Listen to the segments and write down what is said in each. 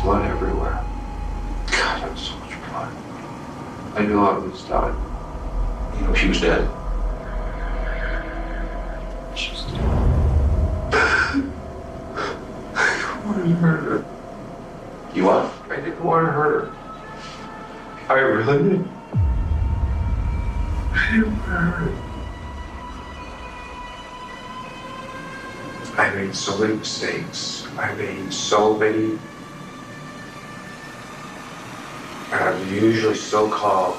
blood everywhere. God, that was so much blood. I knew I was done. You know she was dead? She was dead. I didn't want to hurt her. You what? I didn't want to hurt her. I really did. I didn't want to hurt her. I made so many mistakes. I made so many. And I'm usually so calm.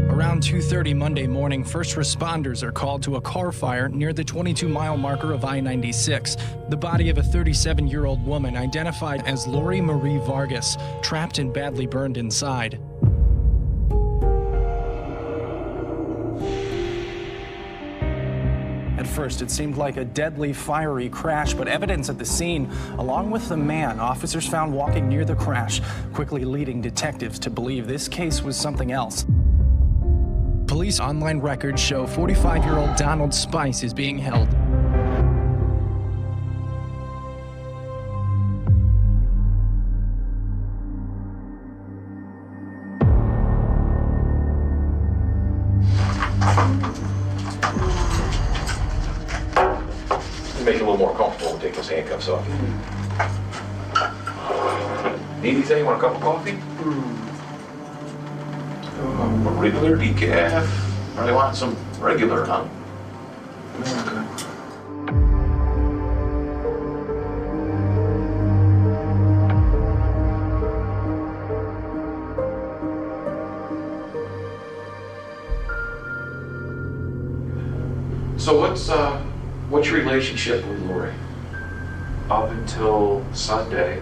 Around 2:30 Monday morning, first responders are called to a car fire near the 22-mile marker of I-96. The body of a 37-year-old woman identified as Lori Marie Vargas, trapped and badly burned inside. At first, it seemed like a deadly, fiery crash, but evidence at the scene, along with the man officers found walking near the crash, quickly leading detectives to believe this case was something else. Police online records show 45-year-old Donald Spice is being held. To make it a little more comfortable, we'll take those handcuffs off. Need anything? Want a cup of coffee? A regular decaf. Really want some regular, huh? So what's your relationship with Lori? Up until Sunday,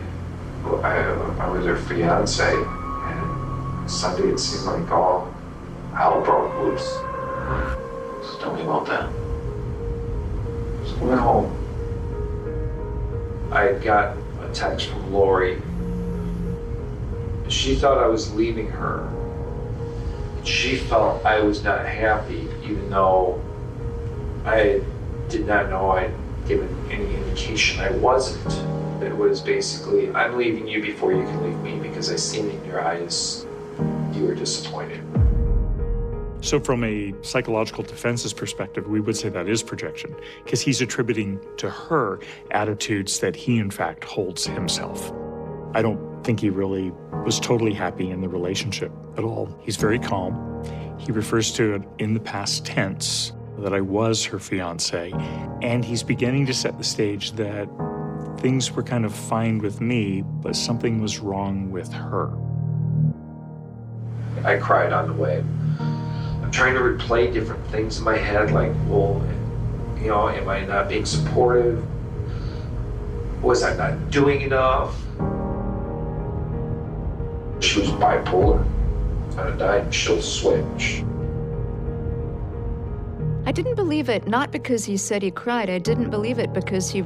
I was her fiance, and Sunday it seemed like all hell broke loose. So tell me about that. So I went home. I got a text from Lori. She thought I was leaving her. She felt I was not happy, even though I did not know I'd given any indication I wasn't. It was basically, I'm leaving you before you can leave me because I seen in your eyes you were disappointed. So from a psychological defenses perspective, we would say that is projection, because he's attributing to her attitudes that he in fact holds himself. I don't think he really was totally happy in the relationship at all. He's very calm. He refers to it in the past tense, that I was her fiance, and he's beginning to set the stage that things were kind of fine with me, but something was wrong with her. I cried on the way. I'm trying to replay different things in my head, like, well, you know, am I not being supportive? Was I not doing enough? She was bipolar. On a dime, she'll switch. I didn't believe it, not because he said he cried. I didn't believe it because he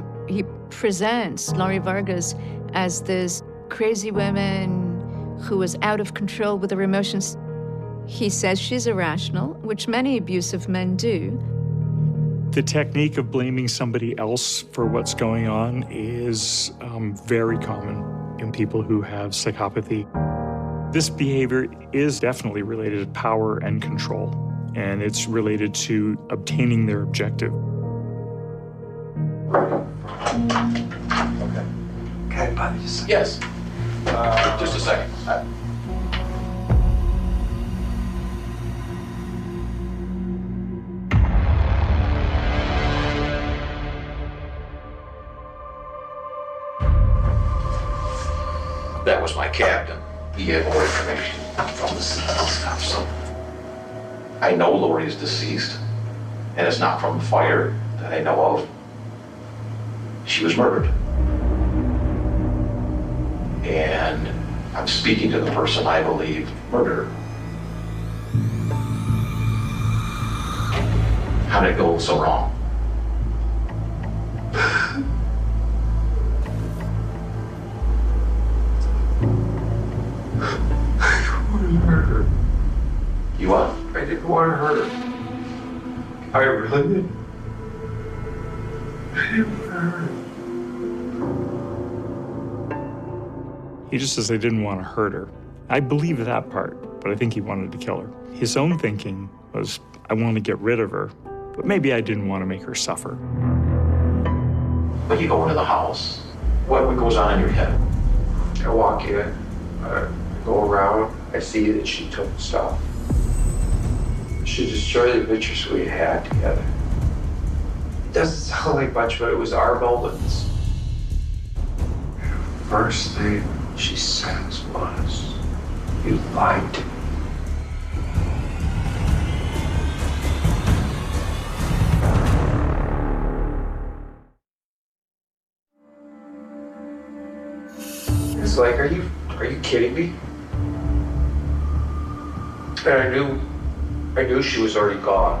presents Lori Vargas as this crazy woman who was out of control with her emotions. He says she's irrational, which many abusive men do. The technique of blaming somebody else for what's going on is very common in people who have psychopathy. This behavior is definitely related to power and control, and it's related to obtaining their objective. Okay. Can I bother you a second? Yes. Just a second. That was my captain. He had more information from the scene and stuff, so I know Lori is deceased, and it's not from the fire that I know of. She was murdered. And I'm speaking to the person I believe murdered her. How did it go so wrong? I didn't want to hurt her. You what? I didn't want to hurt her. I really didn't. I didn't want to hurt her. He just says they didn't want to hurt her. I believe that part, but I think he wanted to kill her. His own thinking was, I want to get rid of her, but maybe I didn't want to make her suffer. When you go into the house, what goes on in your head? I walk in, I go around, I see that she took stuff. She destroyed the pictures we had together. It doesn't sound like much, but it was our moments. First thing she says was, "You lied to me." It's like, are you kidding me? And I knew she was already gone.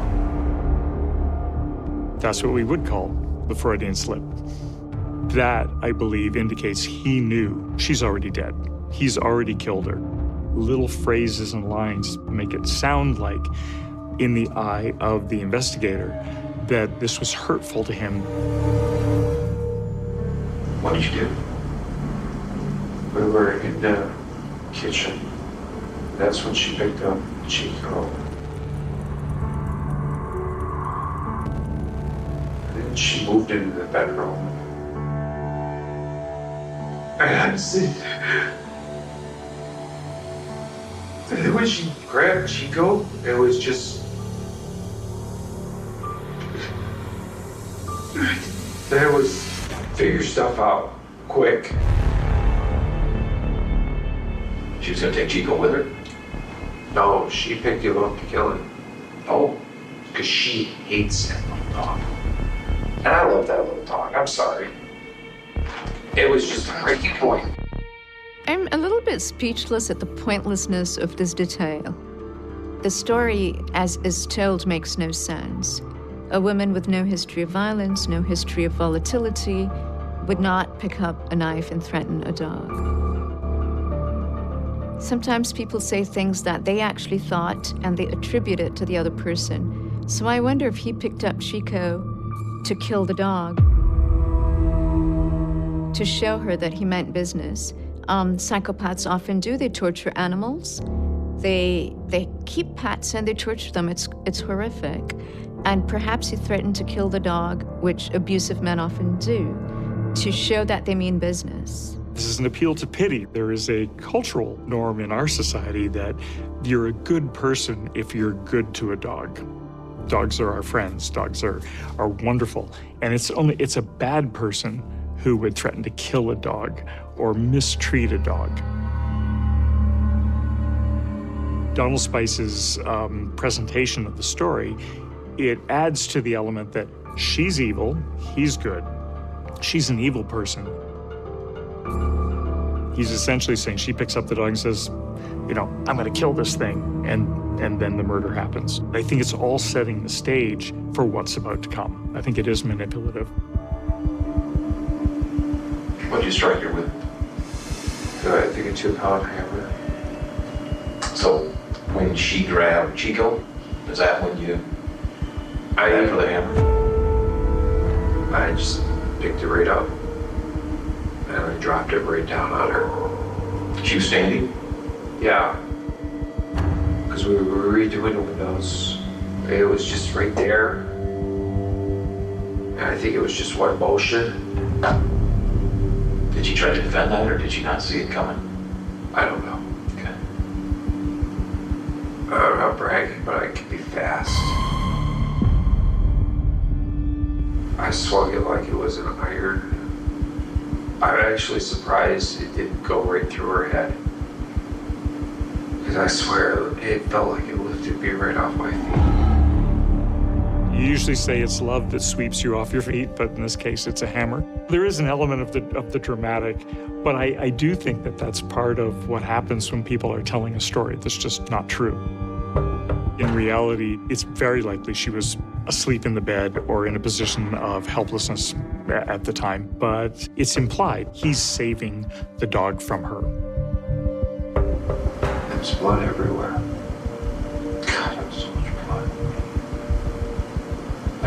That's what we would call the Freudian slip. That, I believe, indicates he knew she's already dead. He's already killed her. Little phrases and lines make it sound like, in the eye of the investigator, that this was hurtful to him. What did you do? We were in the kitchen. That's when she picked up Chico. And then she moved into the bedroom. And I'm sitting there. And then when she grabbed Chico, it was just... There was figure stuff out quick. She was gonna take Chico with her? No, she picked him up to kill him. Oh. Because she hates that little dog. And I love that little dog. I'm sorry. It was just a breaking point. I'm a little bit speechless at the pointlessness of this detail. The story, as is told, makes no sense. A woman with no history of violence, no history of volatility, would not pick up a knife and threaten a dog. Sometimes people say things that they actually thought and they attribute it to the other person. So I wonder if he picked up Chico to kill the dog, to show her that he meant business. Psychopaths often do. They torture animals. They keep pets and they torture them. It's horrific. And perhaps he threatened to kill the dog, which abusive men often do, to show that they mean business. This is an appeal to pity. There is a cultural norm in our society that you're a good person if you're good to a dog. Dogs are our friends. Dogs are wonderful. And it's a bad person who would threaten to kill a dog or mistreat a dog. Donald Spice's presentation of the story, it adds to the element that she's evil, he's good. She's an evil person. He's essentially saying she picks up the dog and says, you know, I'm gonna kill this thing, and then the murder happens. I think it's all setting the stage for what's about to come. I think it is manipulative. What'd you strike her with? I think a 2-pound hammer. So when she grabbed Chico, is that when you grabbed for the hammer? I just picked it right up and I dropped it right down on her. She was standing? Yeah, because we were redoing the windows. It was just right there. And I think it was just one motion. Did she try to defend that, or did she not see it coming? I don't know. Okay. I'm not bragging, but I can be fast. I swung it like it was an iron. I'm actually surprised it didn't go right through her head. Because I swear, it felt like it lifted me right off my feet. You usually say it's love that sweeps you off your feet, but in this case, it's a hammer. There is an element of the dramatic, but I do think that that's part of what happens when people are telling a story that's just not true. In reality, it's very likely she was asleep in the bed or in a position of helplessness at the time, but it's implied he's saving the dog from her. There's blood everywhere. God, there was so much blood.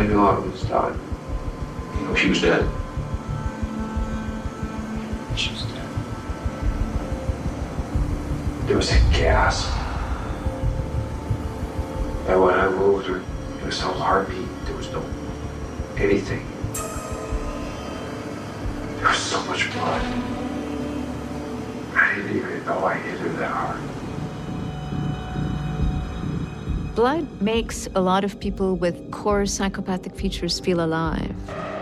I knew I was done. You know she was dead. She was dead. There was a gasp. And when I moved her, there was no heartbeat. There was no anything. There was so much blood. I didn't even know I hit her that hard. Blood makes a lot of people with core psychopathic features feel alive.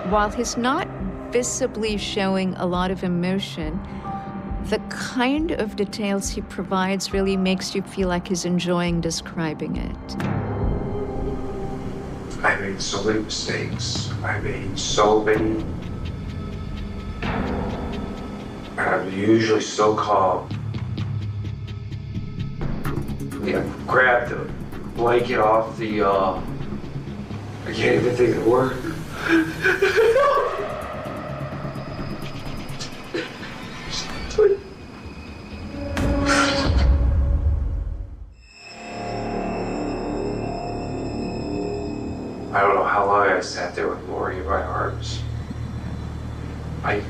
While he's not visibly showing a lot of emotion, the kind of details he provides really makes you feel like he's enjoying describing it. I made so many mistakes. I made so many. And I'm usually so calm. Yeah, grabbed the blanket off the, I can't even think of the word. I don't know how long I sat there with Lori in my arms. I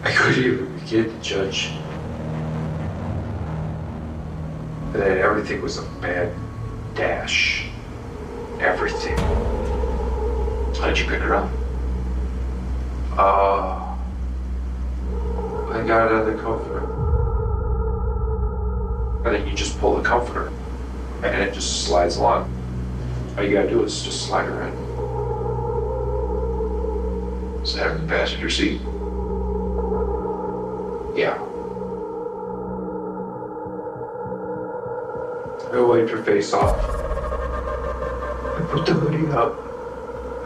couldn't even begin to judge. And then everything was a bad dash. Everything. How did you pick her up? I got it on the comforter. And then you just pull the comforter, and it just slides along. All you gotta do is just slide her in. Is that in the passenger seat? Yeah. I wiped her face off. I put the hoodie up.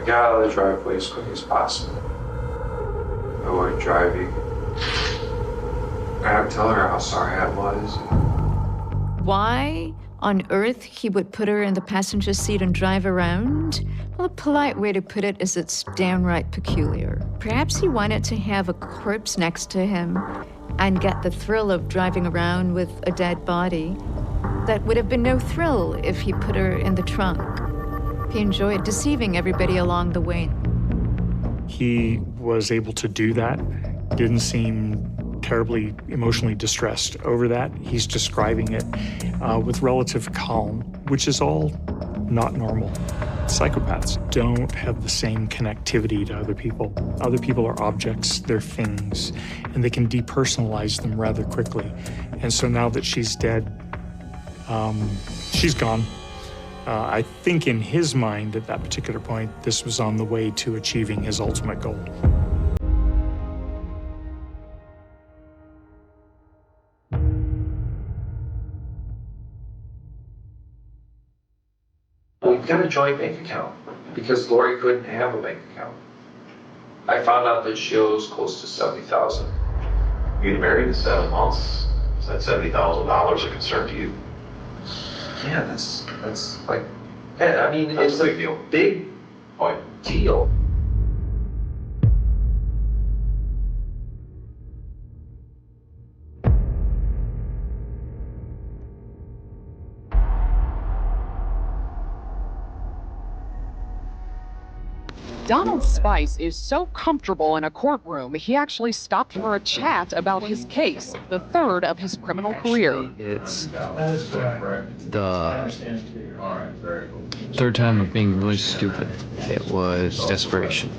I got out of the driveway as quick as possible. I went driving. I had to tell her how sorry I was. Why on earth he would put her in the passenger seat and drive around? Well, a polite way to put it is it's downright peculiar. Perhaps he wanted to have a corpse next to him and get the thrill of driving around with a dead body. That would have been no thrill if he put her in the trunk. He enjoyed deceiving everybody along the way. He was able to do that, didn't seem terribly emotionally distressed over that. He's describing it with relative calm, which is all not normal. Psychopaths don't have the same connectivity to other people. Other people are objects, they're things, and they can depersonalize them rather quickly. And so now that she's dead, she's gone. I think in his mind at that particular point, this was on the way to achieving his ultimate goal. We got a joint bank account because Lori couldn't have a bank account. I found out that she owes close to $70,000. You'd married in 7 months. Is that $70,000 a concern to you? Yeah, that's like, yeah, I mean, That's it's a big deal. Big Oh, yeah. deal. Donald Spice is so comfortable in a courtroom, he actually stopped for a chat about his case, the third of his criminal career. It's the third time of being really stupid. It was desperation.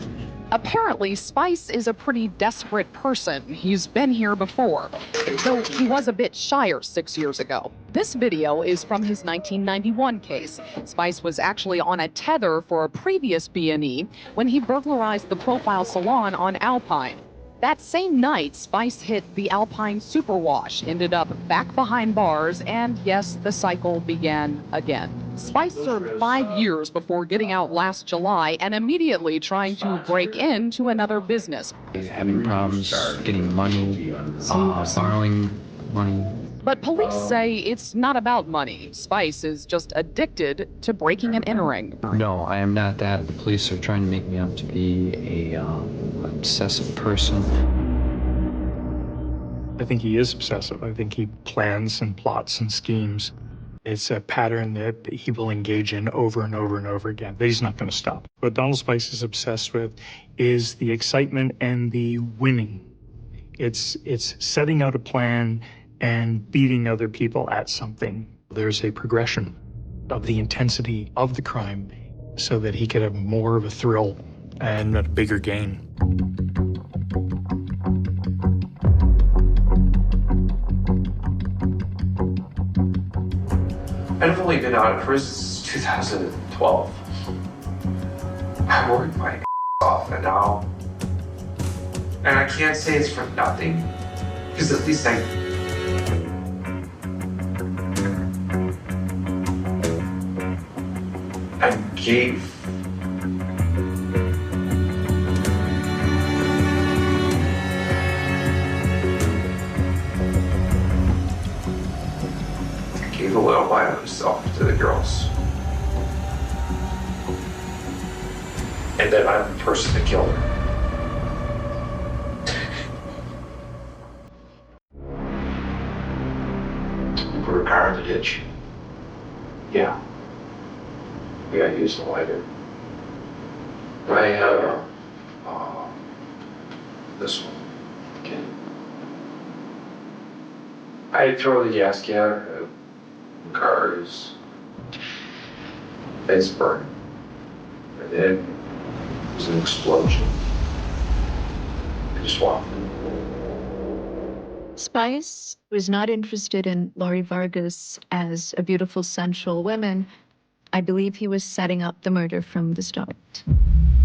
Apparently, Spice is a pretty desperate person. He's been here before, though he was a bit shyer 6 years ago. This video is from his 1991 case. Spice was actually on a tether for a previous B&E when he burglarized the Profile Salon on Alpine. That same night, Spice hit the Alpine Superwash, ended up back behind bars, and yes, the cycle began again. Spice served 5 years before getting out last July and immediately trying to break into another business. Having problems getting money, borrowing money. But police say it's not about money. Spice is just addicted to breaking and entering. No, I am not that. The police are trying to make me out to be a obsessive person. I think he is obsessive. I think he plans and plots and schemes. It's a pattern that he will engage in over and over and over again, that he's not going to stop. What Donald Spice is obsessed with is the excitement and the winning. It's setting out a plan and beating other people at something. There's a progression of the intensity of the crime so that he could have more of a thrill and a bigger gain. I've only been out of prison since 2012. I worked my ass off, and now, and I can't say it's for nothing, because at least I gave. Gave a little bit of himself to the girls. And then I'm the person that killed her. You put her car in the ditch. Yeah. Yeah, I used a lighter. I had this one. Okay. I throw the gas can at cars. It's burning. And then it was an explosion. I just walked. Spice was not interested in Lori Vargas as a beautiful, sensual woman. I believe he was setting up the murder from the start.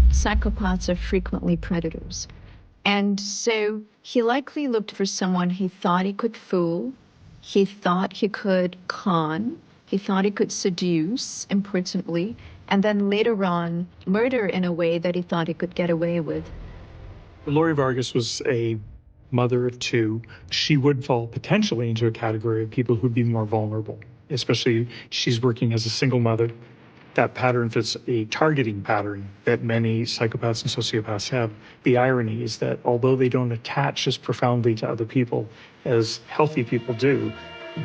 Psychopaths are frequently predators. And so he likely looked for someone he thought he could fool, he thought he could con, he thought he could seduce, importantly, and then later on, murder in a way that he thought he could get away with. Lori Vargas was a mother of two. She would fall potentially into a category of people who'd be more vulnerable, especially she's working as a single mother. That pattern fits a targeting pattern that many psychopaths and sociopaths have. The irony is that although they don't attach as profoundly to other people as healthy people do,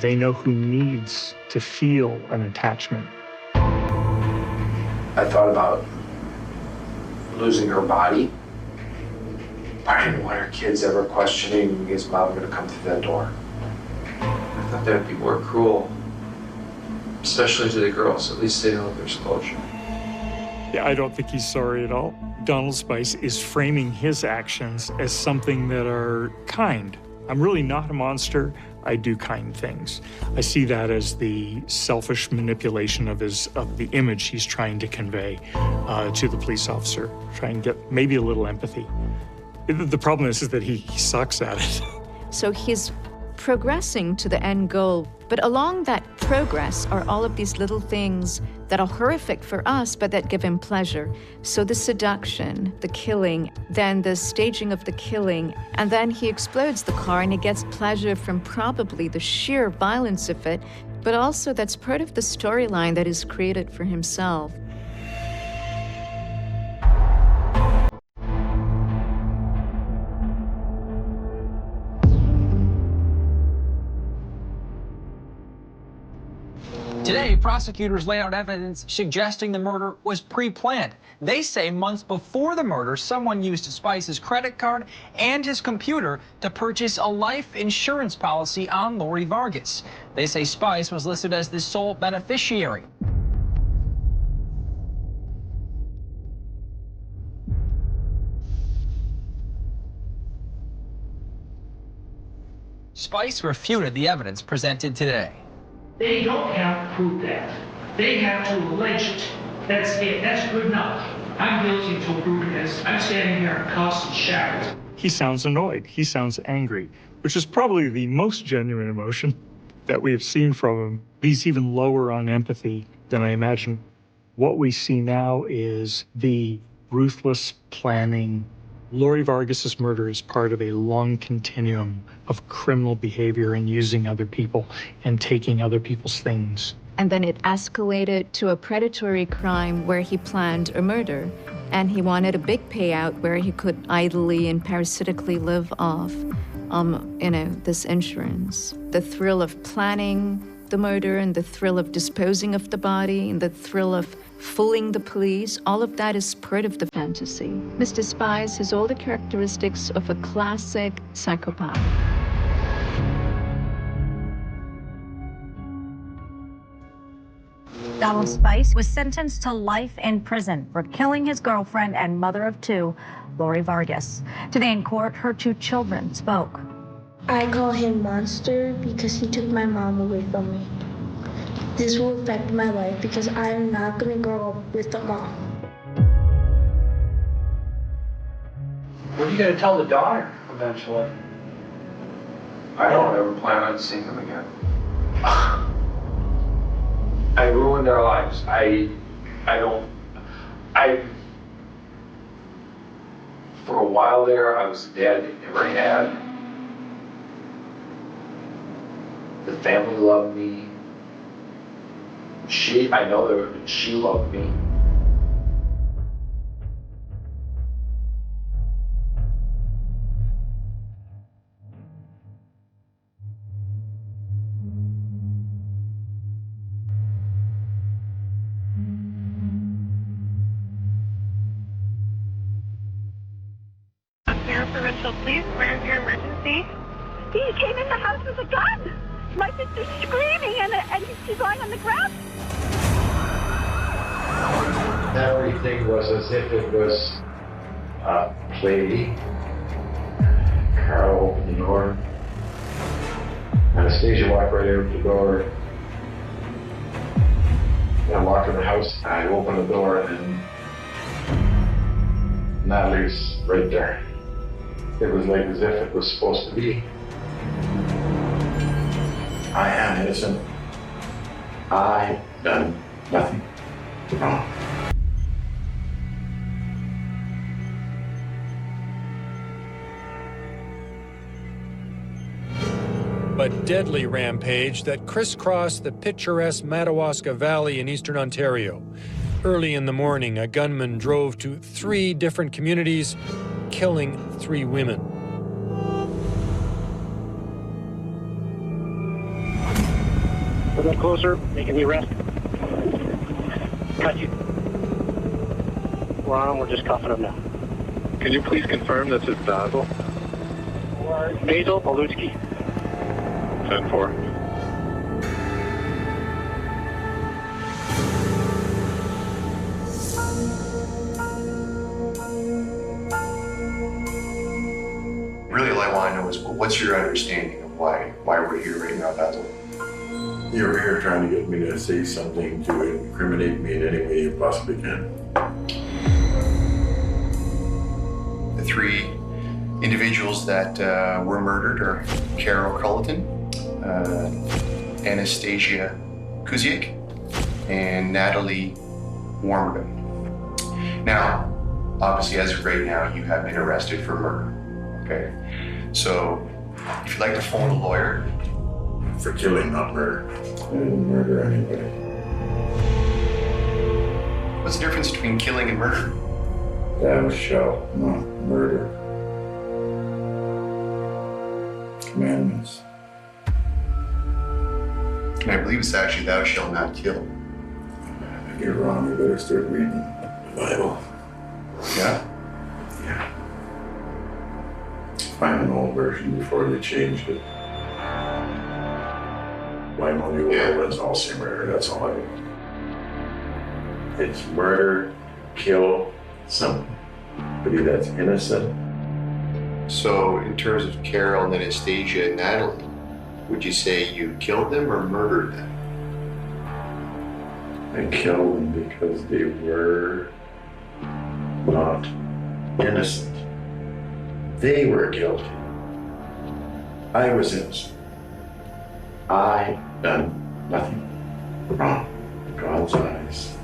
they know who needs to feel an attachment. I thought about losing her body. But I didn't want her kids ever questioning, is mom gonna come through that door? I thought that would be more cruel. Especially to the girls, at least they know there's closure. Yeah, I don't think he's sorry at all. Donald Spice is framing his actions as something that are kind. I'm really not a monster. I do kind things. I see that as the selfish manipulation of the image he's trying to convey to the police officer, try and get maybe a little empathy. The problem is that he sucks at it. So he's progressing to the end goal, but along that progress are all of these little things that are horrific for us, but that give him pleasure. So the seduction, the killing, then the staging of the killing, and then he explodes the car and he gets pleasure from probably the sheer violence of it, but also that's part of the storyline that is created for himself. Today, prosecutors lay out evidence suggesting the murder was pre-planned. They say months before the murder, someone used Spice's credit card and his computer to purchase a life insurance policy on Lori Vargas. They say Spice was listed as the sole beneficiary. Spice refuted the evidence presented today. They don't have to prove that. They have to allege it. That's it. That's good enough. I'm guilty until proven innocent. I'm standing here in cuffs and shackles. He sounds annoyed. He sounds angry, which is probably the most genuine emotion that we have seen from him. He's even lower on empathy than I imagine. What we see now is the ruthless planning. Lori Vargas's murder is part of a long continuum of criminal behavior and using other people and taking other people's things. And then it escalated to a predatory crime where he planned a murder. And he wanted a big payout where he could idly and parasitically live off, this insurance. The thrill of planning, the murder and the thrill of disposing of the body and the thrill of fooling the police, all of that is part of the fantasy. Mr. Spies has all the characteristics of a classic psychopath. Donald Spice was sentenced to life in prison for killing his girlfriend and mother of two, Lori Vargas. Today in court, her two children spoke. I call him Monster because he took my mom away from me. This will affect my life because I'm not going to grow up with a mom. What are you going to tell the daughter eventually? I don't ever plan on seeing them again. I ruined their lives. For a while there, I was the dad they never had. The family loved me. I know that she loved me. So please, where's your emergency? He came in the house with a gun. My sister's screaming and she's lying on the ground. Everything was as if it was a play. Carl opened the door. Anastasia walked right out the door. And I walked in the house. I opened the door and Natalie's right there. It was like as if it was supposed to be. I am innocent. I've done nothing wrong. But deadly rampage that crisscrossed the picturesque Madawaska Valley in eastern Ontario. Early in the morning, a gunman drove to 3 different communities, killing 3 women. A little closer, making the arrest. Cut you. We're on him, we're just cuffing him now. Can you please confirm this is Basil? Basil Palutsky. 10-4. Really, all I want to know is, well, what's your understanding of why we're here right now, Basil? You're here trying to get me to say something to incriminate me in any way you possibly can. The 3 individuals that were murdered are Carol Culleton, Anastasia Kuziak, and Natalie Warmerdam. Now, obviously, as of right now, you have been arrested for murder. Okay, so if you'd like to phone a lawyer. For killing, not murder. I didn't murder anybody. What's the difference between killing and murder? That was show, not murder. Commandments. And I believe it's actually thou shalt not kill. If you're wrong, you better start reading the Bible. Yeah? Yeah. Find an old version before they changed it. My only rule is all say murder, that's all I do. It's murder, kill somebody that's innocent. So, in terms of Carol and Anastasia and Natalie, would you say you killed them or murdered them? I killed them because they were not innocent. They were guilty. I was innocent. I done nothing wrong in God's eyes.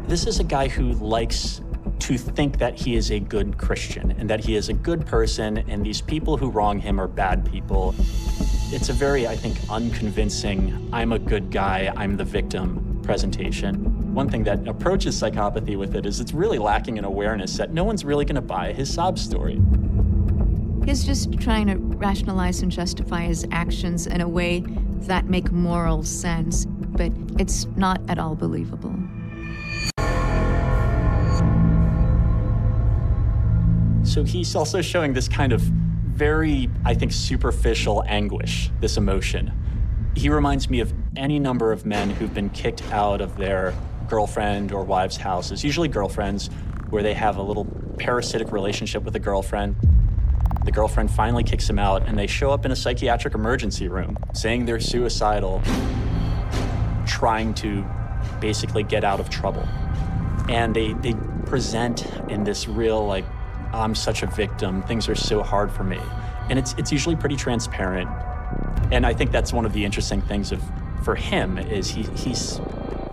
This is a guy who likes to think that he is a good Christian and that he is a good person and these people who wrong him are bad people. It's a very, I think, unconvincing, I'm a good guy, I'm the victim presentation. One thing that approaches psychopathy with it is it's really lacking an awareness that no one's really gonna buy his sob story. He's just trying to rationalize and justify his actions in a way that make moral sense, but it's not at all believable. So he's also showing this kind of very, I think, superficial anguish, this emotion. He reminds me of any number of men who've been kicked out of their girlfriend or wife's houses, usually girlfriends, where they have a little parasitic relationship with a girlfriend. The girlfriend finally kicks him out, and they show up in a psychiatric emergency room saying they're suicidal, trying to basically get out of trouble. And they present in this real, like, I'm such a victim, things are so hard for me. And it's usually pretty transparent. And I think that's one of the interesting things for him is he's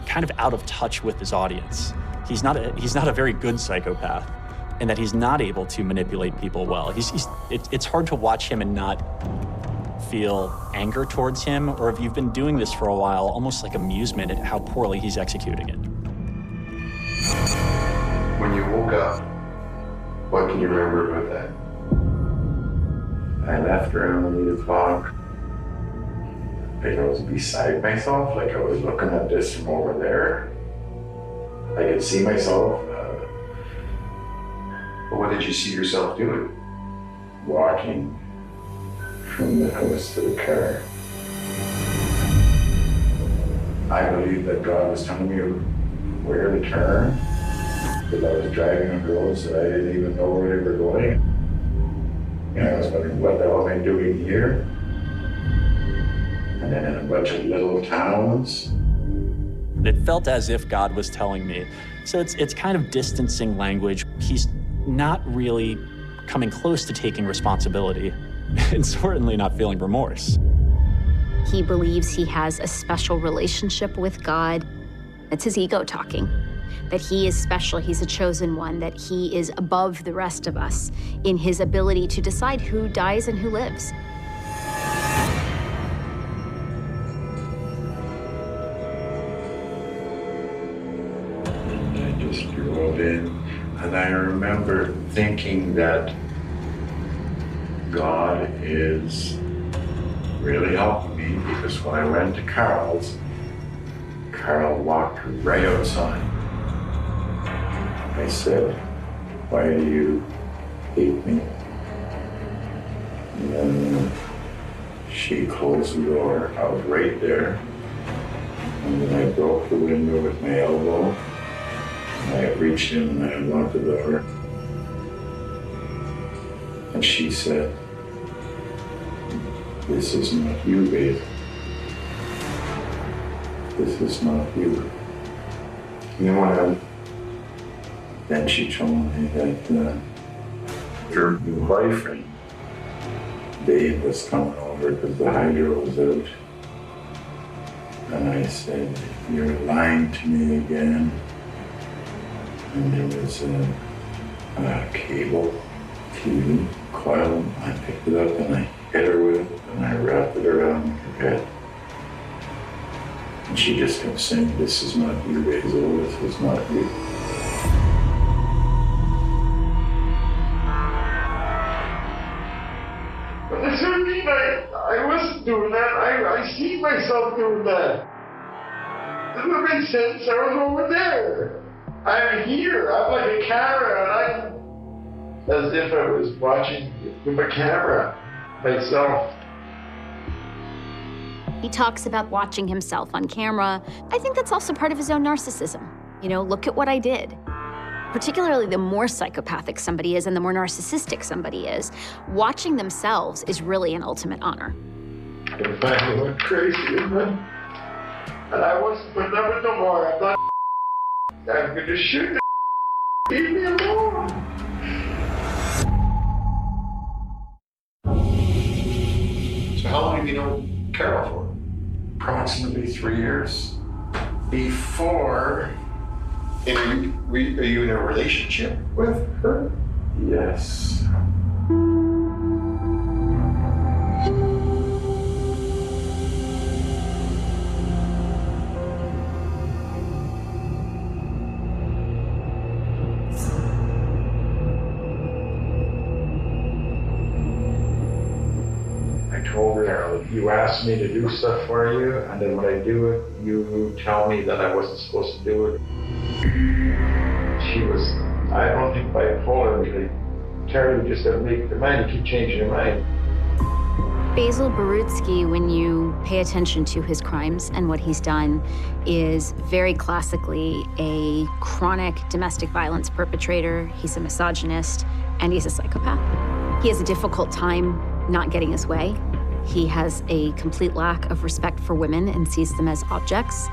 kind of out of touch with his audience. He's not a very good psychopath, and that he's not able to manipulate people well. It's hard to watch him and not feel anger towards him, or if you've been doing this for a while, almost like amusement at how poorly he's executing it. When you woke up, what can you remember about that? I left around 8 o'clock. I was beside myself, like I was looking at this from over there. I could see myself. But what did you see yourself doing? Walking from the house to the car. I believe that God was telling me where to turn, because I was driving on roads that I didn't even know where they were going. And I was wondering, what the hell am I doing here? And then in a bunch of little towns. It felt as if God was telling me. So it's kind of distancing language. He's not really coming close to taking responsibility and certainly not feeling remorse. He believes he has a special relationship with God. It's his ego talking, that he is special, he's a chosen one, that he is above the rest of us in his ability to decide who dies and who lives. I just drove in, and I remember thinking that God is really helping me, because when I went to Carl walked right outside. I said, "Why do you hate me?" And then she closed the door. I was right there. And then I broke the window with my elbow. And I reached in and I unlocked the door. And she said, "This is not you, babe. This is not you." You know what? Then she told me that your new boyfriend, Dave, was coming over because the hydro was out. And I said, "You're lying to me again." And there was a cable TV coil. I picked it up and I hit her with it and I wrapped it around her head. And she just kept saying, "This is not you, Basil, this is not you." But that doesn't mean I wasn't doing that. I see myself doing that. Doesn't make sense. I was over there. I'm here. I'm like a camera, and I'm as if I was watching with a camera myself. He talks about watching himself on camera. I think that's also part of his own narcissism. You know, look at what I did. Particularly the more psychopathic somebody is and the more narcissistic somebody is, watching themselves is really an ultimate honor. I finally went crazy, isn't it? And I wasn't putting up with no more. I thought, I'm going to shoot the leave me alone. So how long have you known Carol for? Approximately 3 years. Before. And are you in a relationship with her? Yes. I told her, you asked me to do stuff for you, and then when I do it, you tell me that I wasn't supposed to do it. She was, I don't think bipolar, really. Terry just had to make the mind, you keep changing your mind. Basil Barutsky, when you pay attention to his crimes and what he's done, is very classically a chronic domestic violence perpetrator. He's a misogynist, and he's a psychopath. He has a difficult time not getting his way. He has a complete lack of respect for women and sees them as objects.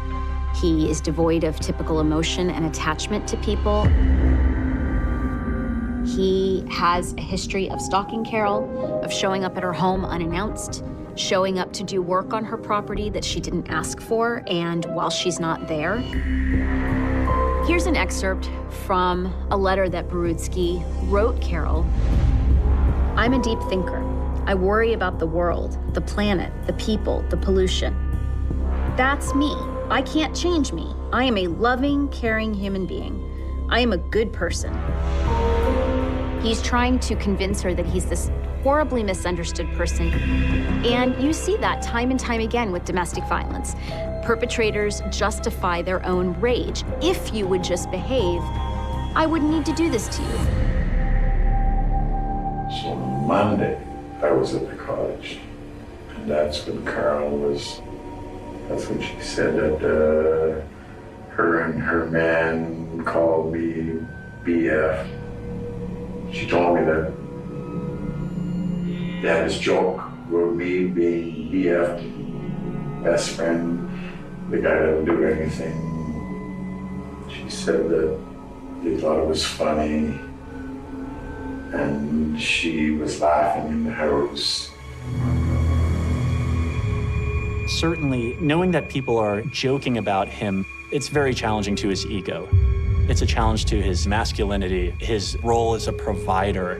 He is devoid of typical emotion and attachment to people. He has a history of stalking Carol, of showing up at her home unannounced, showing up to do work on her property that she didn't ask for, and while she's not there. Here's an excerpt from a letter that Barutsky wrote Carol. I'm a deep thinker. I worry about the world, the planet, the people, the pollution. That's me. I can't change me. I am a loving, caring human being. I am a good person. He's trying to convince her that he's this horribly misunderstood person. And you see that time and time again with domestic violence. Perpetrators justify their own rage. If you would just behave, I wouldn't need to do this to you. So on Monday, I was at the cottage, and that's when that's when she said that her and her man called me BF. She told me that they had this joke with me being BF, best friend, the guy that would do anything. She said that they thought it was funny, and she was laughing in the house. Certainly, knowing that people are joking about him, it's very challenging to his ego. It's a challenge to his masculinity, his role as a provider,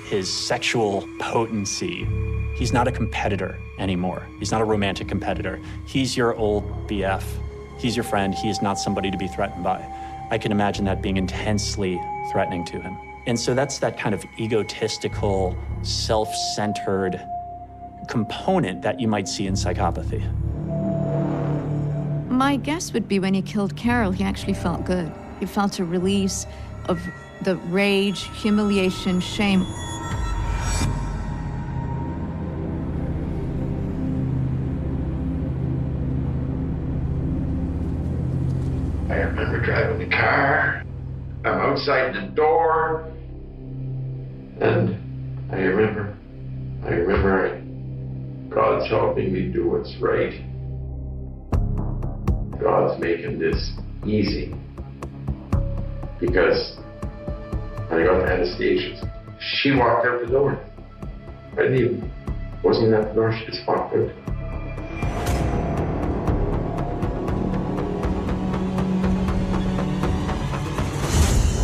his sexual potency. He's not a competitor anymore. He's not a romantic competitor. He's your old BF. He's your friend. He is not somebody to be threatened by. I can imagine that being intensely threatening to him. And so that's that kind of egotistical, self-centered component that you might see in psychopathy. My guess would be when he killed Carol, he actually felt good. He felt a release of the rage, humiliation, shame. I remember driving the car. I'm outside the door, and I remember God's helping me do what's right. God's making this easy. Because when I got to Anastasia, she walked out the door. Wasn't even at the door, she just walked out.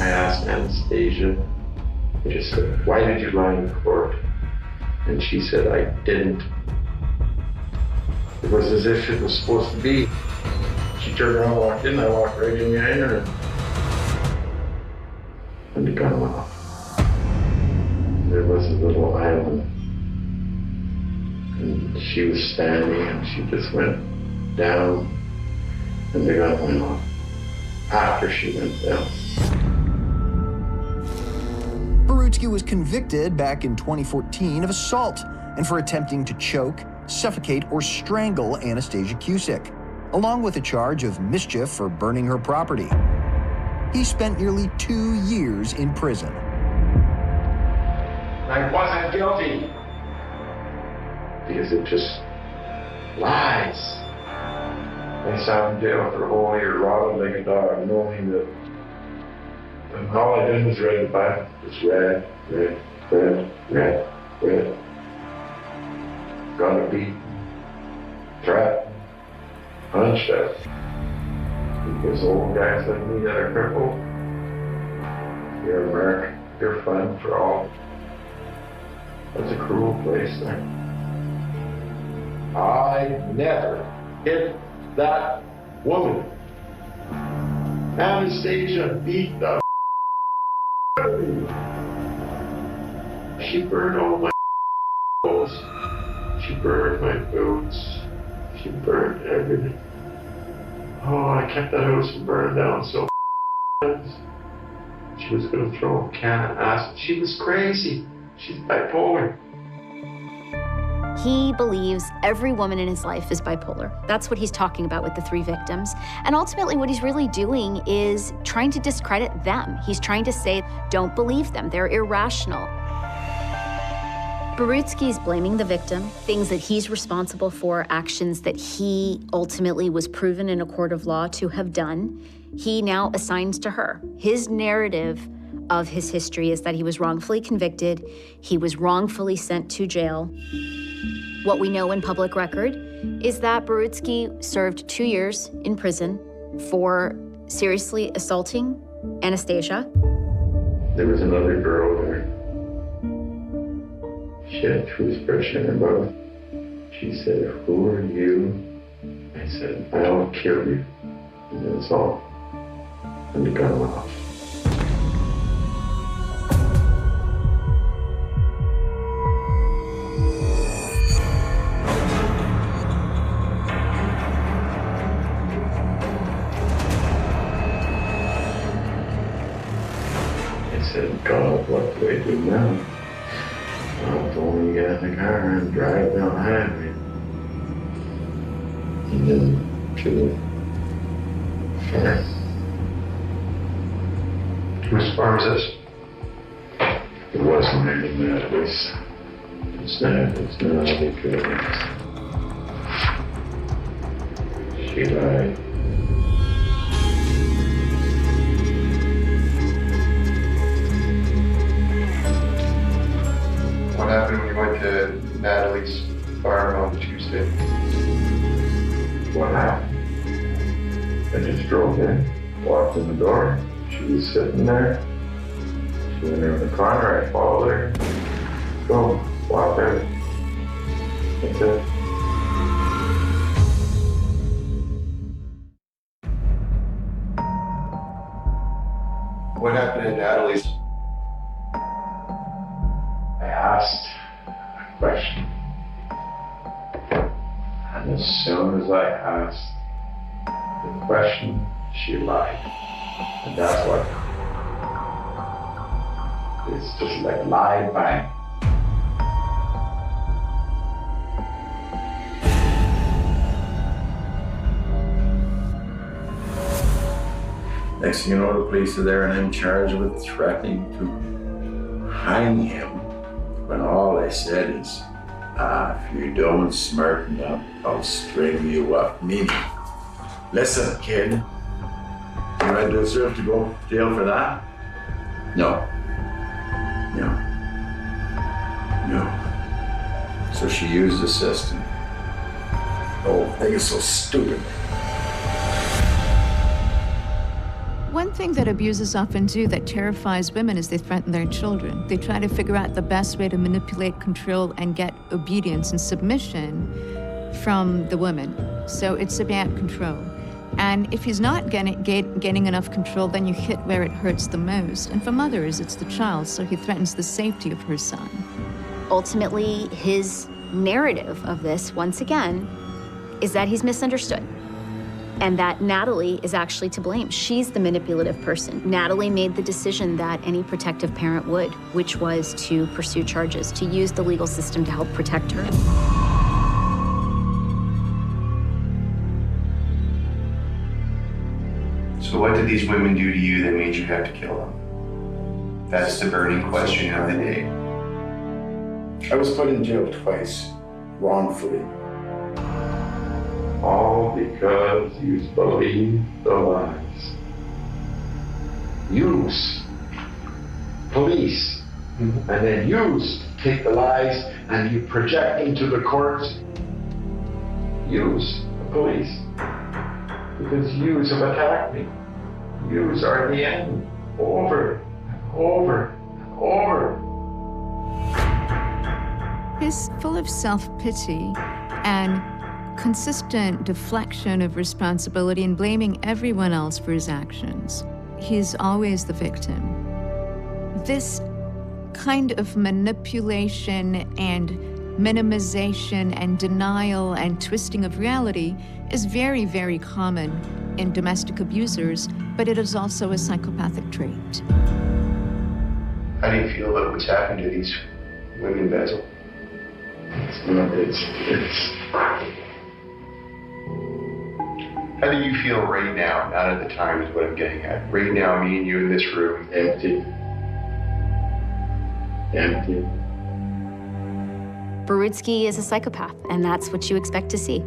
I asked Anastasia, I just said, why did you lie in court? And she said, I didn't. It was as if it was supposed to be. She turned around and walked in, I walked right in behind her, and the gun went off. There was a little island, and she was standing, and she just went down, and the gun went off after she went down. Barutsky was convicted back in 2014 of assault and for attempting to choke, suffocate, or strangle Anastasia Cusick, along with a charge of mischief for burning her property. He spent nearly 2 years in prison. I wasn't guilty because it just lies. I sat in jail for a whole year, rotted like a dog, knowing that all I did was read the Bible. It's red, red, red, red, red. Gonna be trapped, punched out. Because old guys like me that are crippled, you're American, you're fun for all. That's a cruel place there. I never hit that woman. Anastasia beat the out of me. She burned all my clothes. She burned my boots. She burned everything. Oh, I kept that house from burning down so fast. She was gonna throw a can of acid. She was crazy. She's bipolar. He believes every woman in his life is bipolar. That's what he's talking about with the 3 victims. And ultimately, what he's really doing is trying to discredit them. He's trying to say, don't believe them, they're irrational. Barutsky's blaming the victim, things that he's responsible for, actions that he ultimately was proven in a court of law to have done. He now assigns to her. His narrative of his history is that he was wrongfully convicted, he was wrongfully sent to jail. What we know in public record is that Barutsky served 2 years in prison for seriously assaulting Anastasia. There was another girl there. She had toothbrush in her mouth. She said, "Who are you?" I said, "I'll kill you." And that's all. And the gun went off. I said, "God, what do I do now? I'll only get in the car and drive down the highway." And then to the farm. Whose farm is this? It wasn't any that place. It's not because she lied. What happened when you went to Natalie's farm on Tuesday? What happened? I just drove in, walked in the door. She was sitting there. She went around the corner. I followed her. Go, walk out. That's it. What happened at Natalie's? I asked a question. And as soon as I asked the question, she lied. And that's what, it's just like lie bang. Next thing you know, the police are there and I'm charged with threatening to hang him, when all I said is, if you don't smarten up, I'll string you up. Meaning, listen, kid, do I deserve to go to jail for that? No. No. No. So she used the system. The whole thing is so stupid. One thing that abusers often do that terrifies women is they threaten their children. They try to figure out the best way to manipulate, control, and get obedience and submission from the woman. So it's about control. And if he's not getting enough control, then you hit where it hurts the most. And for mothers, it's the child, so he threatens the safety of her son. Ultimately, his narrative of this, once again, is that he's misunderstood. And that Natalie is actually to blame. She's the manipulative person. Natalie made the decision that any protective parent would, which was to pursue charges, to use the legal system to help protect her. So what did these women do to you that made you have to kill them? That's the burning question of the day. I was put in jail twice, wrongfully. All because you believe the lies. Use police, and then use take the lies and you project them to the courts. Use the police. Because yous have attacked me. Yous are the enemy. Over and over and over. He's full of self-pity and consistent deflection of responsibility and blaming everyone else for his actions. He's always the victim. This kind of manipulation and minimization and denial and twisting of reality is very, very common in domestic abusers, but it is also a psychopathic trait. How do you feel about what's happened to these women, Basil? How do you feel right now? Not at the time is what I'm getting at. Right now, me and you in this room. Empty. Empty. Borutsky is a psychopath, and that's what you expect to see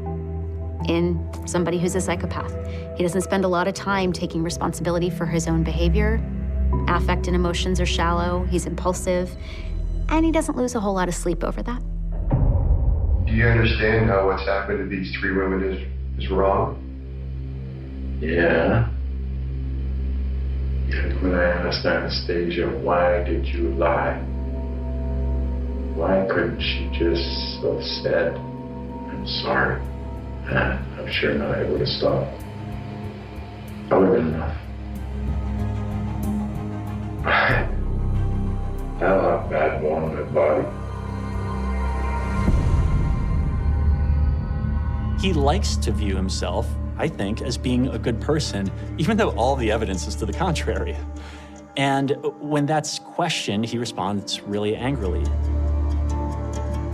in somebody who's a psychopath. He doesn't spend a lot of time taking responsibility for his own behavior. Affect and emotions are shallow, he's impulsive, and he doesn't lose a whole lot of sleep over that. Do you understand how what's happened to these three women is wrong? Yeah. Yet when I asked Anastasia, why did you lie? Why couldn't she just have said, I'm sorry? I'm sure now I would have stopped. That would have been enough. I'll have bad one on my body. He likes to view himself, I think, as being a good person, even though all the evidence is to the contrary. And when that's questioned, he responds really angrily.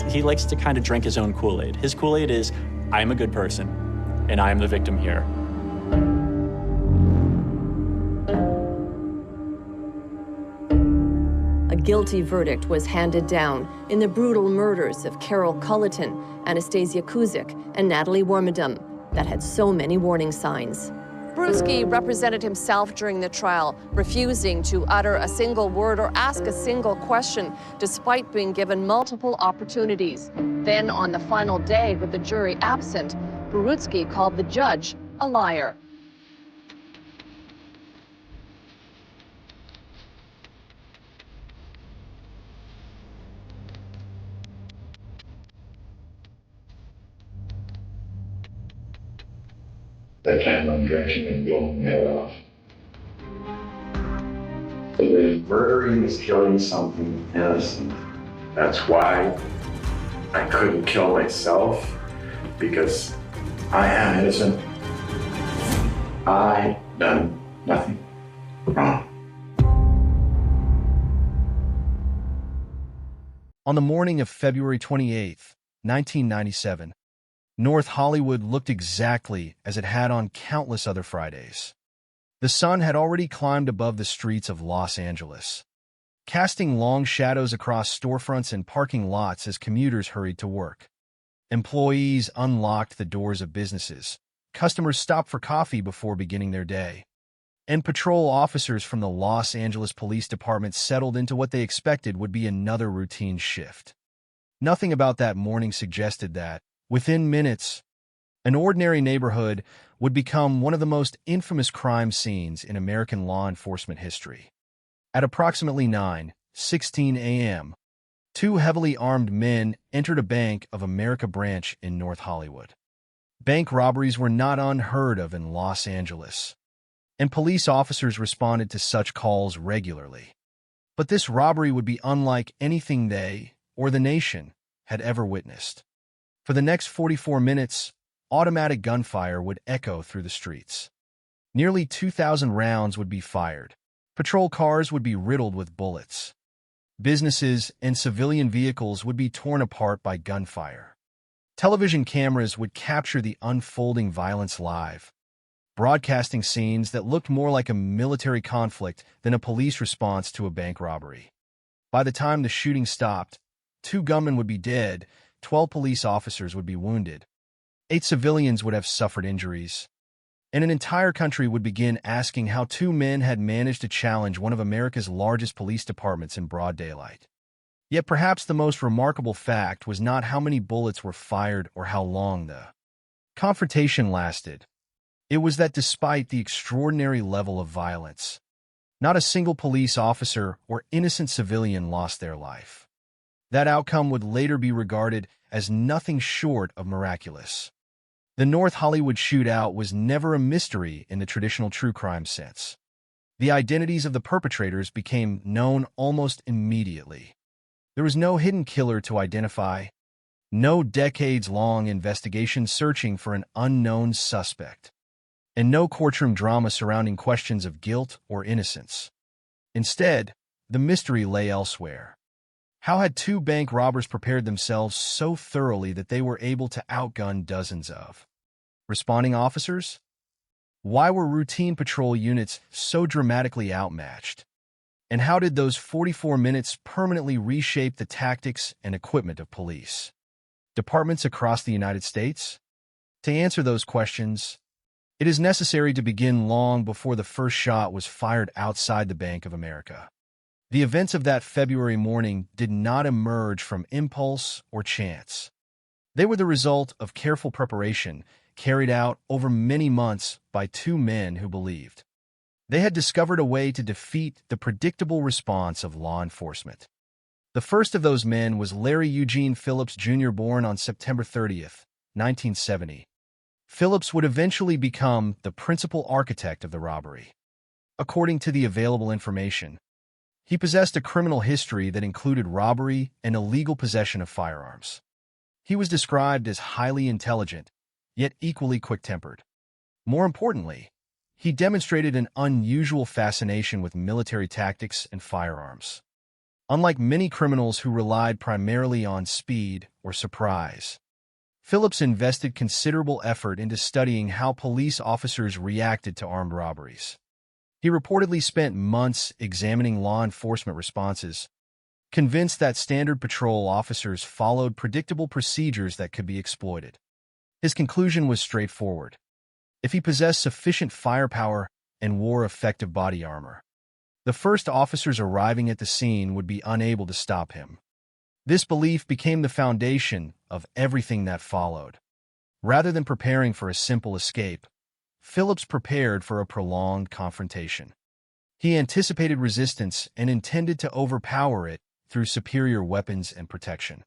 He likes to kind of drink his own Kool-Aid. His Kool-Aid is, I'm a good person, and I'm the victim here. A guilty verdict was handed down in the brutal murders of Carol Culleton, Anastasia Kuzyk, and Natalie Warmadum that had so many warning signs. Borutsky represented himself during the trial, refusing to utter a single word or ask a single question, despite being given multiple opportunities. Then, on the final day, with the jury absent, Borutsky called the judge a liar. They plan on drinking and blowing my head off. So they're murdering is killing something innocent. That's why I couldn't kill myself, because I am innocent. I done nothing wrong. On the morning of February 28th, 1997, North Hollywood looked exactly as it had on countless other Fridays. The sun had already climbed above the streets of Los Angeles, casting long shadows across storefronts and parking lots as commuters hurried to work. Employees unlocked the doors of businesses. Customers stopped for coffee before beginning their day. And patrol officers from the Los Angeles Police Department settled into what they expected would be another routine shift. Nothing about that morning suggested that, within minutes, an ordinary neighborhood would become one of the most infamous crime scenes in American law enforcement history. At approximately 9:16 a.m., two heavily armed men entered a Bank of America branch in North Hollywood. Bank robberies were not unheard of in Los Angeles, and police officers responded to such calls regularly. But this robbery would be unlike anything they, or the nation, had ever witnessed. For the next 44 minutes, automatic gunfire would echo through the streets. Nearly 2,000 rounds would be fired. Patrol cars would be riddled with bullets. Businesses and civilian vehicles would be torn apart by gunfire. Television cameras would capture the unfolding violence live, broadcasting scenes that looked more like a military conflict than a police response to a bank robbery. By the time the shooting stopped, 2 gunmen would be dead, 12 police officers would be wounded, 8 civilians would have suffered injuries, and an entire country would begin asking how 2 men had managed to challenge one of America's largest police departments in broad daylight. Yet perhaps the most remarkable fact was not how many bullets were fired or how long the confrontation lasted. It was that despite the extraordinary level of violence, not a single police officer or innocent civilian lost their life. That outcome would later be regarded as nothing short of miraculous. The North Hollywood shootout was never a mystery in the traditional true crime sense. The identities of the perpetrators became known almost immediately. There was no hidden killer to identify, No decades-long investigation searching for an unknown suspect, and no courtroom drama surrounding questions of guilt or innocence. Instead, the mystery lay elsewhere. How had two bank robbers prepared themselves so thoroughly that they were able to outgun dozens of responding officers? Why were routine patrol units so dramatically outmatched? And how did those 44 minutes permanently reshape the tactics and equipment of police departments across the United States? To answer those questions, it is necessary to begin long before the first shot was fired outside the Bank of America. The events of that February morning did not emerge from impulse or chance. They were the result of careful preparation carried out over many months by two men who believed they had discovered a way to defeat the predictable response of law enforcement. The first of those men was Larry Eugene Phillips Jr., born on September 30th, 1970. Phillips would eventually become the principal architect of the robbery. According to the available information, he possessed a criminal history that included robbery and illegal possession of firearms. He was described as highly intelligent, yet equally quick-tempered. More importantly, he demonstrated an unusual fascination with military tactics and firearms. Unlike many criminals who relied primarily on speed or surprise, Phillips invested considerable effort into studying how police officers reacted to armed robberies. He reportedly spent months examining law enforcement responses, convinced that standard patrol officers followed predictable procedures that could be exploited. His conclusion was straightforward. If he possessed sufficient firepower and wore effective body armor, the first officers arriving at the scene would be unable to stop him. This belief became the foundation of everything that followed. Rather than preparing for a simple escape, Phillips prepared for a prolonged confrontation. He anticipated resistance and intended to overpower it through superior weapons and protection.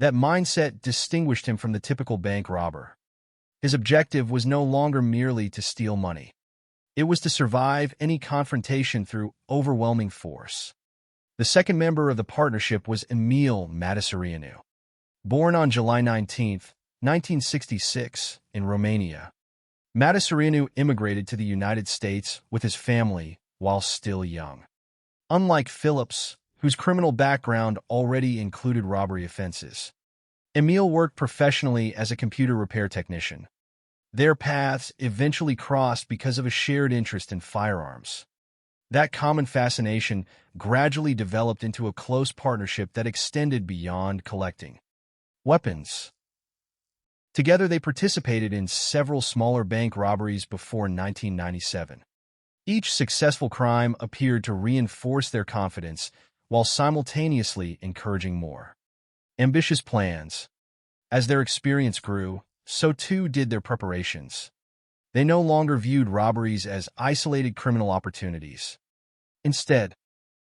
That mindset distinguished him from the typical bank robber. His objective was no longer merely to steal money. It was to survive any confrontation through overwhelming force. The second member of the partnership was Emil Mătăsăreanu. Born on July 19, 1966, in Romania, Mătăsăreanu immigrated to the United States with his family while still young. Unlike Phillips, whose criminal background already included robbery offenses, Emil worked professionally as a computer repair technician. Their paths eventually crossed because of a shared interest in firearms. That common fascination gradually developed into a close partnership that extended beyond collecting weapons. Together, they participated in several smaller bank robberies before 1997. Each successful crime appeared to reinforce their confidence while simultaneously encouraging more ambitious plans. As their experience grew, so too did their preparations. They no longer viewed robberies as isolated criminal opportunities. Instead,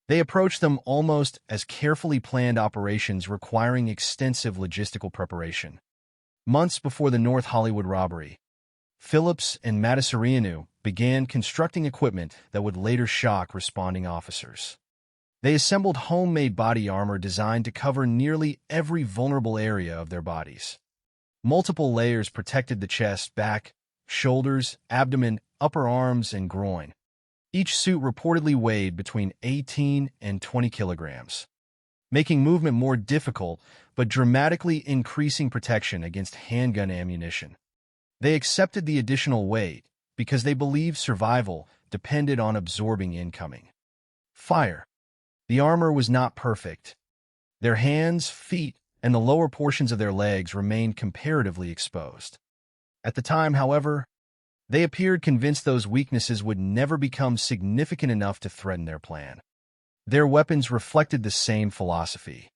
they approached them almost as carefully planned operations requiring extensive logistical preparation. Months before the North Hollywood robbery, Phillips and Mătăsăreanu began constructing equipment that would later shock responding officers. They assembled homemade body armor designed to cover nearly every vulnerable area of their bodies. Multiple layers protected the chest, back, shoulders, abdomen, upper arms, and groin. Each suit reportedly weighed between 18 and 20 kilograms, making movement more difficult but dramatically increasing protection against handgun ammunition. They accepted the additional weight because they believed survival depended on absorbing incoming fire. The armor was not perfect. Their hands, feet, and the lower portions of their legs remained comparatively exposed. At the time, however, they appeared convinced those weaknesses would never become significant enough to threaten their plan. Their weapons reflected the same philosophy.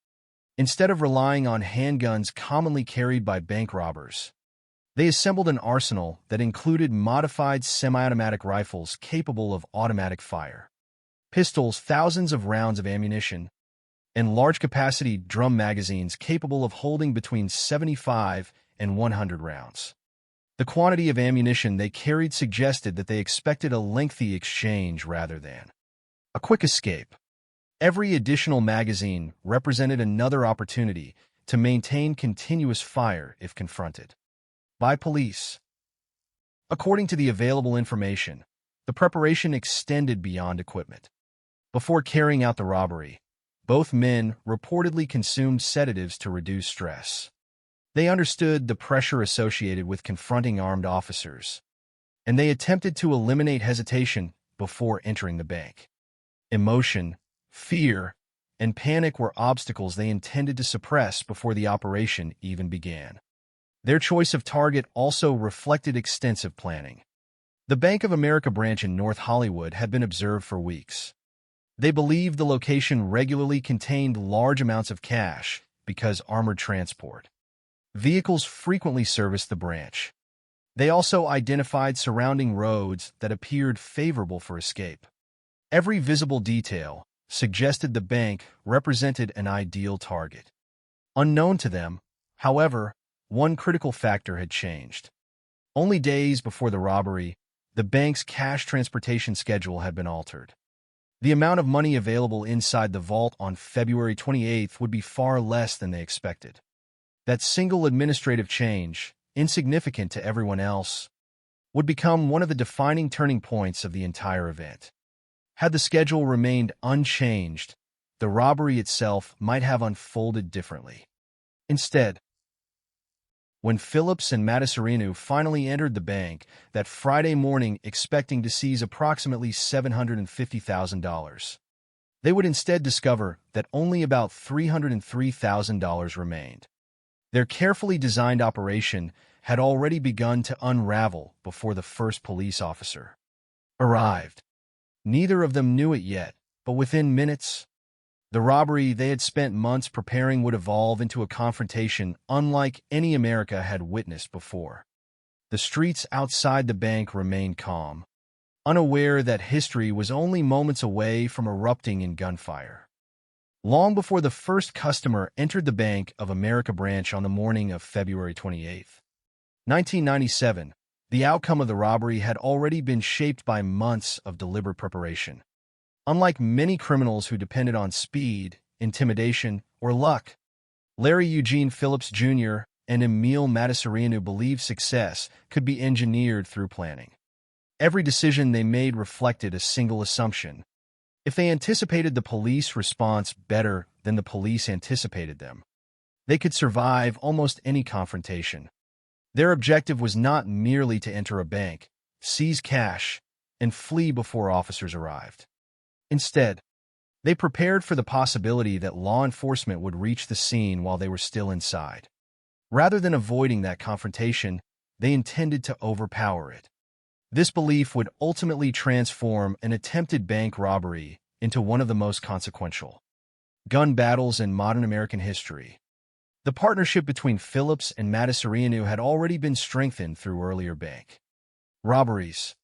Instead of relying on handguns commonly carried by bank robbers, they assembled an arsenal that included modified semi-automatic rifles capable of automatic fire, pistols, thousands of rounds of ammunition, and large-capacity drum magazines capable of holding between 75 and 100 rounds. The quantity of ammunition they carried suggested that they expected a lengthy exchange rather than a quick escape. Every additional magazine represented another opportunity to maintain continuous fire if confronted by police. According to the available information, the preparation extended beyond equipment. Before carrying out the robbery, both men reportedly consumed sedatives to reduce stress. They understood the pressure associated with confronting armed officers, and they attempted to eliminate hesitation before entering the bank. Emotion, fear, and panic were obstacles they intended to suppress before the operation even began. Their choice of target also reflected extensive planning. The Bank of America branch in North Hollywood had been observed for weeks. They believed the location regularly contained large amounts of cash because armored transport vehicles frequently serviced the branch. They also identified surrounding roads that appeared favorable for escape. Every visible detail suggested the bank represented an ideal target. Unknown to them, however, one critical factor had changed. Only days before the robbery, the bank's cash transportation schedule had been altered. The amount of money available inside the vault on February 28th would be far less than they expected. That single administrative change, insignificant to everyone else, would become one of the defining turning points of the entire event. Had the schedule remained unchanged, the robbery itself might have unfolded differently. Instead, when Phillips and Matasarinu finally entered the bank that Friday morning expecting to seize approximately $750,000, they would instead discover that only about $303,000 remained. Their carefully designed operation had already begun to unravel before the first police officer arrived. Neither of them knew it yet, but within minutes, the robbery they had spent months preparing would evolve into a confrontation unlike any America had witnessed before. The streets outside the bank remained calm, unaware that history was only moments away from erupting in gunfire. Long before the first customer entered the Bank of America branch on the morning of February 28, 1997, the outcome of the robbery had already been shaped by months of deliberate preparation. Unlike many criminals who depended on speed, intimidation, or luck, Larry Eugene Phillips Jr. and Emil Matasarinu believed success could be engineered through planning. Every decision they made reflected a single assumption. If they anticipated the police response better than the police anticipated them, they could survive almost any confrontation. Their objective was not merely to enter a bank, seize cash, and flee before officers arrived. Instead, they prepared for the possibility that law enforcement would reach the scene while they were still inside. Rather than avoiding that confrontation, they intended to overpower it. This belief would ultimately transform an attempted bank robbery into one of the most consequential gun battles in modern American history. The partnership between Phillips and Matasarinu had already been strengthened through earlier bank robberies.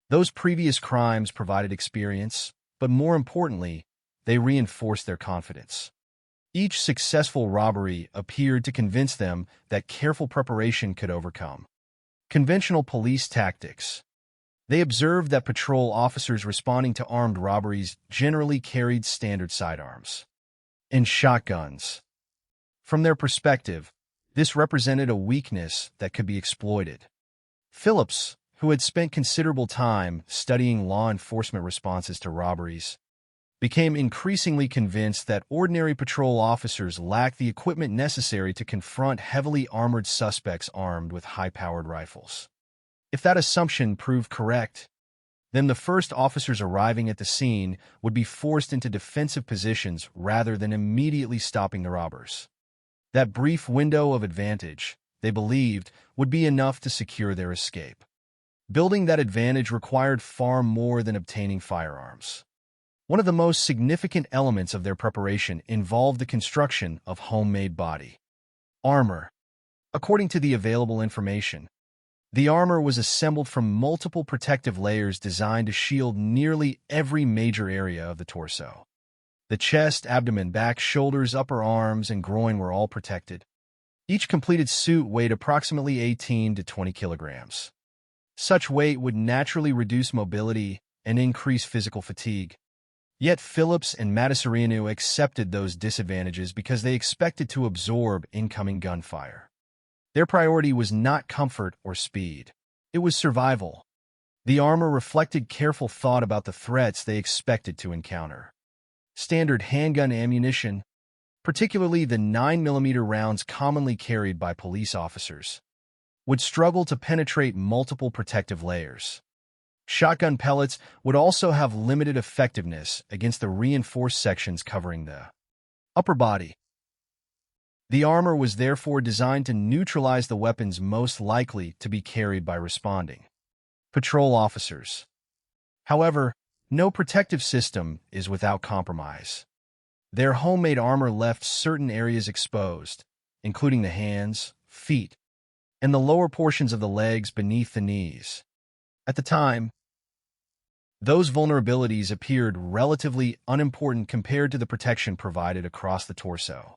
Those previous crimes provided experience, but more importantly, they reinforced their confidence. Each successful robbery appeared to convince them that careful preparation could overcome conventional police tactics. They observed that patrol officers responding to armed robberies generally carried standard sidearms and shotguns. From their perspective, this represented a weakness that could be exploited. Phillips, who had spent considerable time studying law enforcement responses to robberies, became increasingly convinced that ordinary patrol officers lacked the equipment necessary to confront heavily armored suspects armed with high-powered rifles. If that assumption proved correct, then the first officers arriving at the scene would be forced into defensive positions rather than immediately stopping the robbers. That brief window of advantage, they believed, would be enough to secure their escape. Building that advantage required far more than obtaining firearms. One of the most significant elements of their preparation involved the construction of homemade body armor. According to the available information, the armor was assembled from multiple protective layers designed to shield nearly every major area of the torso. The chest, abdomen, back, shoulders, upper arms, and groin were all protected. Each completed suit weighed approximately 18 to 20 kilograms. Such weight would naturally reduce mobility and increase physical fatigue. Yet Phillips and Matasareanu accepted those disadvantages because they expected to absorb incoming gunfire. Their priority was not comfort or speed. It was survival. The armor reflected careful thought about the threats they expected to encounter. Standard handgun ammunition, particularly the 9mm rounds commonly carried by police officers, would struggle to penetrate multiple protective layers. Shotgun pellets would also have limited effectiveness against the reinforced sections covering the upper body. The armor was therefore designed to neutralize the weapons most likely to be carried by responding patrol officers. However, no protective system is without compromise. Their homemade armor left certain areas exposed, including the hands, feet, and the lower portions of the legs beneath the knees. At the time, those vulnerabilities appeared relatively unimportant compared to the protection provided across the torso.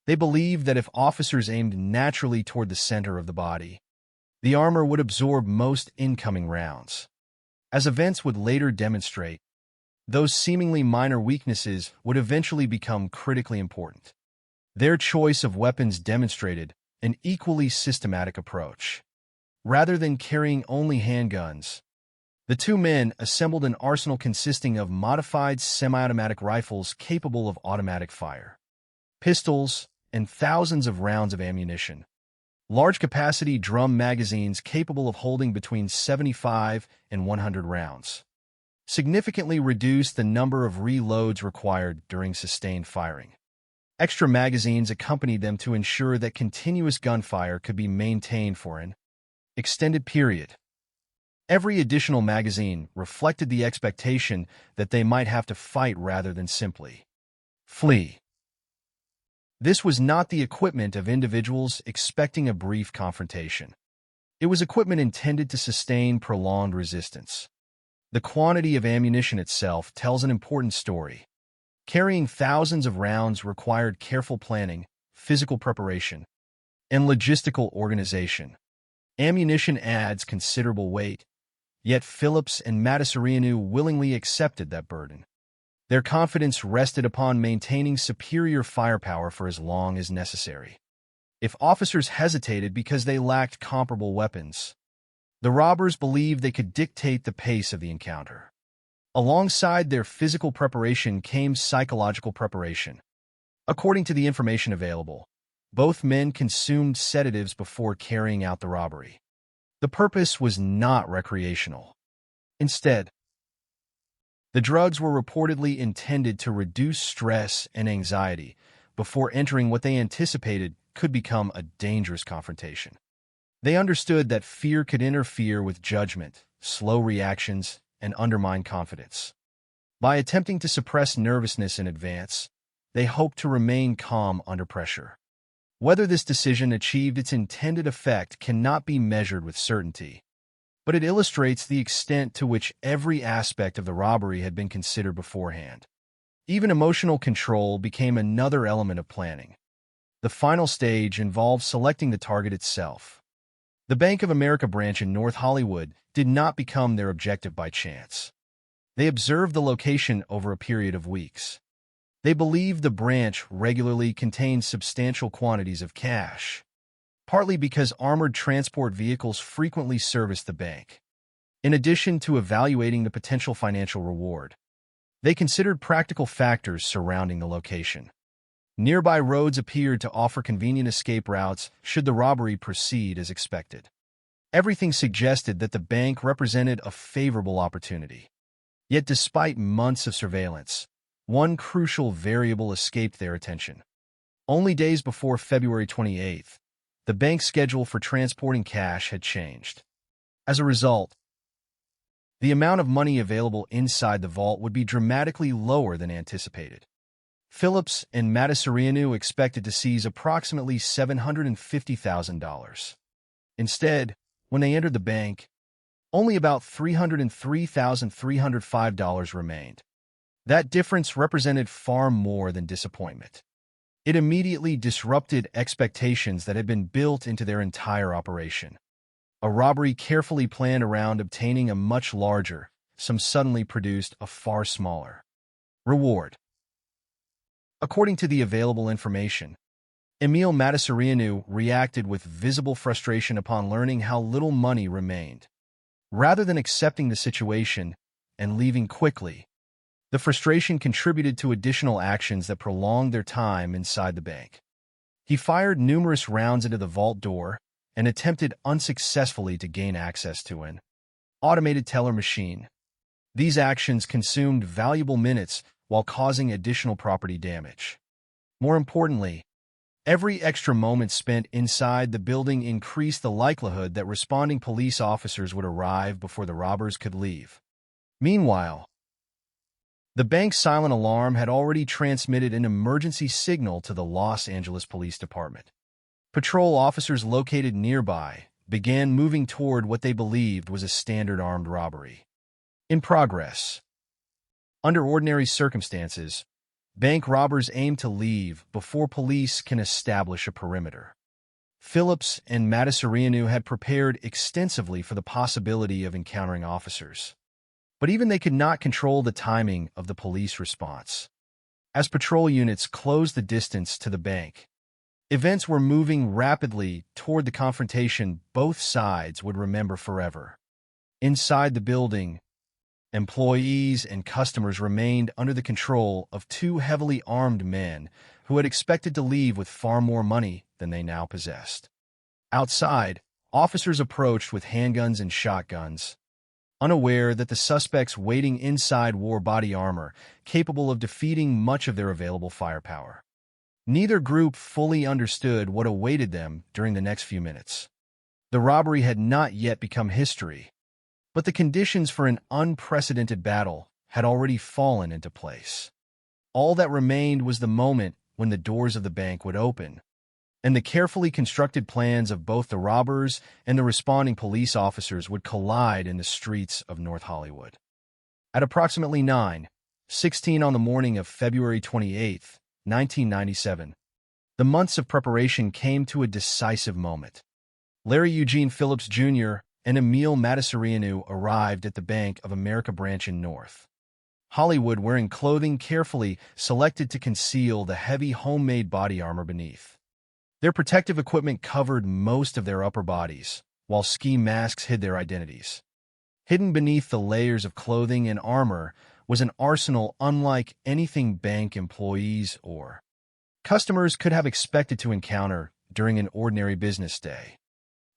They believed that if officers aimed naturally toward the center of the body, the armor would absorb most incoming rounds. As events would later demonstrate, those seemingly minor weaknesses would eventually become critically important. Their choice of weapons demonstrated an equally systematic approach. Rather than carrying only handguns, the two men assembled an arsenal consisting of modified semi-automatic rifles capable of automatic fire, pistols, and thousands of rounds of ammunition. Large-capacity drum magazines capable of holding between 75 and 100 rounds significantly reduced the number of reloads required during sustained firing. Extra magazines accompanied them to ensure that continuous gunfire could be maintained for an extended period. Every additional magazine reflected the expectation that they might have to fight rather than simply flee. This was not the equipment of individuals expecting a brief confrontation. It was equipment intended to sustain prolonged resistance. The quantity of ammunition itself tells an important story. Carrying thousands of rounds required careful planning, physical preparation, and logistical organization. Ammunition adds considerable weight, yet Phillips and Matasareanu willingly accepted that burden. Their confidence rested upon maintaining superior firepower for as long as necessary. If officers hesitated because they lacked comparable weapons, the robbers believed they could dictate the pace of the encounter. Alongside their physical preparation came psychological preparation. According to the information available, both men consumed sedatives before carrying out the robbery. The purpose was not recreational. Instead, the drugs were reportedly intended to reduce stress and anxiety before entering what they anticipated could become a dangerous confrontation. They understood that fear could interfere with judgment, slow reactions, and undermine confidence. By attempting to suppress nervousness in advance, they hoped to remain calm under pressure. Whether this decision achieved its intended effect cannot be measured with certainty, but it illustrates the extent to which every aspect of the robbery had been considered beforehand. Even emotional control became another element of planning. The final stage involved selecting the target itself. The Bank of America branch in North Hollywood did not become their objective by chance. They observed the location over a period of weeks. They believed the branch regularly contained substantial quantities of cash, partly because armored transport vehicles frequently serviced the bank. In addition to evaluating the potential financial reward, they considered practical factors surrounding the location. Nearby roads appeared to offer convenient escape routes should the robbery proceed as expected. Everything suggested that the bank represented a favorable opportunity. Yet despite months of surveillance, one crucial variable escaped their attention. Only days before February 28th, the bank's schedule for transporting cash had changed. As a result, the amount of money available inside the vault would be dramatically lower than anticipated. Phillips and Matasareanu expected to seize approximately $750,000. Instead, when they entered the bank, only about $303,305 remained. That difference represented far more than disappointment. It immediately disrupted expectations that had been built into their entire operation. A robbery carefully planned around obtaining a much larger sum suddenly produced a far smaller Reward. According to the available information, Emil Matasareanu reacted with visible frustration upon learning how little money remained. Rather than accepting the situation and leaving quickly, the frustration contributed to additional actions that prolonged their time inside the bank. He fired numerous rounds into the vault door and attempted unsuccessfully to gain access to an automated teller machine. These actions consumed valuable minutes while causing additional property damage. More importantly, every extra moment spent inside the building increased the likelihood that responding police officers would arrive before the robbers could leave. Meanwhile, the bank's silent alarm had already transmitted an emergency signal to the Los Angeles Police Department. Patrol officers located nearby began moving toward what they believed was a standard armed robbery. In progress. Under ordinary circumstances, bank robbers aim to leave before police can establish a perimeter. Phillips and Matasareanu had prepared extensively for the possibility of encountering officers. But even they could not control the timing of the police response. As patrol units closed the distance to the bank, events were moving rapidly toward the confrontation both sides would remember forever. Inside the building, employees and customers remained under the control of two heavily armed men who had expected to leave with far more money than they now possessed. Outside, officers approached with handguns and shotguns, unaware that the suspects waiting inside wore body armor capable of defeating much of their available firepower. Neither group fully understood what awaited them during the next few minutes. The robbery had not yet become history, but the conditions for an unprecedented battle had already fallen into place. All that remained was the moment when the doors of the bank would open, and the carefully constructed plans of both the robbers and the responding police officers would collide in the streets of North Hollywood. At approximately 9:16 on the morning of February 28, 1997, the months of preparation came to a decisive moment. Larry Eugene Phillips Jr. and Emil Matasareanu arrived at the Bank of America branch in North Hollywood wearing clothing carefully selected to conceal the heavy homemade body armor beneath. Their protective equipment covered most of their upper bodies, while ski masks hid their identities. Hidden beneath the layers of clothing and armor was an arsenal unlike anything bank employees or customers could have expected to encounter during an ordinary business day.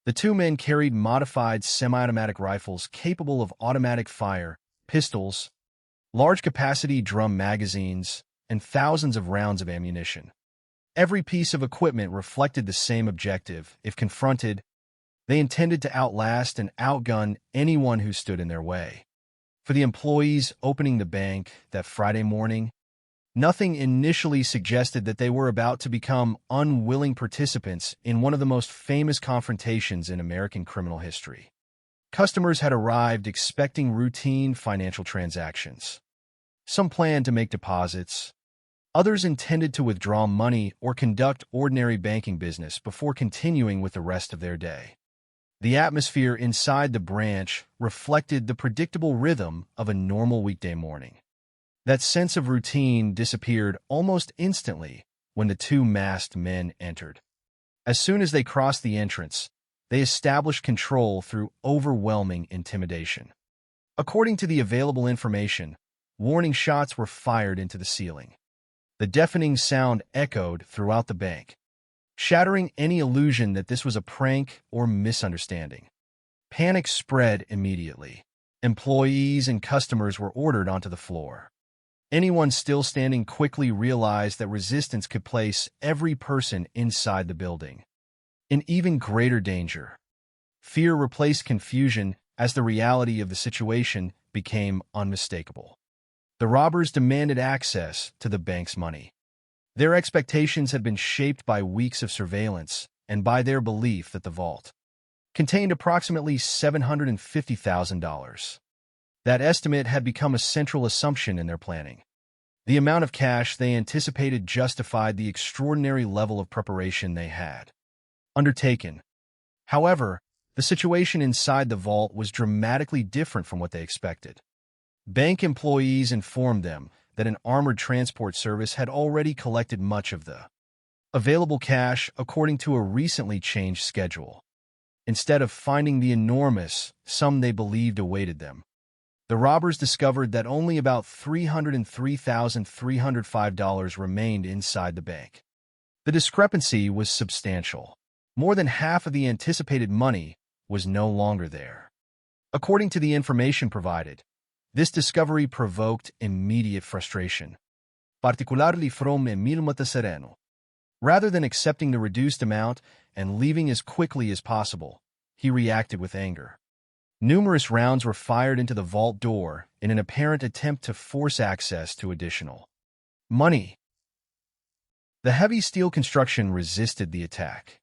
The two men carried modified semi-automatic rifles capable of automatic fire, pistols, large-capacity drum magazines, and thousands of rounds of ammunition. Every piece of equipment reflected the same objective. If confronted, they intended to outlast and outgun anyone who stood in their way. For the employees opening the bank that Friday morning, nothing initially suggested that they were about to become unwilling participants in one of the most famous confrontations in American criminal history. Customers had arrived expecting routine financial transactions. Some planned to make deposits. Others intended to withdraw money or conduct ordinary banking business before continuing with the rest of their day. The atmosphere inside the branch reflected the predictable rhythm of a normal weekday morning. That sense of routine disappeared almost instantly when the two masked men entered. As soon as they crossed the entrance, they established control through overwhelming intimidation. According to the available information, warning shots were fired into the ceiling. The deafening sound echoed throughout the bank, shattering any illusion that this was a prank or misunderstanding. Panic spread immediately. Employees and customers were ordered onto the floor. Anyone still standing quickly realized that resistance could place every person inside the building in even greater danger. Fear replaced confusion as the reality of the situation became unmistakable. The robbers demanded access to the bank's money. Their expectations had been shaped by weeks of surveillance and by their belief that the vault contained approximately $750,000. That estimate had become a central assumption in their planning. The amount of cash they anticipated justified the extraordinary level of preparation they had undertaken. However, the situation inside the vault was dramatically different from what they expected. Bank employees informed them that an armored transport service had already collected much of the available cash according to a recently changed schedule. Instead of finding the enormous sum they believed awaited them, the robbers discovered that only about $303,305 remained inside the bank. The discrepancy was substantial. More than half of the anticipated money was no longer there. According to the information provided, this discovery provoked immediate frustration, particularly from Emil Matasereno. Rather than accepting the reduced amount and leaving as quickly as possible, he reacted with anger. Numerous rounds were fired into the vault door in an apparent attempt to force access to additional money. The heavy steel construction resisted the attack.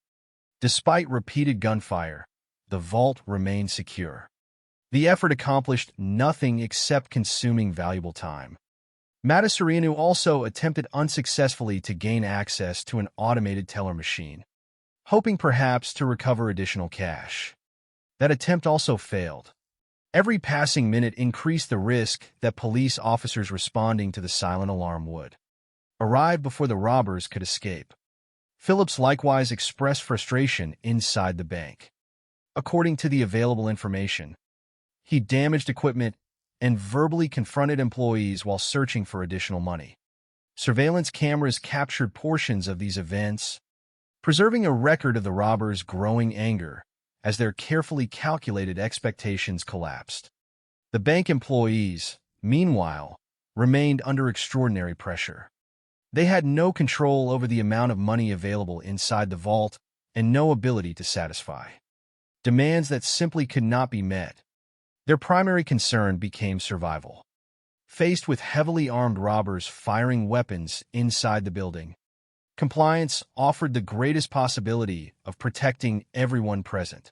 Despite repeated gunfire, the vault remained secure. The effort accomplished nothing except consuming valuable time. Matasereno also attempted unsuccessfully to gain access to an automated teller machine, hoping perhaps to recover additional cash. That attempt also failed. Every passing minute increased the risk that police officers responding to the silent alarm would arrive before the robbers could escape. Phillips likewise expressed frustration inside the bank. According to the available information, he damaged equipment and verbally confronted employees while searching for additional money. Surveillance cameras captured portions of these events, preserving a record of the robbers' growing anger as their carefully calculated expectations collapsed. The bank employees, meanwhile, remained under extraordinary pressure. They had no control over the amount of money available inside the vault and no ability to satisfy demands that simply could not be met. Their primary concern became survival. Faced with heavily armed robbers firing weapons inside the building, compliance offered the greatest possibility of protecting everyone present.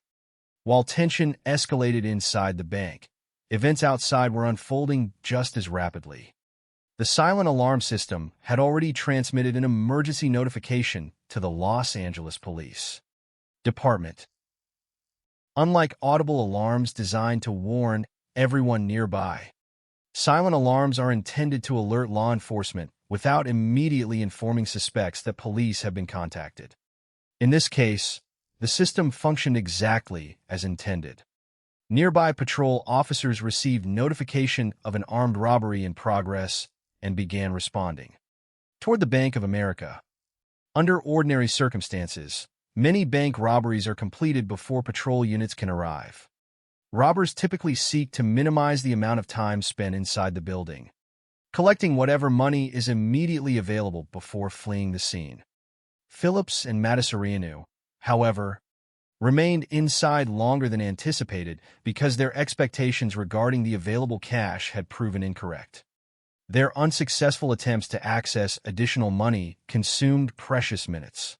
While tension escalated inside the bank, events outside were unfolding just as rapidly. The silent alarm system had already transmitted an emergency notification to the Los Angeles Police Department. Unlike audible alarms designed to warn everyone nearby, silent alarms are intended to alert law enforcement without immediately informing suspects that police have been contacted. In this case, the system functioned exactly as intended. Nearby patrol officers received notification of an armed robbery in progress and began responding toward the Bank of America. Under ordinary circumstances, many bank robberies are completed before patrol units can arrive. Robbers typically seek to minimize the amount of time spent inside the building, collecting whatever money is immediately available before fleeing the scene. Phillips and Matasereno, however, remained inside longer than anticipated because their expectations regarding the available cash had proven incorrect. Their unsuccessful attempts to access additional money consumed precious minutes.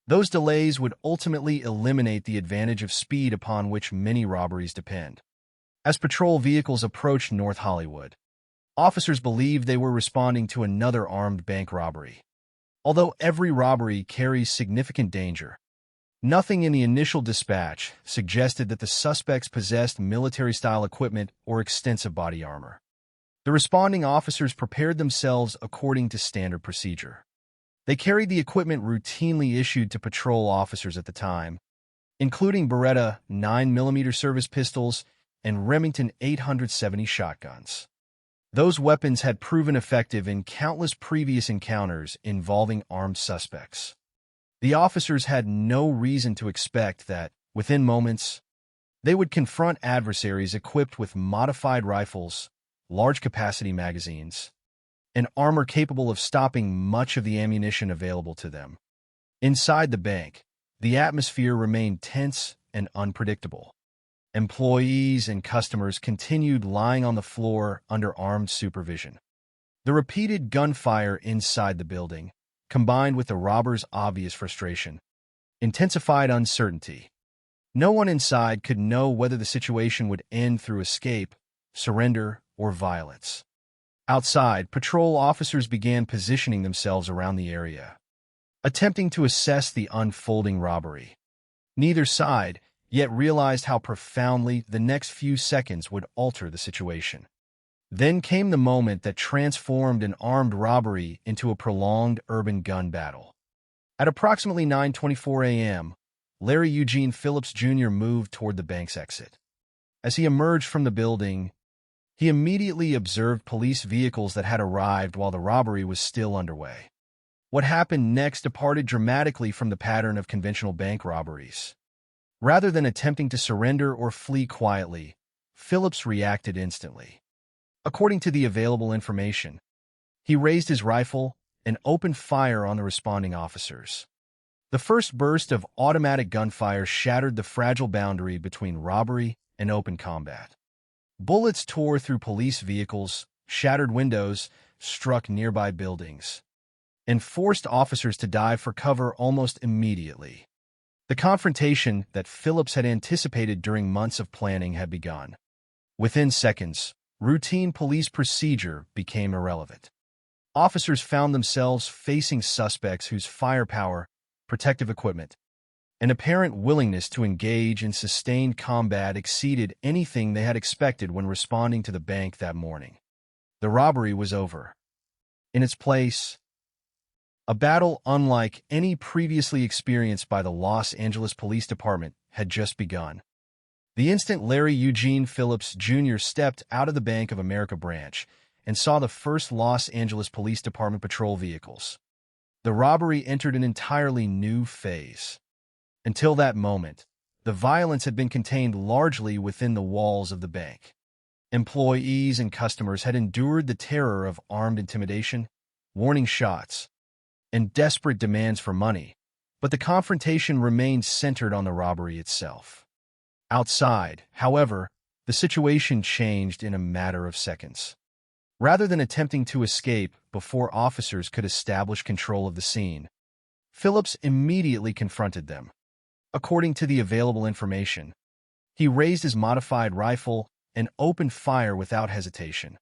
Those delays would ultimately eliminate the advantage of speed upon which many robberies depend. As patrol vehicles approached North Hollywood, officers believed they were responding to another armed bank robbery. Although every robbery carries significant danger, nothing in the initial dispatch suggested that the suspects possessed military-style equipment or extensive body armor. The responding officers prepared themselves according to standard procedure. They carried the equipment routinely issued to patrol officers at the time, including Beretta 9mm service pistols and Remington 870 shotguns. Those weapons had proven effective in countless previous encounters involving armed suspects. The officers had no reason to expect that, within moments, they would confront adversaries equipped with modified rifles, large-capacity magazines, and armor capable of stopping much of the ammunition available to them. Inside the bank, the atmosphere remained tense and unpredictable. Employees and customers continued lying on the floor under armed supervision. The repeated gunfire inside the building, combined with the robbers' obvious frustration, intensified uncertainty. No one inside could know whether the situation would end through escape, surrender, or violence. Outside, patrol officers began positioning themselves around the area, attempting to assess the unfolding robbery. Neither side yet realized how profoundly the next few seconds would alter the situation. Then came the moment that transformed an armed robbery into a prolonged urban gun battle. At approximately 9:24 a.m., Larry Eugene Phillips Jr. moved toward the bank's exit. As he emerged from the building, he immediately observed police vehicles that had arrived while the robbery was still underway. What happened next departed dramatically from the pattern of conventional bank robberies. Rather than attempting to surrender or flee quietly, Phillips reacted instantly. According to the available information, he raised his rifle and opened fire on the responding officers. The first burst of automatic gunfire shattered the fragile boundary between robbery and open combat. Bullets tore through police vehicles, shattered windows, struck nearby buildings, and forced officers to dive for cover almost immediately. The confrontation that Phillips had anticipated during months of planning had begun. Within seconds, routine police procedure became irrelevant. Officers found themselves facing suspects whose firepower, protective equipment, and apparent willingness to engage in sustained combat exceeded anything they had expected when responding to the bank that morning. The robbery was over. In its place, a battle unlike any previously experienced by the Los Angeles Police Department had just begun. The instant Larry Eugene Phillips Jr. stepped out of the Bank of America branch and saw the first Los Angeles Police Department patrol vehicles, the robbery entered an entirely new phase. Until that moment, the violence had been contained largely within the walls of the bank. Employees and customers had endured the terror of armed intimidation, warning shots, and desperate demands for money, but the confrontation remained centered on the robbery itself. Outside, however, the situation changed in a matter of seconds. Rather than attempting to escape before officers could establish control of the scene, Phillips immediately confronted them. According to the available information, he raised his modified rifle and opened fire without hesitation.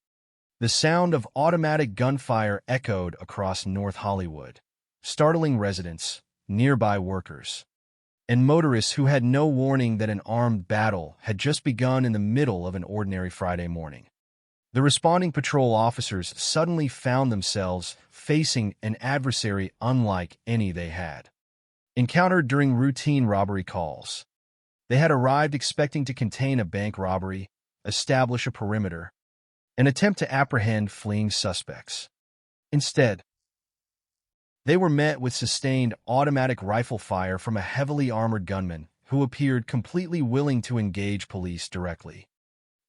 The sound of automatic gunfire echoed across North Hollywood, startling residents, nearby workers, and motorists who had no warning that an armed battle had just begun in the middle of an ordinary Friday morning. The responding patrol officers suddenly found themselves facing an adversary unlike any they had encountered during routine robbery calls. They had arrived expecting to contain a bank robbery, establish a perimeter, and attempt to apprehend fleeing suspects. Instead, they were met with sustained automatic rifle fire from a heavily armored gunman who appeared completely willing to engage police directly.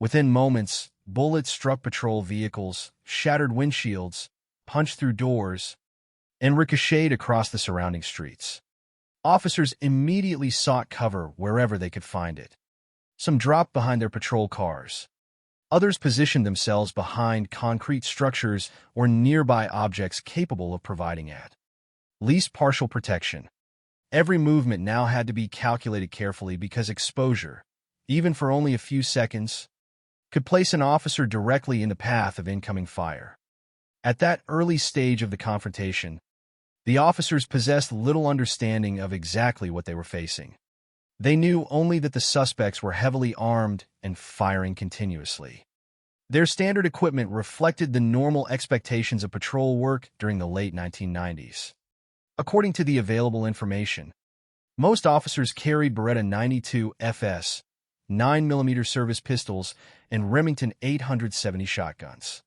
Within moments, bullets struck patrol vehicles, shattered windshields, punched through doors, and ricocheted across the surrounding streets. Officers immediately sought cover wherever they could find it. Some dropped behind their patrol cars. Others positioned themselves behind concrete structures or nearby objects capable of providing at least partial protection. Every movement now had to be calculated carefully because exposure, even for only a few seconds, could place an officer directly in the path of incoming fire. At that early stage of the confrontation, the officers possessed little understanding of exactly what they were facing. They knew only that the suspects were heavily armed and firing continuously. Their standard equipment reflected the normal expectations of patrol work during the late 1990s. According to the available information, most officers carried Beretta 92 FS, 9mm service pistols, and Remington 870 shotguns.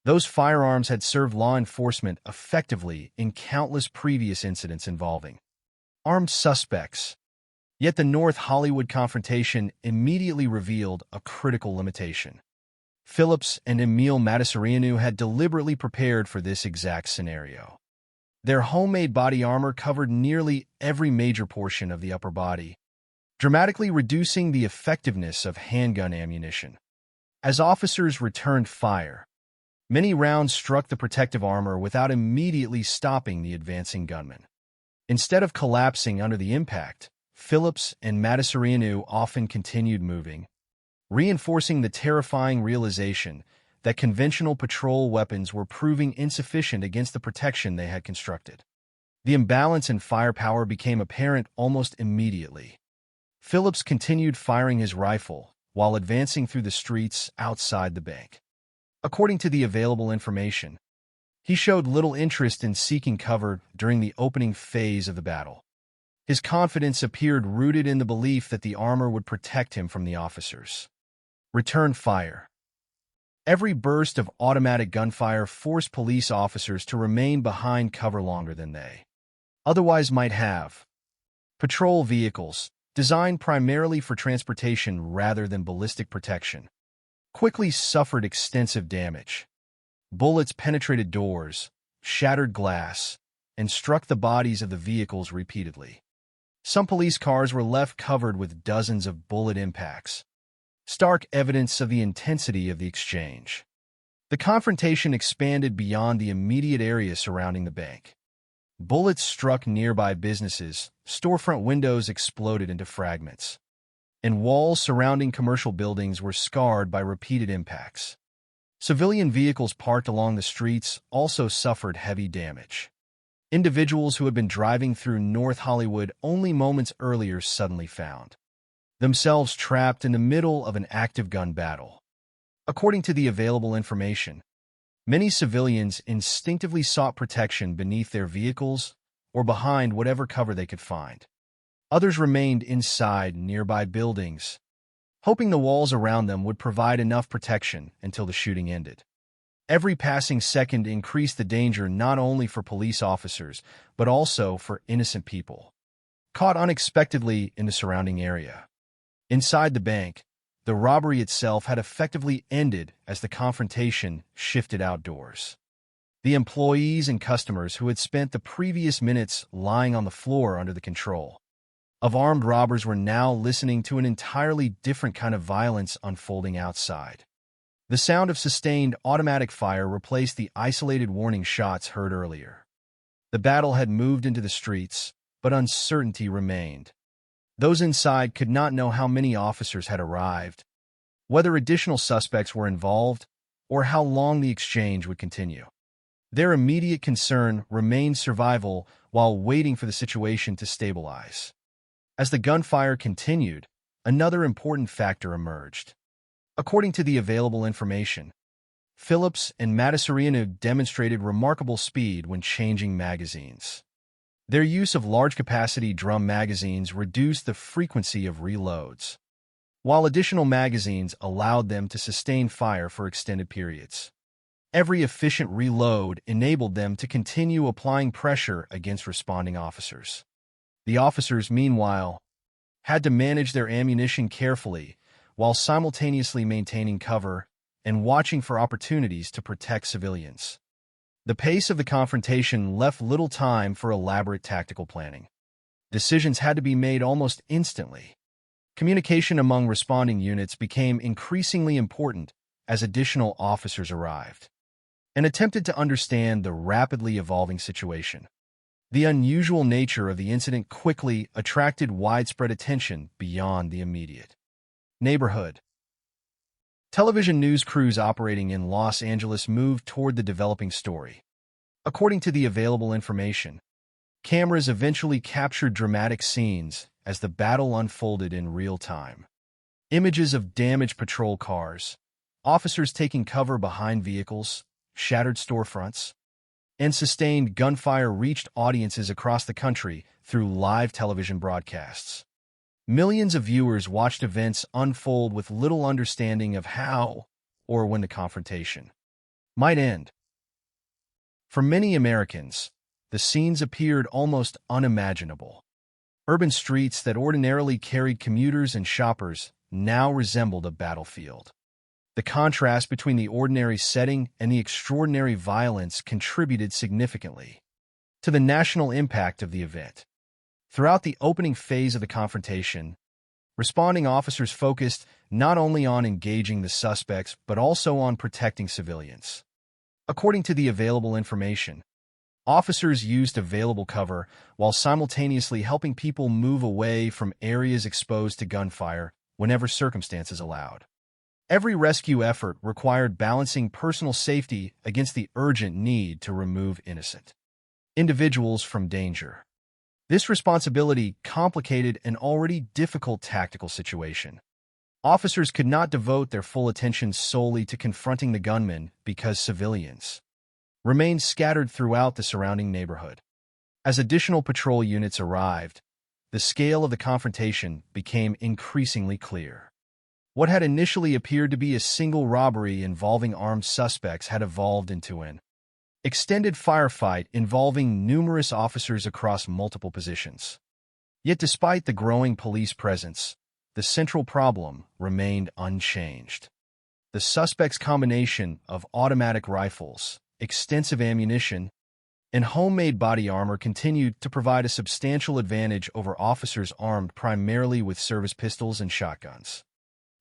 Those firearms had served law enforcement effectively in countless previous incidents involving armed suspects. Yet the North Hollywood confrontation immediately revealed a critical limitation. Phillips and Emil Matasareanu had deliberately prepared for this exact scenario. Their homemade body armor covered nearly every major portion of the upper body, dramatically reducing the effectiveness of handgun ammunition. As officers returned fire, many rounds struck the protective armor without immediately stopping the advancing gunman. Instead of collapsing under the impact, Phillips and Matasareanu often continued moving, reinforcing the terrifying realization that conventional patrol weapons were proving insufficient against the protection they had constructed. The imbalance in firepower became apparent almost immediately. Phillips continued firing his rifle while advancing through the streets outside the bank. According to the available information, he showed little interest in seeking cover during the opening phase of the battle. His confidence appeared rooted in the belief that the armor would protect him from the officers. Return fire. Every burst of automatic gunfire forced police officers to remain behind cover longer than they otherwise might have. Patrol vehicles, designed primarily for transportation rather than ballistic protection, quickly suffered extensive damage. Bullets penetrated doors, shattered glass, and struck the bodies of the vehicles repeatedly. Some police cars were left covered with dozens of bullet impacts, stark evidence of the intensity of the exchange. The confrontation expanded beyond the immediate area surrounding the bank. Bullets struck nearby businesses, storefront windows exploded into fragments, and walls surrounding commercial buildings were scarred by repeated impacts. Civilian vehicles parked along the streets also suffered heavy damage. Individuals who had been driving through North Hollywood only moments earlier suddenly found themselves trapped in the middle of an active gun battle. According to the available information, many civilians instinctively sought protection beneath their vehicles or behind whatever cover they could find. Others remained inside nearby buildings, hoping the walls around them would provide enough protection until the shooting ended. Every passing second increased the danger not only for police officers, but also for innocent people caught unexpectedly in the surrounding area. Inside the bank, the robbery itself had effectively ended as the confrontation shifted outdoors. The employees and customers who had spent the previous minutes lying on the floor under the control of armed robbers were now listening to an entirely different kind of violence unfolding outside. The sound of sustained automatic fire replaced the isolated warning shots heard earlier. The battle had moved into the streets, but uncertainty remained. Those inside could not know how many officers had arrived, whether additional suspects were involved, or how long the exchange would continue. Their immediate concern remained survival while waiting for the situation to stabilize. As the gunfire continued, another important factor emerged. According to the available information, Phillips and Matasareanu demonstrated remarkable speed when changing magazines. Their use of large-capacity drum magazines reduced the frequency of reloads, while additional magazines allowed them to sustain fire for extended periods. Every efficient reload enabled them to continue applying pressure against responding officers. The officers, meanwhile, had to manage their ammunition carefully while simultaneously maintaining cover and watching for opportunities to protect civilians. The pace of the confrontation left little time for elaborate tactical planning. Decisions had to be made almost instantly. Communication among responding units became increasingly important as additional officers arrived and attempted to understand the rapidly evolving situation. The unusual nature of the incident quickly attracted widespread attention beyond the immediate neighborhood. Television news crews operating in Los Angeles moved toward the developing story. According to the available information, cameras eventually captured dramatic scenes as the battle unfolded in real time. Images of damaged patrol cars, officers taking cover behind vehicles, shattered storefronts, and sustained gunfire reached audiences across the country through live television broadcasts. Millions of viewers watched events unfold with little understanding of how or when the confrontation might end. For many Americans, the scenes appeared almost unimaginable. Urban streets that ordinarily carried commuters and shoppers now resembled a battlefield. The contrast between the ordinary setting and the extraordinary violence contributed significantly to the national impact of the event. Throughout the opening phase of the confrontation, responding officers focused not only on engaging the suspects but also on protecting civilians. According to the available information, officers used available cover while simultaneously helping people move away from areas exposed to gunfire whenever circumstances allowed. Every rescue effort required balancing personal safety against the urgent need to remove innocent individuals from danger. This responsibility complicated an already difficult tactical situation. Officers could not devote their full attention solely to confronting the gunman because civilians remained scattered throughout the surrounding neighborhood. As additional patrol units arrived, the scale of the confrontation became increasingly clear. What had initially appeared to be a single robbery involving armed suspects had evolved into an extended firefight involving numerous officers across multiple positions. Yet despite the growing police presence, the central problem remained unchanged. The suspects' combination of automatic rifles, extensive ammunition, and homemade body armor continued to provide a substantial advantage over officers armed primarily with service pistols and shotguns.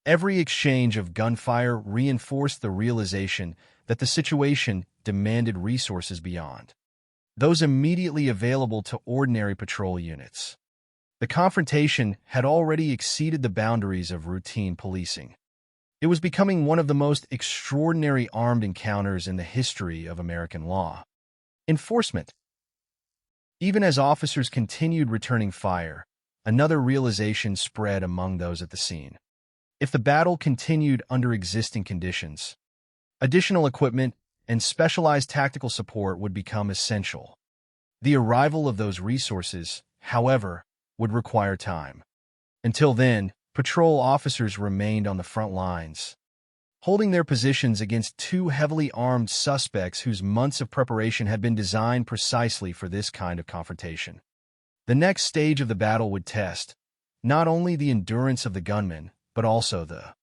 Every exchange of gunfire reinforced the realization that the situation demanded resources beyond those immediately available to ordinary patrol units. The confrontation had already exceeded the boundaries of routine policing. It was becoming one of the most extraordinary armed encounters in the history of American law enforcement. Even as officers continued returning fire, another realization spread among those at the scene. If the battle continued under existing conditions, additional equipment and specialized tactical support would become essential. The arrival of those resources, however, would require time. Until then, patrol officers remained on the front lines, holding their positions against two heavily armed suspects whose months of preparation had been designed precisely for this kind of confrontation. The next stage of the battle would test not only the endurance of the gunmen, but also the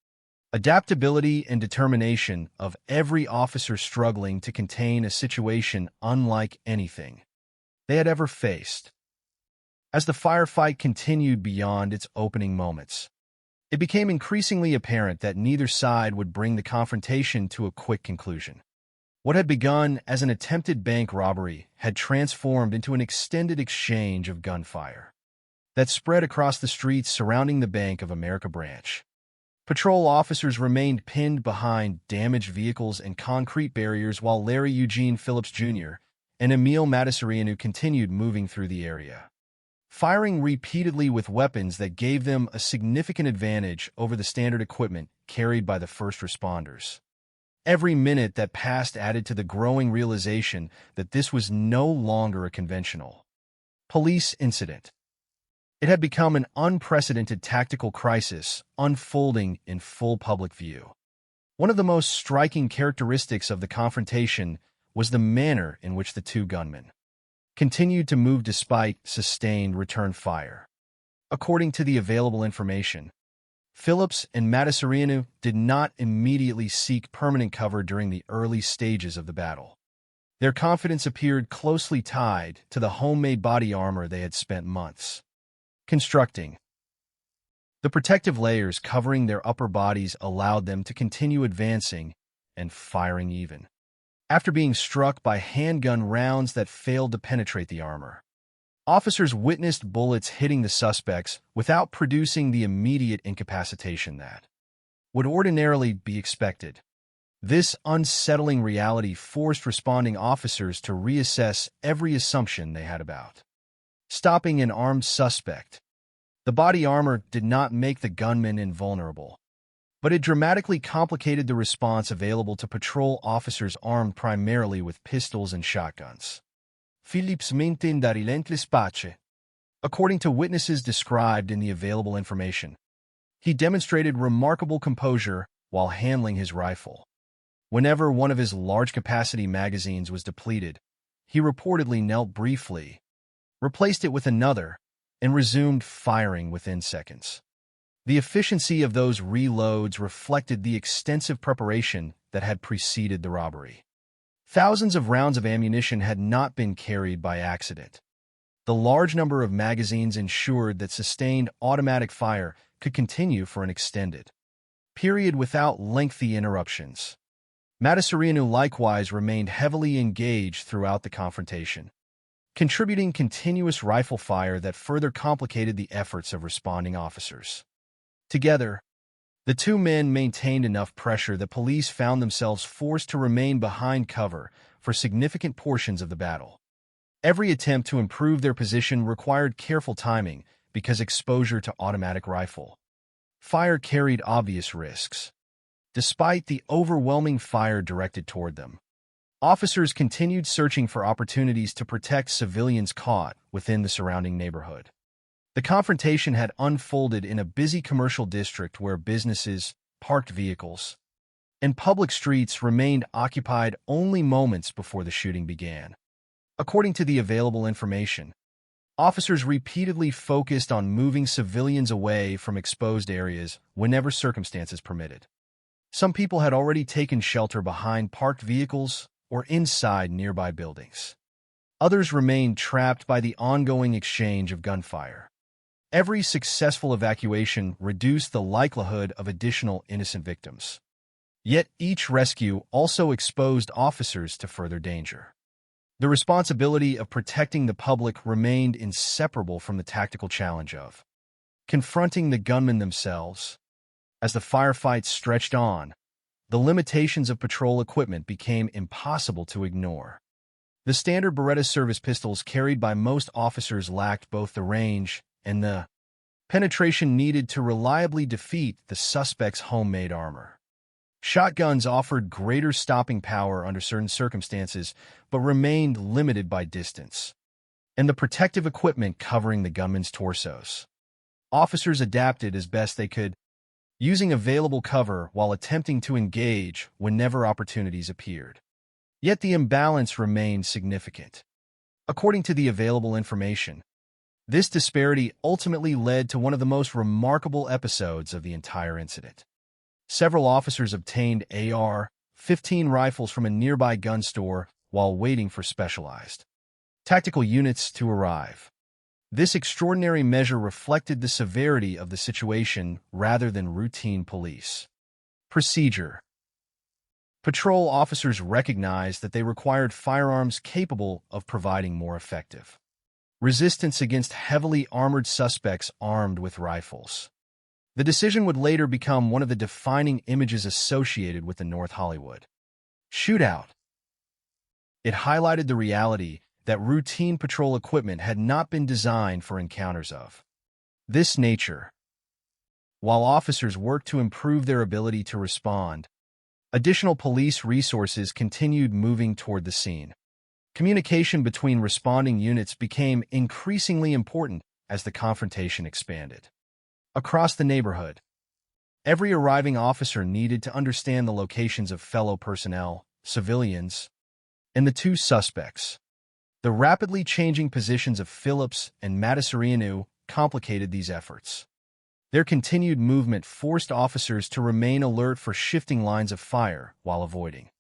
adaptability and determination of every officer struggling to contain a situation unlike anything they had ever faced. As the firefight continued beyond its opening moments, it became increasingly apparent that neither side would bring the confrontation to a quick conclusion. What had begun as an attempted bank robbery had transformed into an extended exchange of gunfire that spread across the streets surrounding the Bank of America branch. Patrol officers remained pinned behind damaged vehicles and concrete barriers while Larry Eugene Phillips Jr. and Emil Matassarianu continued moving through the area, firing repeatedly with weapons that gave them a significant advantage over the standard equipment carried by the first responders. Every minute that passed added to the growing realization that this was no longer a conventional police incident. It had become an unprecedented tactical crisis unfolding in full public view. One of the most striking characteristics of the confrontation was the manner in which the two gunmen continued to move despite sustained return fire. According to the available information, Phillips and Matassarianu did not immediately seek permanent cover during the early stages of the battle. Their confidence appeared closely tied to the homemade body armor they had spent months constructing. The protective layers covering their upper bodies allowed them to continue advancing and firing even after being struck by handgun rounds that failed to penetrate the armor. Officers witnessed bullets hitting the suspects without producing the immediate incapacitation that would ordinarily be expected. This unsettling reality forced responding officers to reassess every assumption they had about stopping an armed suspect. The body armor did not make the gunman invulnerable, but it dramatically complicated the response available to patrol officers armed primarily with pistols and shotguns. Phillips maintained a relentless pace. According to witnesses described in the available information, he demonstrated remarkable composure while handling his rifle. Whenever one of his large-capacity magazines was depleted, he reportedly knelt briefly, replaced it with another, and resumed firing within seconds. The efficiency of those reloads reflected the extensive preparation that had preceded the robbery. Thousands of rounds of ammunition had not been carried by accident. The large number of magazines ensured that sustained automatic fire could continue for an extended period without lengthy interruptions. Matassarianu likewise remained heavily engaged throughout the confrontation, contributing continuous rifle fire that further complicated the efforts of responding officers. Together, the two men maintained enough pressure that police found themselves forced to remain behind cover for significant portions of the battle. Every attempt to improve their position required careful timing because exposure to automatic rifle Fire carried obvious risks. Despite the overwhelming fire directed toward them, officers continued searching for opportunities to protect civilians caught within the surrounding neighborhood. The confrontation had unfolded in a busy commercial district where businesses, parked vehicles, and public streets remained occupied only moments before the shooting began. According to the available information, officers repeatedly focused on moving civilians away from exposed areas whenever circumstances permitted. Some people had already taken shelter behind parked vehicles or inside nearby buildings. Others remained trapped by the ongoing exchange of gunfire. Every successful evacuation reduced the likelihood of additional innocent victims. Yet each rescue also exposed officers to further danger. The responsibility of protecting the public remained inseparable from the tactical challenge of confronting the gunmen themselves. As the firefight stretched on, the limitations of patrol equipment became impossible to ignore. The standard Beretta service pistols carried by most officers lacked both the range and the penetration needed to reliably defeat the suspect's homemade armor. Shotguns offered greater stopping power under certain circumstances, but remained limited by distance and the protective equipment covering the gunmen's torsos. Officers adapted as best they could, using available cover while attempting to engage whenever opportunities appeared. Yet the imbalance remained significant. According to the available information, this disparity ultimately led to one of the most remarkable episodes of the entire incident. Several officers obtained AR-15 rifles from a nearby gun store while waiting for specialized tactical units to arrive. This extraordinary measure reflected the severity of the situation rather than routine police procedure. Patrol officers recognized that they required firearms capable of providing more effective resistance against heavily armored suspects armed with rifles. The decision would later become one of the defining images associated with the North Hollywood shootout. It highlighted the reality that routine patrol equipment had not been designed for encounters of this nature. While officers worked to improve their ability to respond, additional police resources continued moving toward the scene. Communication between responding units became increasingly important as the confrontation expanded. Across the neighborhood, every arriving officer needed to understand the locations of fellow personnel, civilians, and the two suspects. The rapidly changing positions of Phillips and Matasarianu complicated these efforts. Their continued movement forced officers to remain alert for shifting lines of fire while avoiding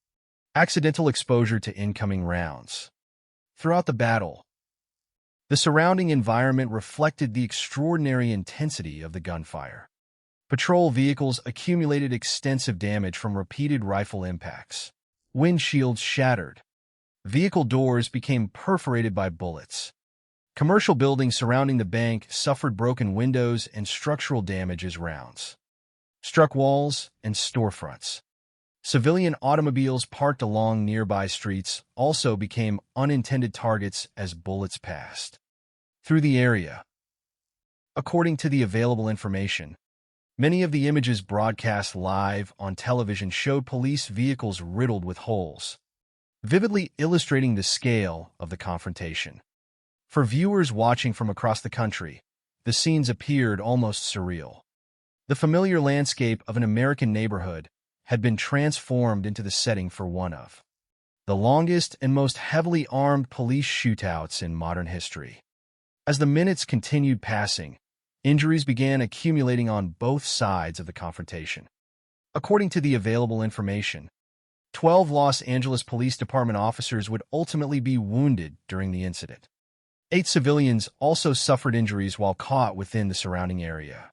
accidental exposure to incoming rounds. Throughout the battle, the surrounding environment reflected the extraordinary intensity of the gunfire. Patrol vehicles accumulated extensive damage from repeated rifle impacts. Windshields shattered. Vehicle doors became perforated by bullets. Commercial buildings surrounding the bank suffered broken windows and structural damage as rounds struck walls and storefronts. Civilian automobiles parked along nearby streets also became unintended targets as bullets passed through the area. According to the available information, many of the images broadcast live on television showed police vehicles riddled with holes, vividly illustrating the scale of the confrontation. For viewers watching from across the country, the scenes appeared almost surreal. The familiar landscape of an American neighborhood had been transformed into the setting for one of the longest and most heavily armed police shootouts in modern history. As the minutes continued passing, injuries began accumulating on both sides of the confrontation. According to the available information, 12 Los Angeles Police Department officers would ultimately be wounded during the incident. 8 civilians also suffered injuries while caught within the surrounding area.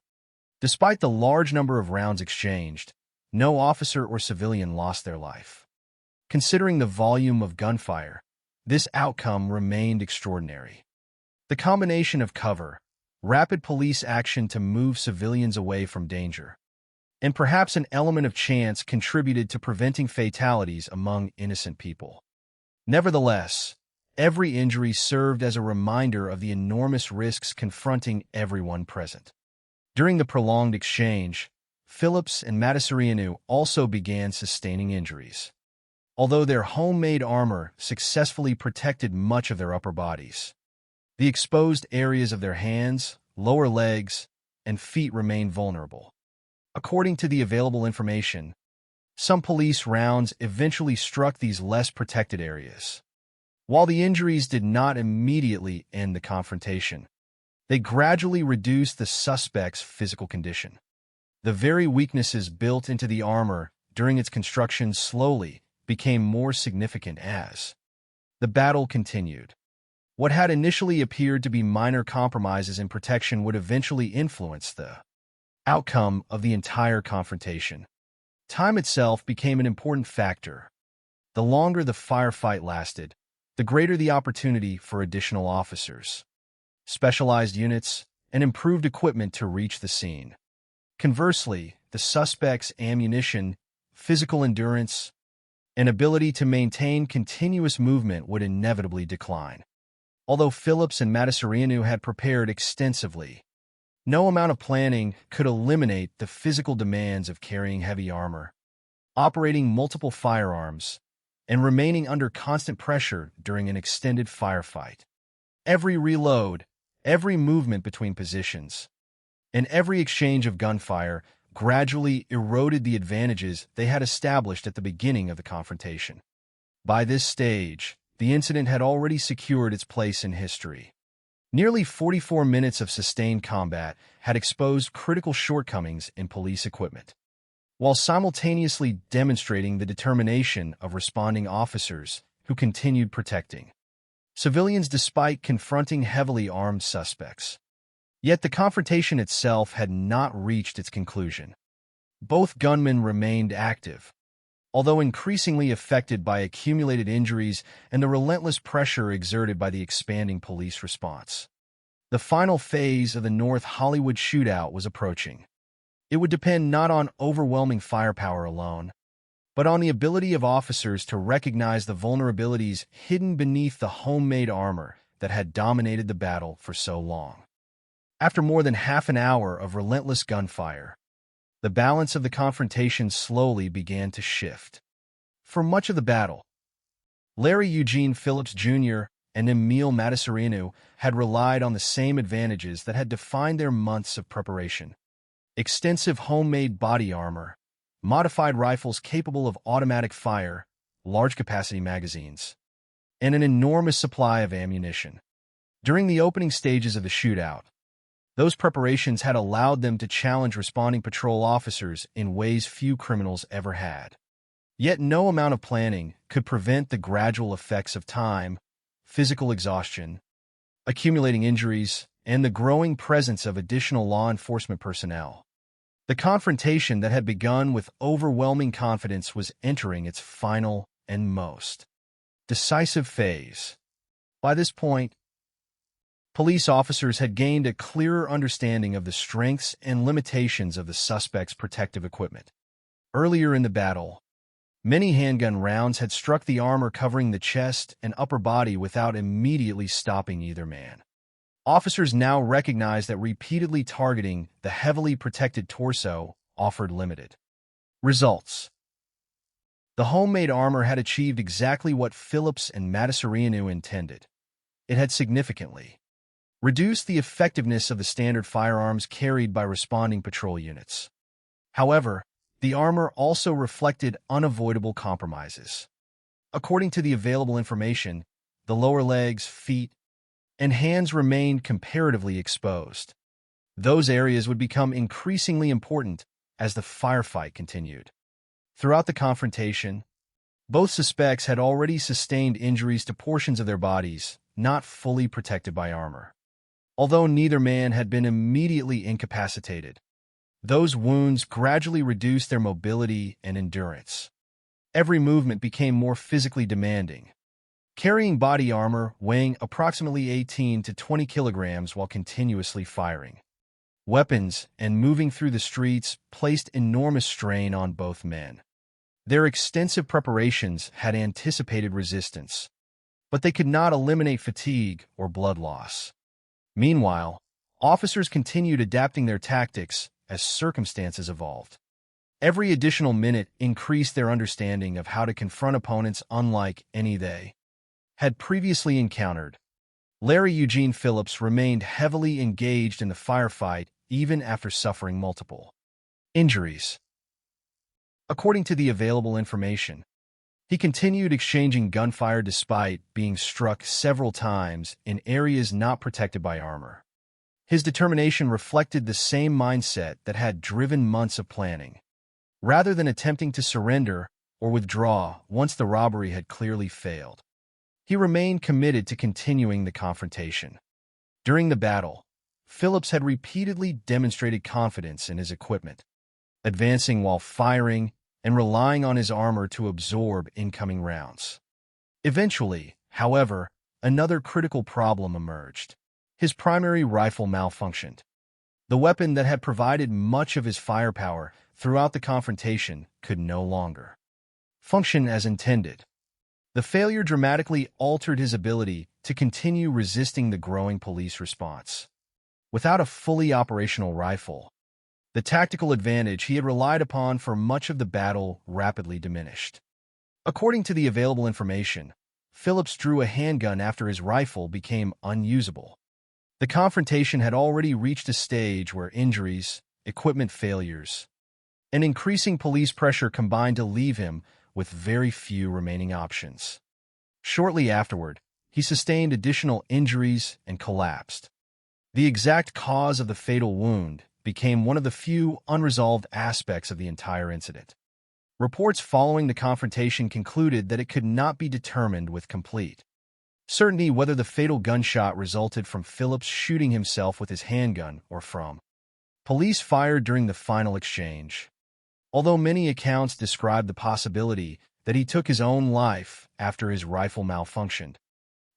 Despite the large number of rounds exchanged, no officer or civilian lost their life. Considering the volume of gunfire, this outcome remained extraordinary. The combination of cover, rapid police action to move civilians away from danger, and perhaps an element of chance contributed to preventing fatalities among innocent people. Nevertheless, every injury served as a reminder of the enormous risks confronting everyone present. During the prolonged exchange, Phillips and Matasareanu also began sustaining injuries, although their homemade armor successfully protected much of their upper bodies. The exposed areas of their hands, lower legs, and feet remained vulnerable. According to the available information, some police rounds eventually struck these less protected areas. While the injuries did not immediately end the confrontation, they gradually reduced the suspect's physical condition. The very weaknesses built into the armor during its construction slowly became more significant as the battle continued. What had initially appeared to be minor compromises in protection would eventually influence the outcome of the entire confrontation. Time itself became an important factor. The longer the firefight lasted, the greater the opportunity for additional officers, specialized units, and improved equipment to reach the scene. Conversely, the suspect's ammunition, physical endurance, and ability to maintain continuous movement would inevitably decline. Although Phillips and Matasareanu had prepared extensively, no amount of planning could eliminate the physical demands of carrying heavy armor, operating multiple firearms, and remaining under constant pressure during an extended firefight. Every reload, every movement between positions, and every exchange of gunfire gradually eroded the advantages they had established at the beginning of the confrontation. By this stage, the incident had already secured its place in history. Nearly 44 minutes of sustained combat had exposed critical shortcomings in police equipment, while simultaneously demonstrating the determination of responding officers who continued protecting civilians despite confronting heavily armed suspects. Yet the confrontation itself had not reached its conclusion. Both gunmen remained active, although increasingly affected by accumulated injuries and the relentless pressure exerted by the expanding police response. The final phase of the North Hollywood shootout was approaching. It would depend not on overwhelming firepower alone, but on the ability of officers to recognize the vulnerabilities hidden beneath the homemade armor that had dominated the battle for so long. After more than half an hour of relentless gunfire, the balance of the confrontation slowly began to shift. For much of the battle, Larry Eugene Phillips Jr. and Emil Matasareanu had relied on the same advantages that had defined their months of preparation: extensive homemade body armor, modified rifles capable of automatic fire, large-capacity magazines, and an enormous supply of ammunition. During the opening stages of the shootout, those preparations had allowed them to challenge responding patrol officers in ways few criminals ever had. Yet no amount of planning could prevent the gradual effects of time, physical exhaustion, accumulating injuries, and the growing presence of additional law enforcement personnel. The confrontation that had begun with overwhelming confidence was entering its final and most decisive phase. By this point, police officers had gained a clearer understanding of the strengths and limitations of the suspect's protective equipment. Earlier in the battle, many handgun rounds had struck the armor covering the chest and upper body without immediately stopping either man. Officers now recognized that repeatedly targeting the heavily protected torso offered limited results. The homemade armor had achieved exactly what Phillips and Matasareanu intended. It had significantly reduced the effectiveness of the standard firearms carried by responding patrol units. However, the armor also reflected unavoidable compromises. According to the available information, the lower legs, feet, and hands remained comparatively exposed. Those areas would become increasingly important as the firefight continued. Throughout the confrontation, both suspects had already sustained injuries to portions of their bodies not fully protected by armor. Although neither man had been immediately incapacitated, those wounds gradually reduced their mobility and endurance. Every movement became more physically demanding, carrying body armor weighing approximately 18 to 20 kilograms while continuously firing. Weapons and moving through the streets placed enormous strain on both men. Their extensive preparations had anticipated resistance, but they could not eliminate fatigue or blood loss. Meanwhile, officers continued adapting their tactics as circumstances evolved. Every additional minute increased their understanding of how to confront opponents unlike any they had previously encountered. Larry Eugene Phillips remained heavily engaged in the firefight even after suffering multiple injuries. According to the available information, he continued exchanging gunfire despite being struck several times in areas not protected by armor. His determination reflected the same mindset that had driven months of planning. Rather than attempting to surrender or withdraw once the robbery had clearly failed, he remained committed to continuing the confrontation. During the battle, Phillips had repeatedly demonstrated confidence in his equipment, advancing while firing and relying on his armor to absorb incoming rounds. Eventually, however, another critical problem emerged. His primary rifle malfunctioned. The weapon that had provided much of his firepower throughout the confrontation could no longer function as intended. The failure dramatically altered his ability to continue resisting the growing police response. Without a fully operational rifle, the tactical advantage he had relied upon for much of the battle rapidly diminished. According to the available information, Phillips drew a handgun after his rifle became unusable. The confrontation had already reached a stage where injuries, equipment failures, and increasing police pressure combined to leave him with very few remaining options. Shortly afterward, he sustained additional injuries and collapsed. The exact cause of the fatal wound became one of the few unresolved aspects of the entire incident. Reports following the confrontation concluded that it could not be determined with complete certainty whether the fatal gunshot resulted from Phillips shooting himself with his handgun or from police fired during the final exchange. Although many accounts describe the possibility that he took his own life after his rifle malfunctioned,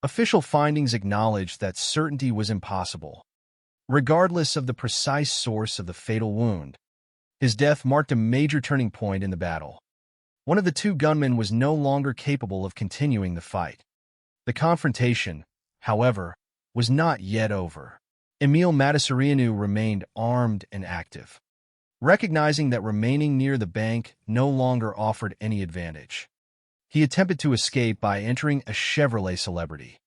official findings acknowledged that certainty was impossible. Regardless of the precise source of the fatal wound, his death marked a major turning point in the battle. One of the two gunmen was no longer capable of continuing the fight. The confrontation, however, was not yet over. Emil Matassarianu remained armed and active. Recognizing that remaining near the bank no longer offered any advantage, he attempted to escape by entering a Chevrolet Celebrity.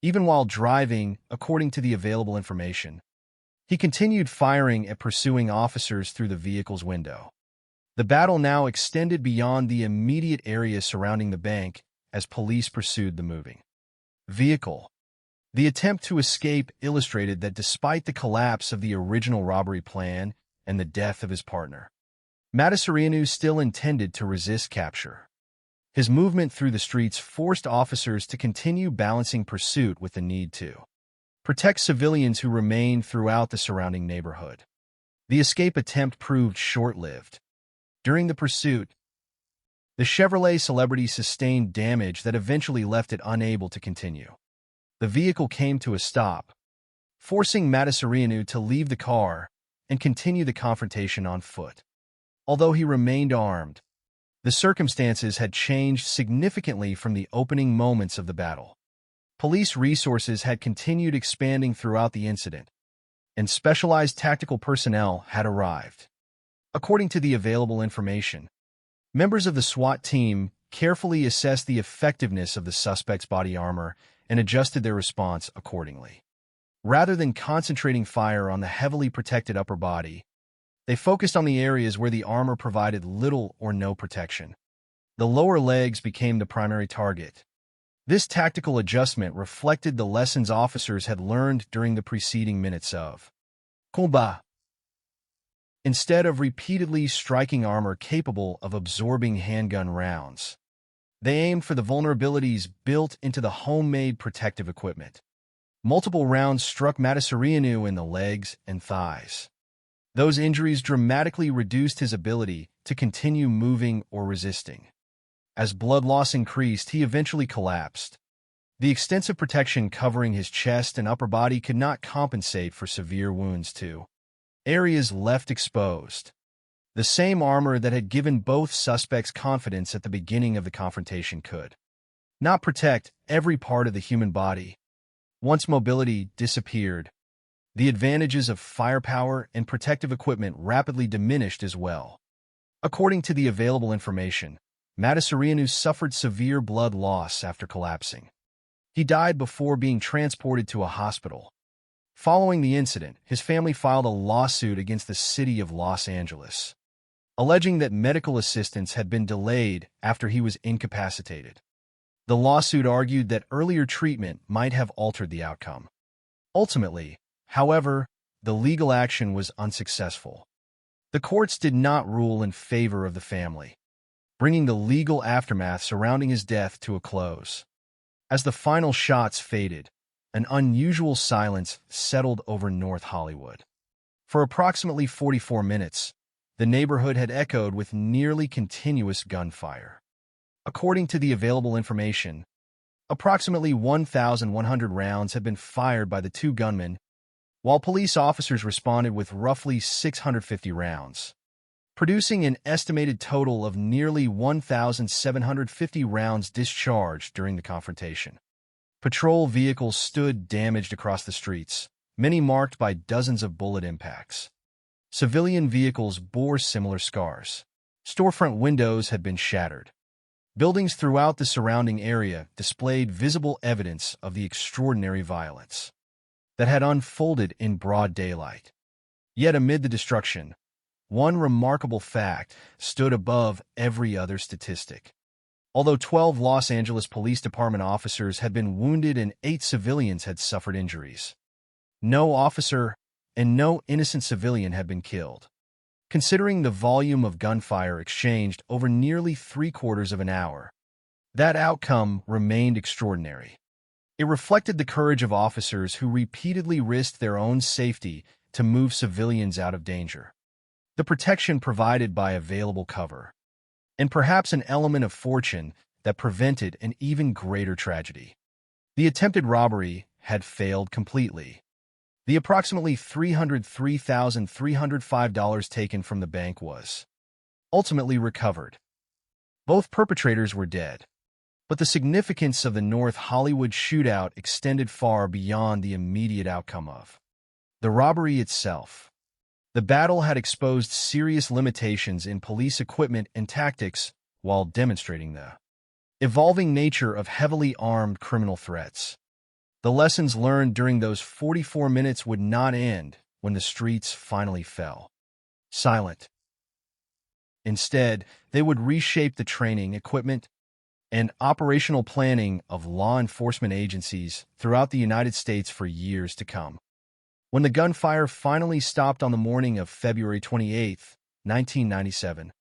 Even while driving, according to the available information, he continued firing at pursuing officers through the vehicle's window. The battle now extended beyond the immediate area surrounding the bank as police pursued the moving vehicle. The attempt to escape illustrated that despite the collapse of the original robbery plan and the death of his partner, Matassarianu still intended to resist capture. His movement through the streets forced officers to continue balancing pursuit with the need to protect civilians who remained throughout the surrounding neighborhood. The escape attempt proved short-lived. During the pursuit, the Chevrolet Celebrity sustained damage that eventually left it unable to continue. The vehicle came to a stop, forcing Matassarianu to leave the car and continue the confrontation on foot. Although he remained armed, the circumstances had changed significantly from the opening moments of the battle. Police resources had continued expanding throughout the incident, and specialized tactical personnel had arrived. According to the available information, members of the SWAT team carefully assessed the effectiveness of the suspect's body armor and adjusted their response accordingly. Rather than concentrating fire on the heavily protected upper body, they focused on the areas where the armor provided little or no protection. The lower legs became the primary target. This tactical adjustment reflected the lessons officers had learned during the preceding minutes of combat. Instead of repeatedly striking armor capable of absorbing handgun rounds, they aimed for the vulnerabilities built into the homemade protective equipment. Multiple rounds struck Matassarianu in the legs and thighs. Those injuries dramatically reduced his ability to continue moving or resisting. As blood loss increased, he eventually collapsed. The extensive protection covering his chest and upper body could not compensate for severe wounds to areas left exposed. The same armor that had given both suspects confidence at the beginning of the confrontation could not protect every part of the human body. Once mobility disappeared, The advantages of firepower and protective equipment rapidly diminished as well. According to the available information, Madasarianu suffered severe blood loss after collapsing. He died before being transported to a hospital. Following the incident, his family filed a lawsuit against the city of Los Angeles, alleging that medical assistance had been delayed after he was incapacitated. The lawsuit argued that earlier treatment might have altered the outcome. Ultimately, however, the legal action was unsuccessful. The courts did not rule in favor of the family, bringing the legal aftermath surrounding his death to a close. As the final shots faded, an unusual silence settled over North Hollywood. For approximately 44 minutes, the neighborhood had echoed with nearly continuous gunfire. According to the available information, approximately 1,100 rounds had been fired by the two gunmen, while police officers responded with roughly 650 rounds, producing an estimated total of nearly 1,750 rounds discharged during the confrontation. Patrol vehicles stood damaged across the streets, many marked by dozens of bullet impacts. Civilian vehicles bore similar scars. Storefront windows had been shattered. Buildings throughout the surrounding area displayed visible evidence of the extraordinary violence that had unfolded in broad daylight. Yet amid the destruction, one remarkable fact stood above every other statistic. Although 12 Los Angeles Police Department officers had been wounded and 8 civilians had suffered injuries, no officer and no innocent civilian had been killed. Considering the volume of gunfire exchanged over nearly 3/4 of an hour, that outcome remained extraordinary. It reflected the courage of officers who repeatedly risked their own safety to move civilians out of danger, the protection provided by available cover, and perhaps an element of fortune that prevented an even greater tragedy. The attempted robbery had failed completely. The approximately $303,305 taken from the bank was ultimately recovered. Both perpetrators were dead, but the significance of the North Hollywood shootout extended far beyond the immediate outcome of the robbery itself. The battle had exposed serious limitations in police equipment and tactics while demonstrating the evolving nature of heavily armed criminal threats. The lessons learned during those 44 minutes would not end when the streets finally fell silent. Instead, they would reshape the training, equipment, and operational planning of law enforcement agencies throughout the United States for years to come. When the gunfire finally stopped on the morning of February 28, 1997,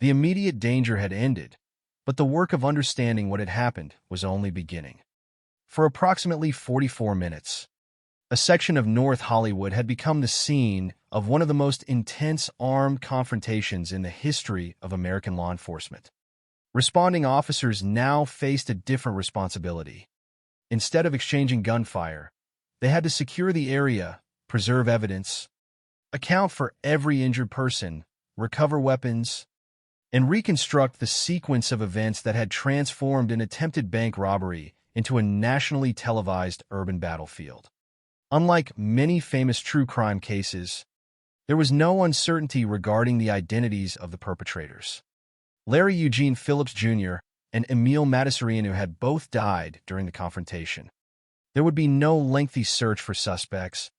the immediate danger had ended, but the work of understanding what had happened was only beginning. For approximately 44 minutes, a section of North Hollywood had become the scene of one of the most intense armed confrontations in the history of American law enforcement. Responding officers now faced a different responsibility. Instead of exchanging gunfire, they had to secure the area, preserve evidence, account for every injured person, recover weapons, and reconstruct the sequence of events that had transformed an attempted bank robbery into a nationally televised urban battlefield. Unlike many famous true crime cases, there was no uncertainty regarding the identities of the perpetrators. Larry Eugene Phillips Jr. and Emil Madasarianu had both died during the confrontation. There would be no lengthy search for suspects,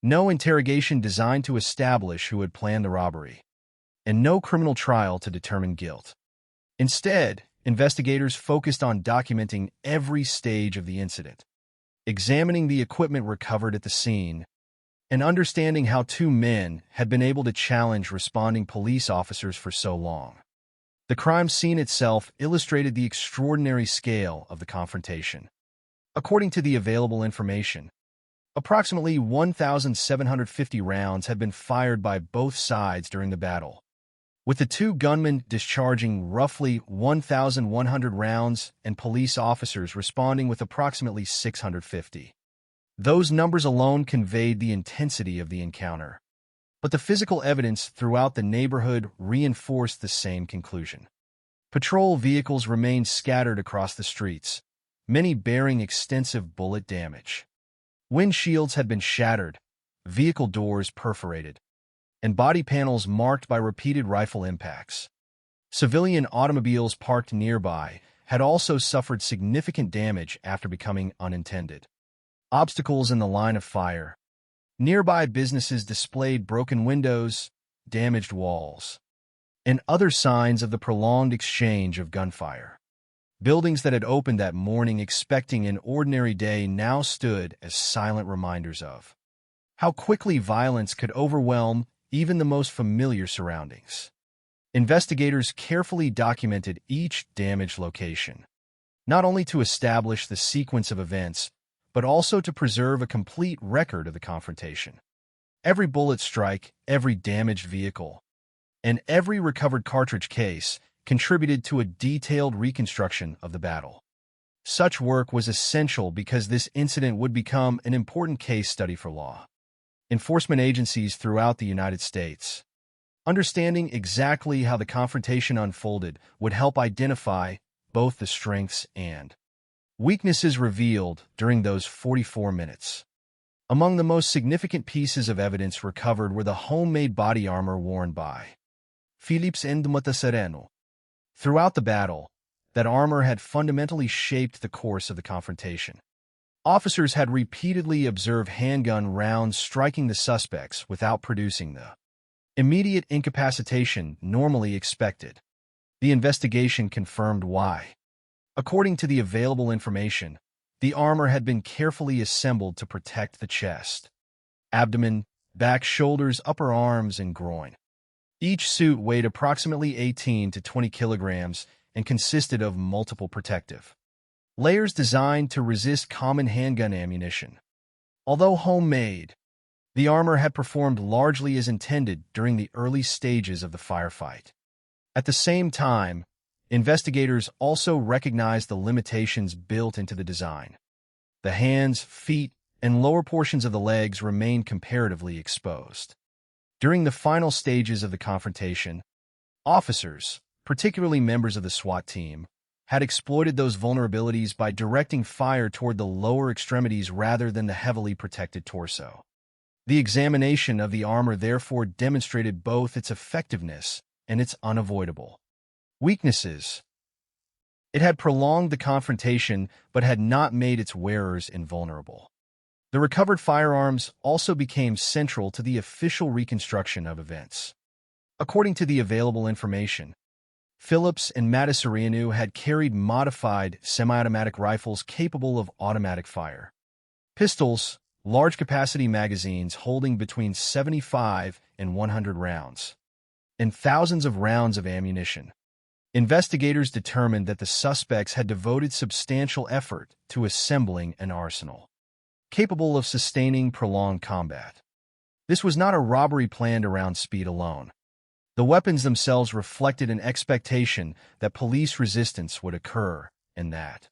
no interrogation designed to establish who had planned the robbery, and no criminal trial to determine guilt. Instead, investigators focused on documenting every stage of the incident, examining the equipment recovered at the scene, and understanding how two men had been able to challenge responding police officers for so long. The crime scene itself illustrated the extraordinary scale of the confrontation. According to the available information, approximately 1,750 rounds had been fired by both sides during the battle, with the two gunmen discharging roughly 1,100 rounds and police officers responding with approximately 650. Those numbers alone conveyed the intensity of the encounter, but the physical evidence throughout the neighborhood reinforced the same conclusion. Patrol vehicles remained scattered across the streets, many bearing extensive bullet damage. Windshields had been shattered, vehicle doors perforated, and body panels marked by repeated rifle impacts. Civilian automobiles parked nearby had also suffered significant damage after becoming unintended. Obstacles in the line of fire. Nearby businesses displayed broken windows, damaged walls, and other signs of the prolonged exchange of gunfire. Buildings that had opened that morning expecting an ordinary day now stood as silent reminders of how quickly violence could overwhelm even the most familiar surroundings. Investigators carefully documented each damaged location, not only to establish the sequence of events, but also to preserve a complete record of the confrontation. Every bullet strike, every damaged vehicle, and every recovered cartridge case contributed to a detailed reconstruction of the battle. Such work was essential because this incident would become an important case study for law enforcement agencies throughout the United States. Understanding exactly how the confrontation unfolded would help identify both the strengths and weaknesses revealed during those 44 minutes. Among the most significant pieces of evidence recovered were the homemade body armor worn by Philips and Matasereno. Throughout the battle, that armor had fundamentally shaped the course of the confrontation. Officers had repeatedly observed handgun rounds striking the suspects without producing the immediate incapacitation normally expected. The investigation confirmed why. According to the available information, the armor had been carefully assembled to protect the chest, abdomen, back, shoulders, upper arms, and groin. Each suit weighed approximately 18 to 20 kilograms and consisted of multiple protective layers designed to resist common handgun ammunition. Although homemade, the armor had performed largely as intended during the early stages of the firefight. At the same time, investigators also recognized the limitations built into the design. The hands, feet, and lower portions of the legs remained comparatively exposed. During the final stages of the confrontation, officers, particularly members of the SWAT team, had exploited those vulnerabilities by directing fire toward the lower extremities rather than the heavily protected torso. The examination of the armor therefore demonstrated both its effectiveness and its unavoidable weaknesses. It had prolonged the confrontation but had not made its wearers invulnerable. The recovered firearms also became central to the official reconstruction of events. According to the available information, Phillips and Matasereno had carried modified semi-automatic rifles capable of automatic fire, pistols, large-capacity magazines holding between 75 and 100 rounds, and thousands of rounds of ammunition. Investigators determined that the suspects had devoted substantial effort to assembling an arsenal capable of sustaining prolonged combat. This was not a robbery planned around speed alone. The weapons themselves reflected an expectation that police resistance would occur and that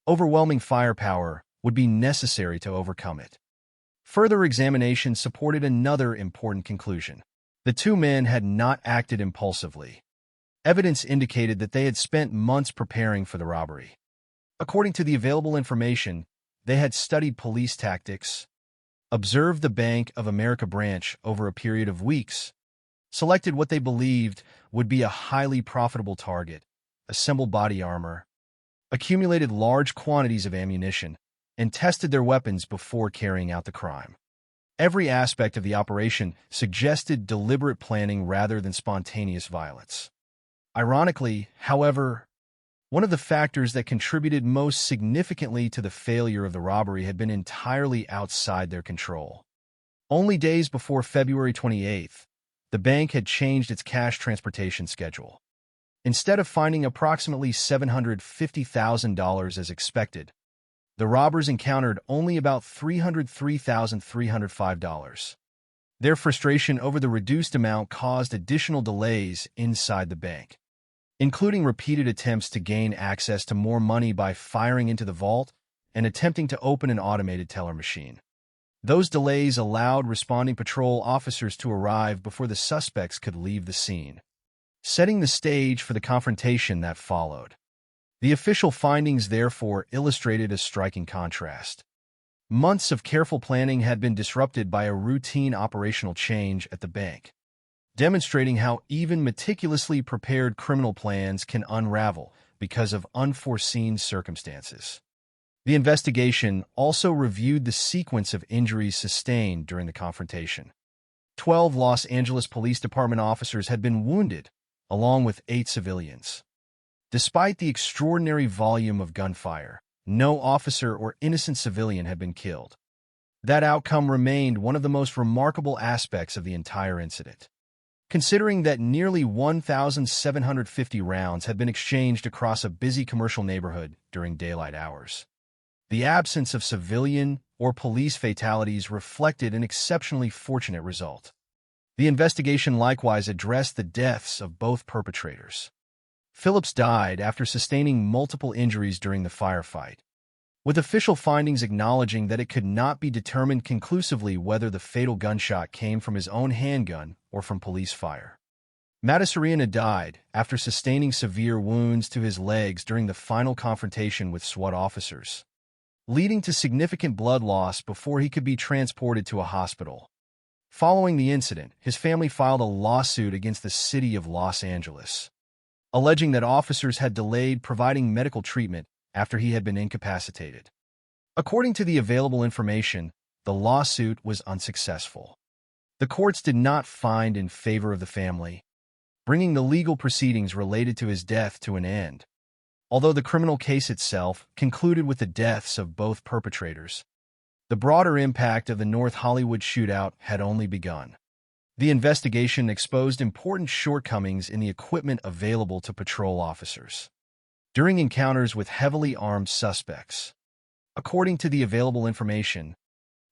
overwhelming firepower would be necessary to overcome it. Further examination supported another important conclusion. The two men had not acted impulsively. Evidence indicated that they had spent months preparing for the robbery. According to the available information, they had studied police tactics, observed the Bank of America branch over a period of weeks, selected what they believed would be a highly profitable target, assembled body armor, accumulated large quantities of ammunition, and tested their weapons before carrying out the crime. Every aspect of the operation suggested deliberate planning rather than spontaneous violence. Ironically, however, one of the factors that contributed most significantly to the failure of the robbery had been entirely outside their control. Only days before February 28th, the bank had changed its cash transportation schedule. Instead of finding approximately $750,000 as expected, the robbers encountered only about $303,305. Their frustration over the reduced amount caused additional delays inside the bank, including repeated attempts to gain access to more money by firing into the vault and attempting to open an automated teller machine. Those delays allowed responding patrol officers to arrive before the suspects could leave the scene, setting the stage for the confrontation that followed. The official findings therefore illustrated a striking contrast. Months of careful planning had been disrupted by a routine operational change at the bank, demonstrating how even meticulously prepared criminal plans can unravel because of unforeseen circumstances. The investigation also reviewed the sequence of injuries sustained during the confrontation. 12 Los Angeles Police Department officers had been wounded, along with 8 civilians. Despite the extraordinary volume of gunfire, no officer or innocent civilian had been killed. That outcome remained one of the most remarkable aspects of the entire incident. Considering that nearly 1,750 rounds had been exchanged across a busy commercial neighborhood during daylight hours, the absence of civilian or police fatalities reflected an exceptionally fortunate result. The investigation likewise addressed the deaths of both perpetrators. Phillips died after sustaining multiple injuries during the firefight, with official findings acknowledging that it could not be determined conclusively whether the fatal gunshot came from his own handgun or from police fire. Matasarina died after sustaining severe wounds to his legs during the final confrontation with SWAT officers, leading to significant blood loss before he could be transported to a hospital. Following the incident, his family filed a lawsuit against the city of Los Angeles, alleging that officers had delayed providing medical treatment after he had been incapacitated. According to the available information, the lawsuit was unsuccessful. The courts did not find in favor of the family, bringing the legal proceedings related to his death to an end. Although the criminal case itself concluded with the deaths of both perpetrators, the broader impact of the North Hollywood shootout had only begun. The investigation exposed important shortcomings in the equipment available to patrol officers during encounters with heavily armed suspects. According to the available information,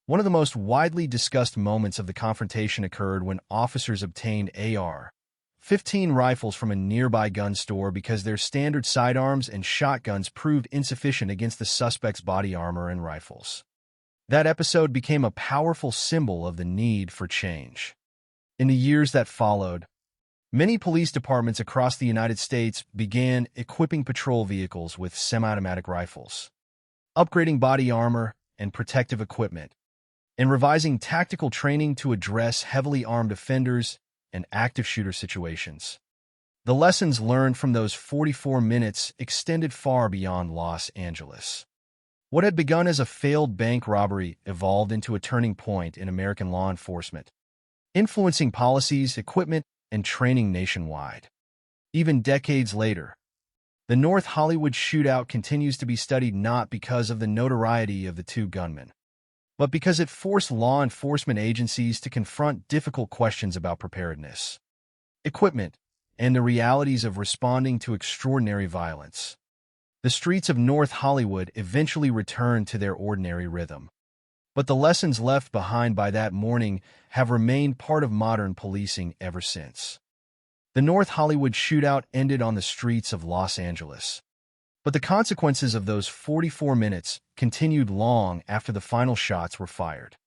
one of the most widely discussed moments of the confrontation occurred when officers obtained AR-15 rifles from a nearby gun store because their standard sidearms and shotguns proved insufficient against the suspect's body armor and rifles. That episode became a powerful symbol of the need for change. In the years that followed, many police departments across the United States began equipping patrol vehicles with semi-automatic rifles, upgrading body armor and protective equipment, and revising tactical training to address heavily armed offenders and active shooter situations. The lessons learned from those 44 minutes extended far beyond Los Angeles. What had begun as a failed bank robbery evolved into a turning point in American law enforcement, influencing policies, equipment, and training nationwide. Even decades later, the North Hollywood shootout continues to be studied not because of the notoriety of the two gunmen, but because it forced law enforcement agencies to confront difficult questions about preparedness, equipment, and the realities of responding to extraordinary violence. The streets of North Hollywood eventually returned to their ordinary rhythm, but the lessons left behind by that morning have remained part of modern policing ever since. The North Hollywood shootout ended on the streets of Los Angeles, but the consequences of those 44 minutes continued long after the final shots were fired.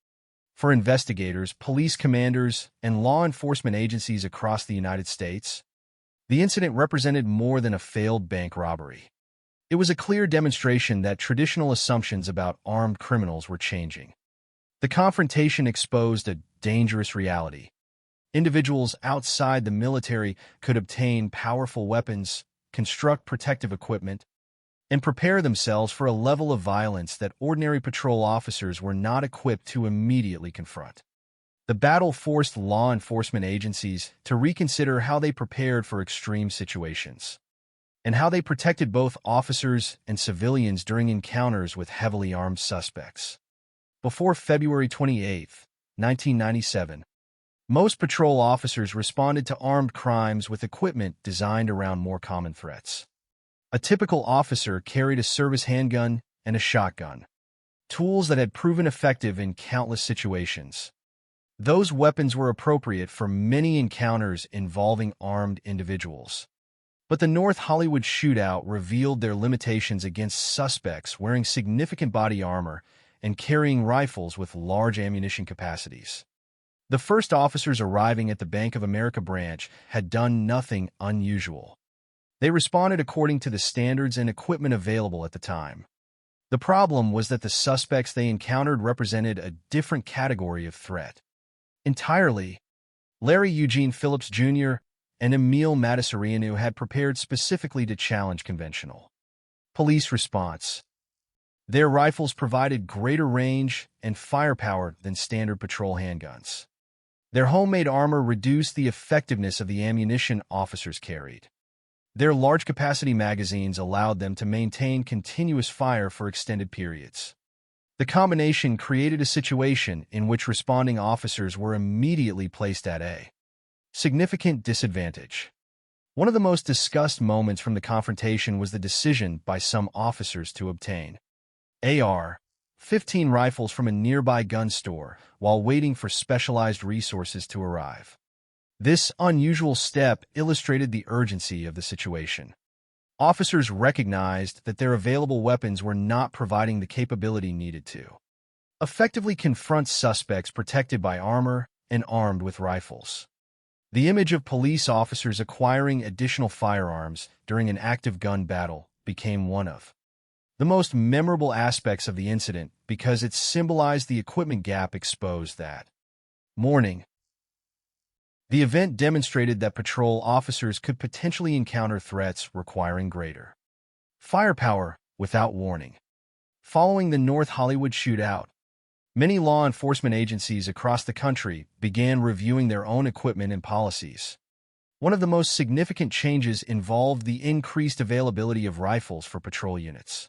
For investigators, police commanders, and law enforcement agencies across the United States, the incident represented more than a failed bank robbery. It was a clear demonstration that traditional assumptions about armed criminals were changing. The confrontation exposed a dangerous reality. Individuals outside the military could obtain powerful weapons, construct protective equipment, and prepare themselves for a level of violence that ordinary patrol officers were not equipped to immediately confront. The battle forced law enforcement agencies to reconsider how they prepared for extreme situations, and how they protected both officers and civilians during encounters with heavily armed suspects. Before February 28, 1997, most patrol officers responded to armed crimes with equipment designed around more common threats. A typical officer carried a service handgun and a shotgun, tools that had proven effective in countless situations. Those weapons were appropriate for many encounters involving armed individuals. But the North Hollywood shootout revealed their limitations against suspects wearing significant body armor and carrying rifles with large ammunition capacities. The first officers arriving at the Bank of America branch had done nothing unusual. They responded according to the standards and equipment available at the time. The problem was that the suspects they encountered represented a different category of threat. Entirely, Larry Eugene Phillips Jr. and Emil Matassarianu had prepared specifically to challenge conventional police response. Their rifles provided greater range and firepower than standard patrol handguns. Their homemade armor reduced the effectiveness of the ammunition officers carried. Their large-capacity magazines allowed them to maintain continuous fire for extended periods. The combination created a situation in which responding officers were immediately placed at a significant disadvantage. One of the most discussed moments from the confrontation was the decision by some officers to obtain AR-15 rifles from a nearby gun store while waiting for specialized resources to arrive. This unusual step illustrated the urgency of the situation. Officers recognized that their available weapons were not providing the capability needed to effectively confront suspects protected by armor and armed with rifles. The image of police officers acquiring additional firearms during an active gun battle became one of the most memorable aspects of the incident because it symbolized the equipment gap exposed that morning. The event demonstrated that patrol officers could potentially encounter threats requiring greater firepower without warning. Following the North Hollywood shootout, many law enforcement agencies across the country began reviewing their own equipment and policies. One of the most significant changes involved the increased availability of rifles for patrol units.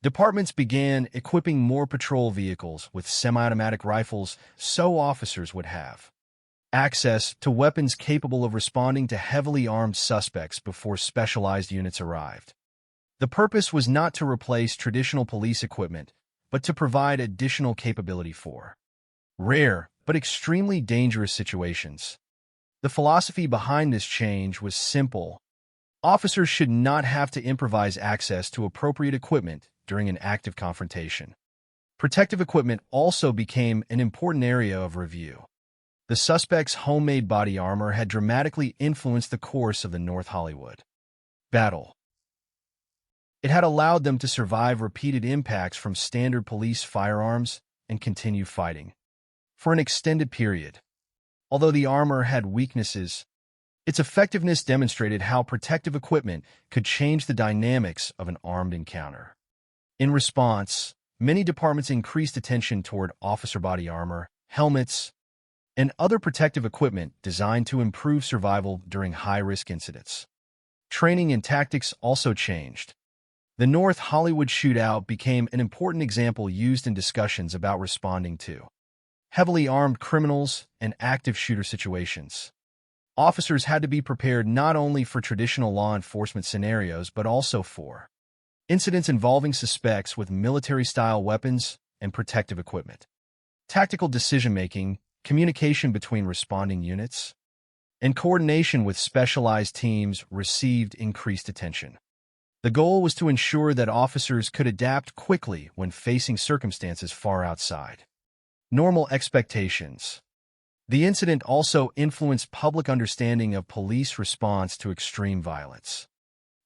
Departments began equipping more patrol vehicles with semi-automatic rifles so officers would have access to weapons capable of responding to heavily armed suspects before specialized units arrived. The purpose was not to replace traditional police equipment, but to provide additional capability for rare but extremely dangerous situations. The philosophy behind this change was simple. Officers should not have to improvise access to appropriate equipment during an active confrontation. Protective equipment also became an important area of review. The suspect's homemade body armor had dramatically influenced the course of the North Hollywood battle. It had allowed them to survive repeated impacts from standard police firearms and continue fighting for an extended period. Although the armor had weaknesses, its effectiveness demonstrated how protective equipment could change the dynamics of an armed encounter. In response, many departments increased attention toward officer body armor, helmets, and other protective equipment designed to improve survival during high-risk incidents. Training and tactics also changed. The North Hollywood shootout became an important example used in discussions about responding to heavily armed criminals and active shooter situations. Officers had to be prepared not only for traditional law enforcement scenarios but also for incidents involving suspects with military-style weapons and protective equipment. Tactical decision-making, communication between responding units, and coordination with specialized teams received increased attention. The goal was to ensure that officers could adapt quickly when facing circumstances far outside normal expectations. The incident also influenced public understanding of police response to extreme violence.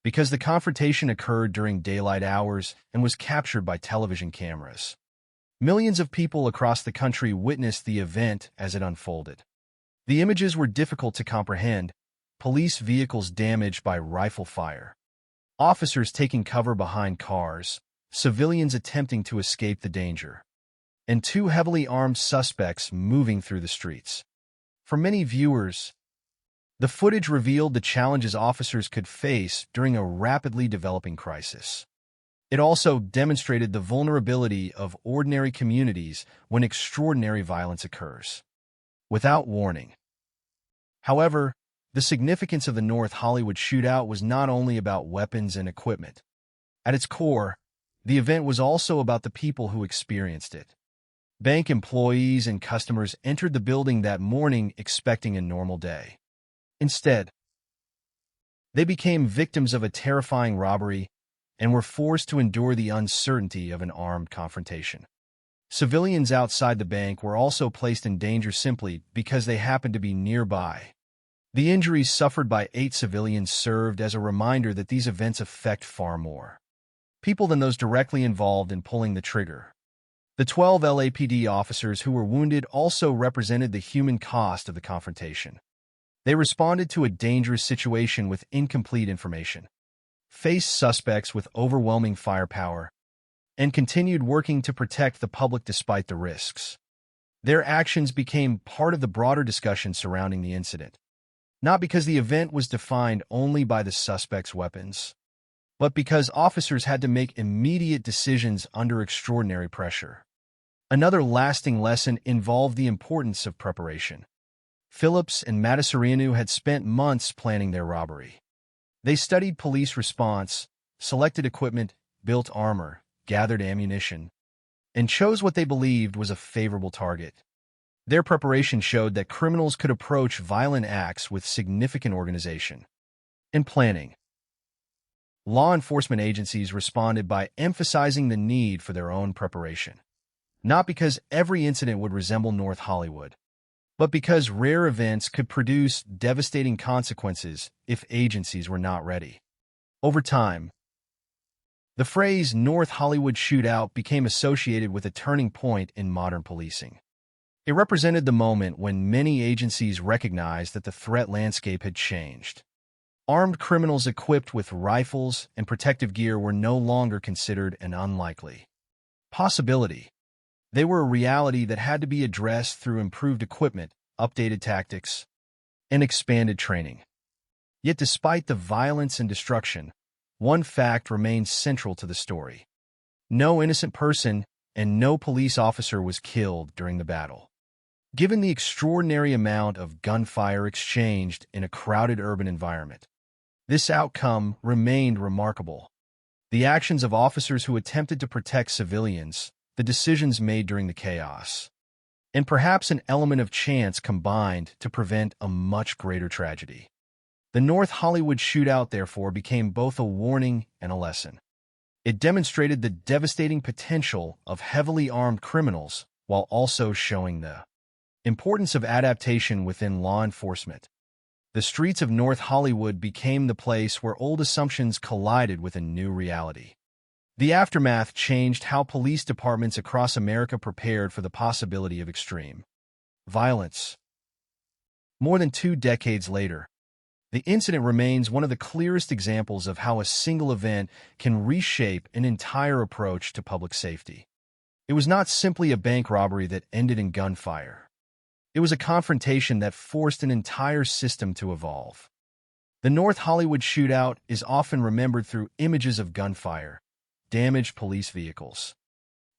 Because the confrontation occurred during daylight hours and was captured by television cameras, millions of people across the country witnessed the event as it unfolded. The images were difficult to comprehend: police vehicles damaged by rifle fire, officers taking cover behind cars, civilians attempting to escape the danger, and two heavily armed suspects moving through the streets. For many viewers, the footage revealed the challenges officers could face during a rapidly developing crisis. It also demonstrated the vulnerability of ordinary communities when extraordinary violence occurs without warning. However, the significance of the North Hollywood shootout was not only about weapons and equipment. At its core, the event was also about the people who experienced it. Bank employees and customers entered the building that morning expecting a normal day. Instead, they became victims of a terrifying robbery and were forced to endure the uncertainty of an armed confrontation. Civilians outside the bank were also placed in danger simply because they happened to be nearby. The injuries suffered by 8 civilians served as a reminder that these events affect far more people than those directly involved in pulling the trigger. The 12 LAPD officers who were wounded also represented the human cost of the confrontation. They responded to a dangerous situation with incomplete information, faced suspects with overwhelming firepower, and continued working to protect the public despite the risks. Their actions became part of the broader discussion surrounding the incident, not because the event was defined only by the suspect's weapons, but because officers had to make immediate decisions under extraordinary pressure. Another lasting lesson involved the importance of preparation. Phillips and Matasareanu had spent months planning their robbery. They studied police response, selected equipment, built armor, gathered ammunition, and chose what they believed was a favorable target. Their preparation showed that criminals could approach violent acts with significant organization and planning. Law enforcement agencies responded by emphasizing the need for their own preparation, not because every incident would resemble North Hollywood, but because rare events could produce devastating consequences if agencies were not ready. Over time, the phrase North Hollywood shootout became associated with a turning point in modern policing. It represented the moment when many agencies recognized that the threat landscape had changed. Armed criminals equipped with rifles and protective gear were no longer considered an unlikely possibility. They were a reality that had to be addressed through improved equipment, updated tactics, and expanded training. Yet despite the violence and destruction, one fact remains central to the story. No innocent person and no police officer was killed during the battle. Given the extraordinary amount of gunfire exchanged in a crowded urban environment, this outcome remained remarkable. The actions of officers who attempted to protect civilians, the decisions made during the chaos, and perhaps an element of chance combined to prevent a much greater tragedy. The North Hollywood shootout, therefore, became both a warning and a lesson. It demonstrated the devastating potential of heavily armed criminals while also showing the importance of adaptation within law enforcement. The streets of North Hollywood became the place where old assumptions collided with a new reality. The aftermath changed how police departments across America prepared for the possibility of extreme violence. More than 2 decades later, the incident remains one of the clearest examples of how a single event can reshape an entire approach to public safety. It was not simply a bank robbery that ended in gunfire. It was a confrontation that forced an entire system to evolve. The North Hollywood shootout is often remembered through images of gunfire, damaged police vehicles,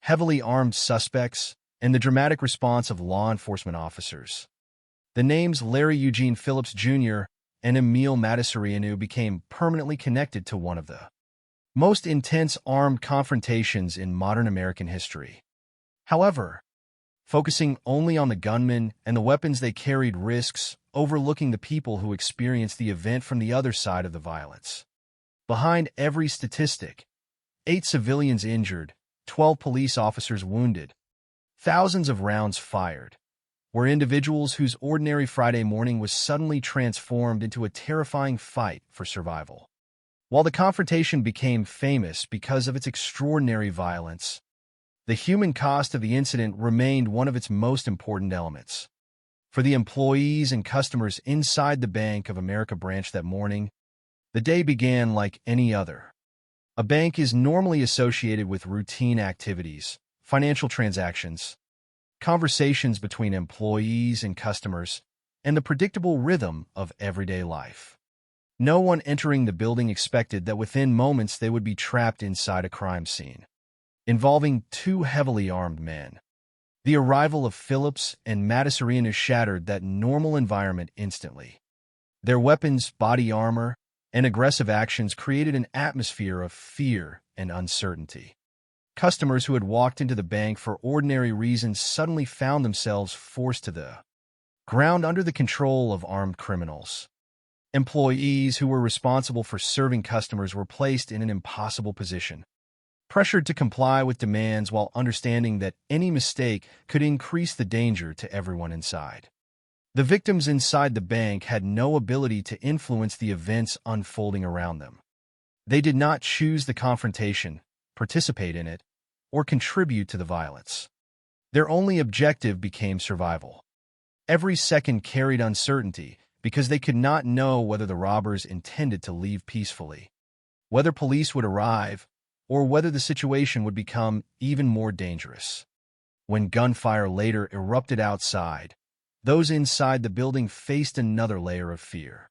heavily armed suspects, and the dramatic response of law enforcement officers. The names Larry Eugene Phillips Jr. and Emil Matasareanu became permanently connected to one of the most intense armed confrontations in modern American history. However, focusing only on the gunmen and the weapons they carried risks overlooking the people who experienced the event from the other side of the violence. Behind every statistic, 8 civilians injured, 12 police officers wounded, thousands of rounds fired, were individuals whose ordinary Friday morning was suddenly transformed into a terrifying fight for survival. While the confrontation became famous because of its extraordinary violence, the human cost of the incident remained one of its most important elements. For the employees and customers inside the Bank of America branch that morning, the day began like any other. A bank is normally associated with routine activities, financial transactions, conversations between employees and customers, and the predictable rhythm of everyday life. No one entering the building expected that within moments they would be trapped inside a crime scene, involving 2 heavily armed men. The arrival of Phillips and Matasareanu shattered that normal environment instantly. Their weapons, body armor, and aggressive actions created an atmosphere of fear and uncertainty. Customers who had walked into the bank for ordinary reasons suddenly found themselves forced to the ground under the control of armed criminals. Employees who were responsible for serving customers were placed in an impossible position, pressured to comply with demands while understanding that any mistake could increase the danger to everyone inside. The victims inside the bank had no ability to influence the events unfolding around them. They did not choose the confrontation, participate in it, or contribute to the violence. Their only objective became survival. Every second carried uncertainty because they could not know whether the robbers intended to leave peacefully, whether police would arrive, or whether the situation would become even more dangerous. When gunfire later erupted outside, those inside the building faced another layer of fear.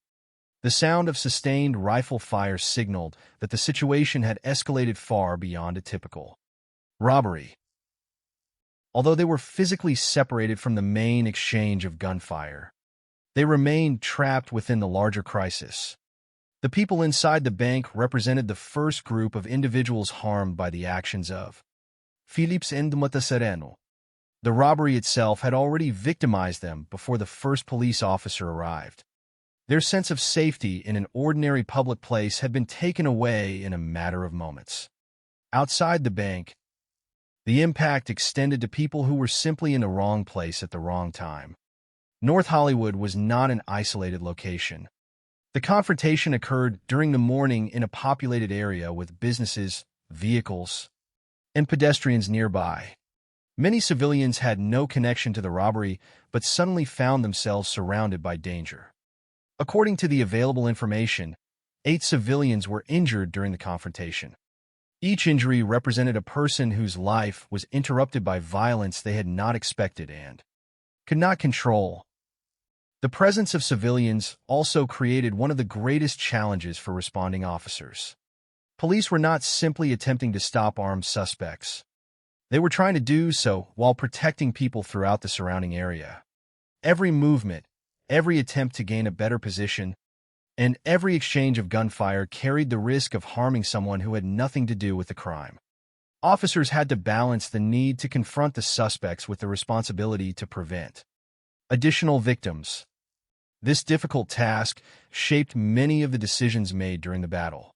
The sound of sustained rifle fire signaled that the situation had escalated far beyond a typical robbery. Although they were physically separated from the main exchange of gunfire, they remained trapped within the larger crisis. The people inside the bank represented the first group of individuals harmed by the actions of Philips and Matasereno. The robbery itself had already victimized them before the first police officer arrived. Their sense of safety in an ordinary public place had been taken away in a matter of moments. Outside the bank, the impact extended to people who were simply in the wrong place at the wrong time. North Hollywood was not an isolated location. The confrontation occurred during the morning in a populated area with businesses, vehicles, and pedestrians nearby. Many civilians had no connection to the robbery, but suddenly found themselves surrounded by danger. According to the available information, 8 civilians were injured during the confrontation. Each injury represented a person whose life was interrupted by violence they had not expected and could not control. The presence of civilians also created one of the greatest challenges for responding officers. Police were not simply attempting to stop armed suspects. They were trying to do so while protecting people throughout the surrounding area. Every movement, every attempt to gain a better position, and every exchange of gunfire carried the risk of harming someone who had nothing to do with the crime. Officers had to balance the need to confront the suspects with the responsibility to prevent additional victims. This difficult task shaped many of the decisions made during the battle.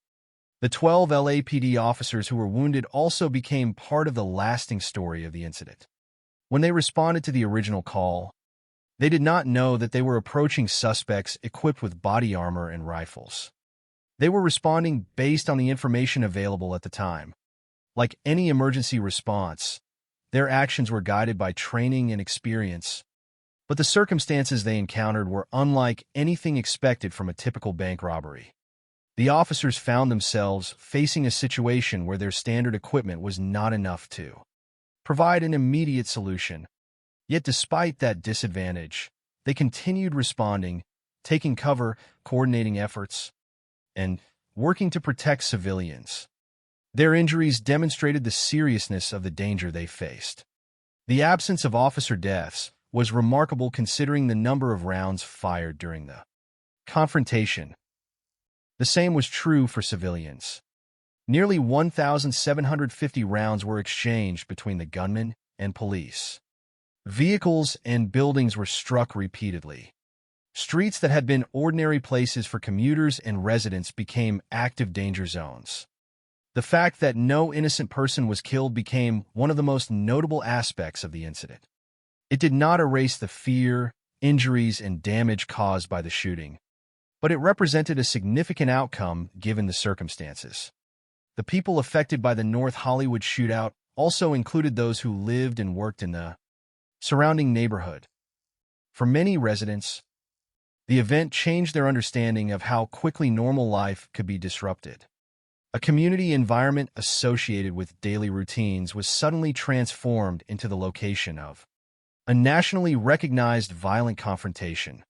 The 12 LAPD officers who were wounded also became part of the lasting story of the incident. When they responded to the original call, they did not know that they were approaching suspects equipped with body armor and rifles. They were responding based on the information available at the time. Like any emergency response, their actions were guided by training and experience, but the circumstances they encountered were unlike anything expected from a typical bank robbery. The officers found themselves facing a situation where their standard equipment was not enough to provide an immediate solution. Yet despite that disadvantage, they continued responding, taking cover, coordinating efforts, and working to protect civilians. Their injuries demonstrated the seriousness of the danger they faced. The absence of officer deaths was remarkable considering the number of rounds fired during the confrontation. The same was true for civilians. Nearly 1,750 rounds were exchanged between the gunmen and police. Vehicles and buildings were struck repeatedly. Streets that had been ordinary places for commuters and residents became active danger zones. The fact that no innocent person was killed became one of the most notable aspects of the incident. It did not erase the fear, injuries, and damage caused by the shooting, but it represented a significant outcome given the circumstances. The people affected by the North Hollywood shootout also included those who lived and worked in the surrounding neighborhood. For many residents, the event changed their understanding of how quickly normal life could be disrupted. A community environment associated with daily routines was suddenly transformed into the location of a nationally recognized violent confrontation.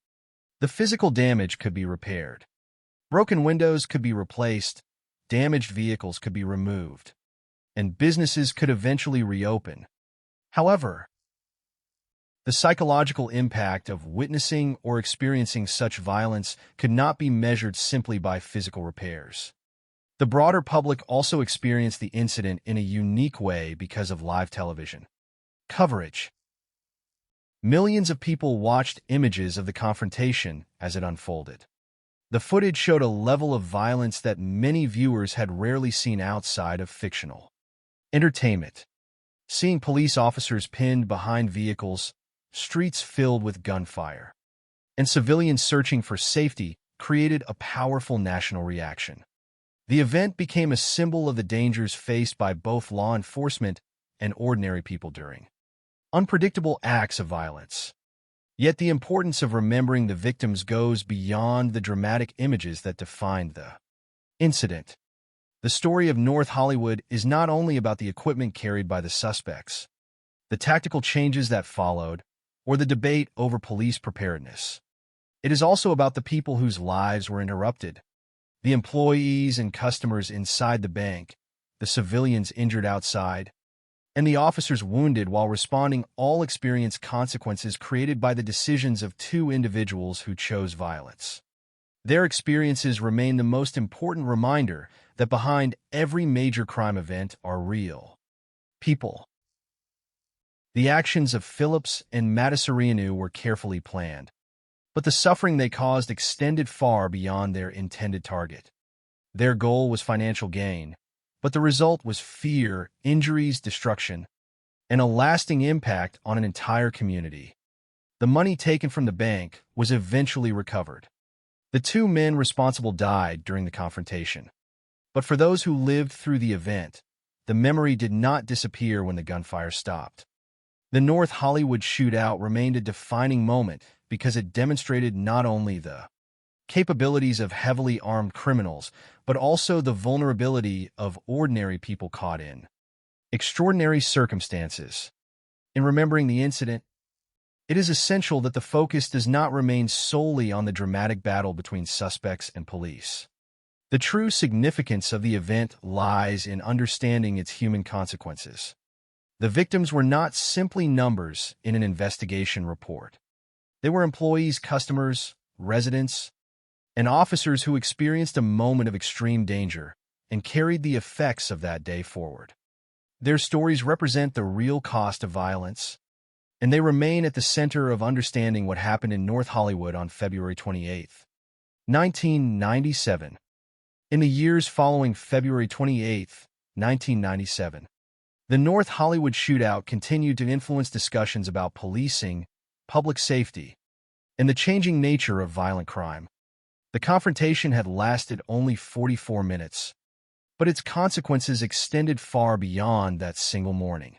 The physical damage could be repaired. Broken windows could be replaced, damaged vehicles could be removed, and businesses could eventually reopen. However, the psychological impact of witnessing or experiencing such violence could not be measured simply by physical repairs. The broader public also experienced the incident in a unique way because of live television coverage. Millions of people watched images of the confrontation as it unfolded. The footage showed a level of violence that many viewers had rarely seen outside of fictional entertainment. Seeing police officers pinned behind vehicles, streets filled with gunfire, and civilians searching for safety created a powerful national reaction. The event became a symbol of the dangers faced by both law enforcement and ordinary people during unpredictable acts of violence. Yet the importance of remembering the victims goes beyond the dramatic images that defined the incident. The story of North Hollywood is not only about the equipment carried by the suspects, the tactical changes that followed, or the debate over police preparedness. It is also about the people whose lives were interrupted, the employees and customers inside the bank, the civilians injured outside, and the officers wounded while responding, all experienced consequences created by the decisions of two individuals who chose violence. Their experiences remain the most important reminder that behind every major crime event are real people. The actions of Phillips and Matasareanu were carefully planned, but the suffering they caused extended far beyond their intended target. Their goal was financial gain, but the result was fear, injuries, destruction, and a lasting impact on an entire community. The money taken from the bank was eventually recovered. The two men responsible died during the confrontation. But for those who lived through the event, the memory did not disappear when the gunfire stopped. The North Hollywood shootout remained a defining moment because it demonstrated not only the capabilities of heavily armed criminals, but also the vulnerability of ordinary people caught in extraordinary circumstances. In remembering the incident, it is essential that the focus does not remain solely on the dramatic battle between suspects and police. The true significance of the event lies in understanding its human consequences. The victims were not simply numbers in an investigation report. They were employees, customers, residents, and officers who experienced a moment of extreme danger and carried the effects of that day forward. Their stories represent the real cost of violence, and they remain at the center of understanding what happened in North Hollywood on February 28, 1997. In the years following February 28, 1997, the North Hollywood shootout continued to influence discussions about policing, public safety, and the changing nature of violent crime. The confrontation had lasted only 44 minutes, but its consequences extended far beyond that single morning.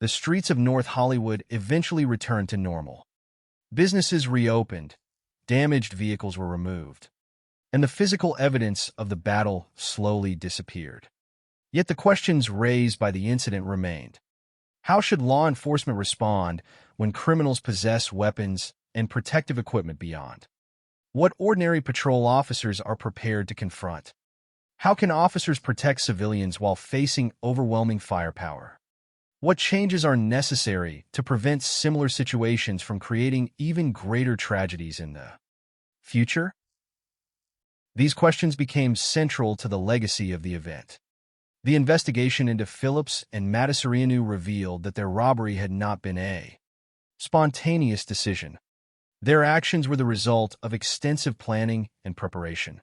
The streets of North Hollywood eventually returned to normal. Businesses reopened, damaged vehicles were removed, and the physical evidence of the battle slowly disappeared. Yet the questions raised by the incident remained. How should law enforcement respond when criminals possess weapons and protective equipment beyond what ordinary patrol officers are prepared to confront? How can officers protect civilians while facing overwhelming firepower? What changes are necessary to prevent similar situations from creating even greater tragedies in the future? These questions became central to the legacy of the event. The investigation into Phillips and Matasareanu revealed that their robbery had not been a spontaneous decision. Their actions were the result of extensive planning and preparation.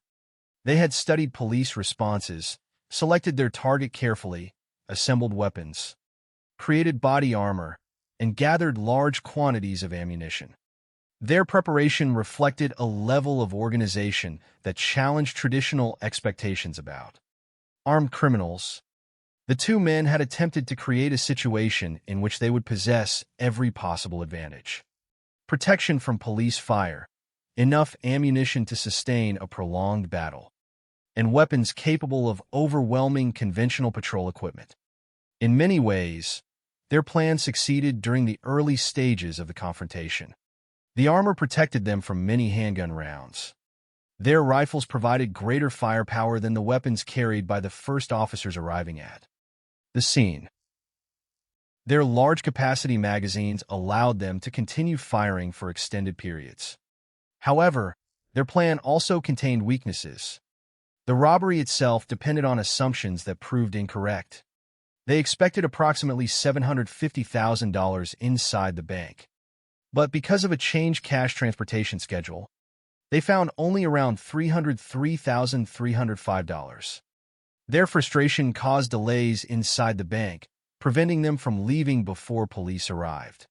They had studied police responses, selected their target carefully, assembled weapons, created body armor, and gathered large quantities of ammunition. Their preparation reflected a level of organization that challenged traditional expectations about armed criminals. The two men had attempted to create a situation in which they would possess every possible advantage: protection from police fire, enough ammunition to sustain a prolonged battle, and weapons capable of overwhelming conventional patrol equipment. In many ways, their plan succeeded during the early stages of the confrontation. The armor protected them from many handgun rounds. Their rifles provided greater firepower than the weapons carried by the first officers arriving at the scene. Their large-capacity magazines allowed them to continue firing for extended periods. However, their plan also contained weaknesses. The robbery itself depended on assumptions that proved incorrect. They expected approximately $750,000 inside the bank. But because of a changed cash transportation schedule, they found only around $303,305. Their frustration caused delays inside the bank, preventing them from leaving before police arrived.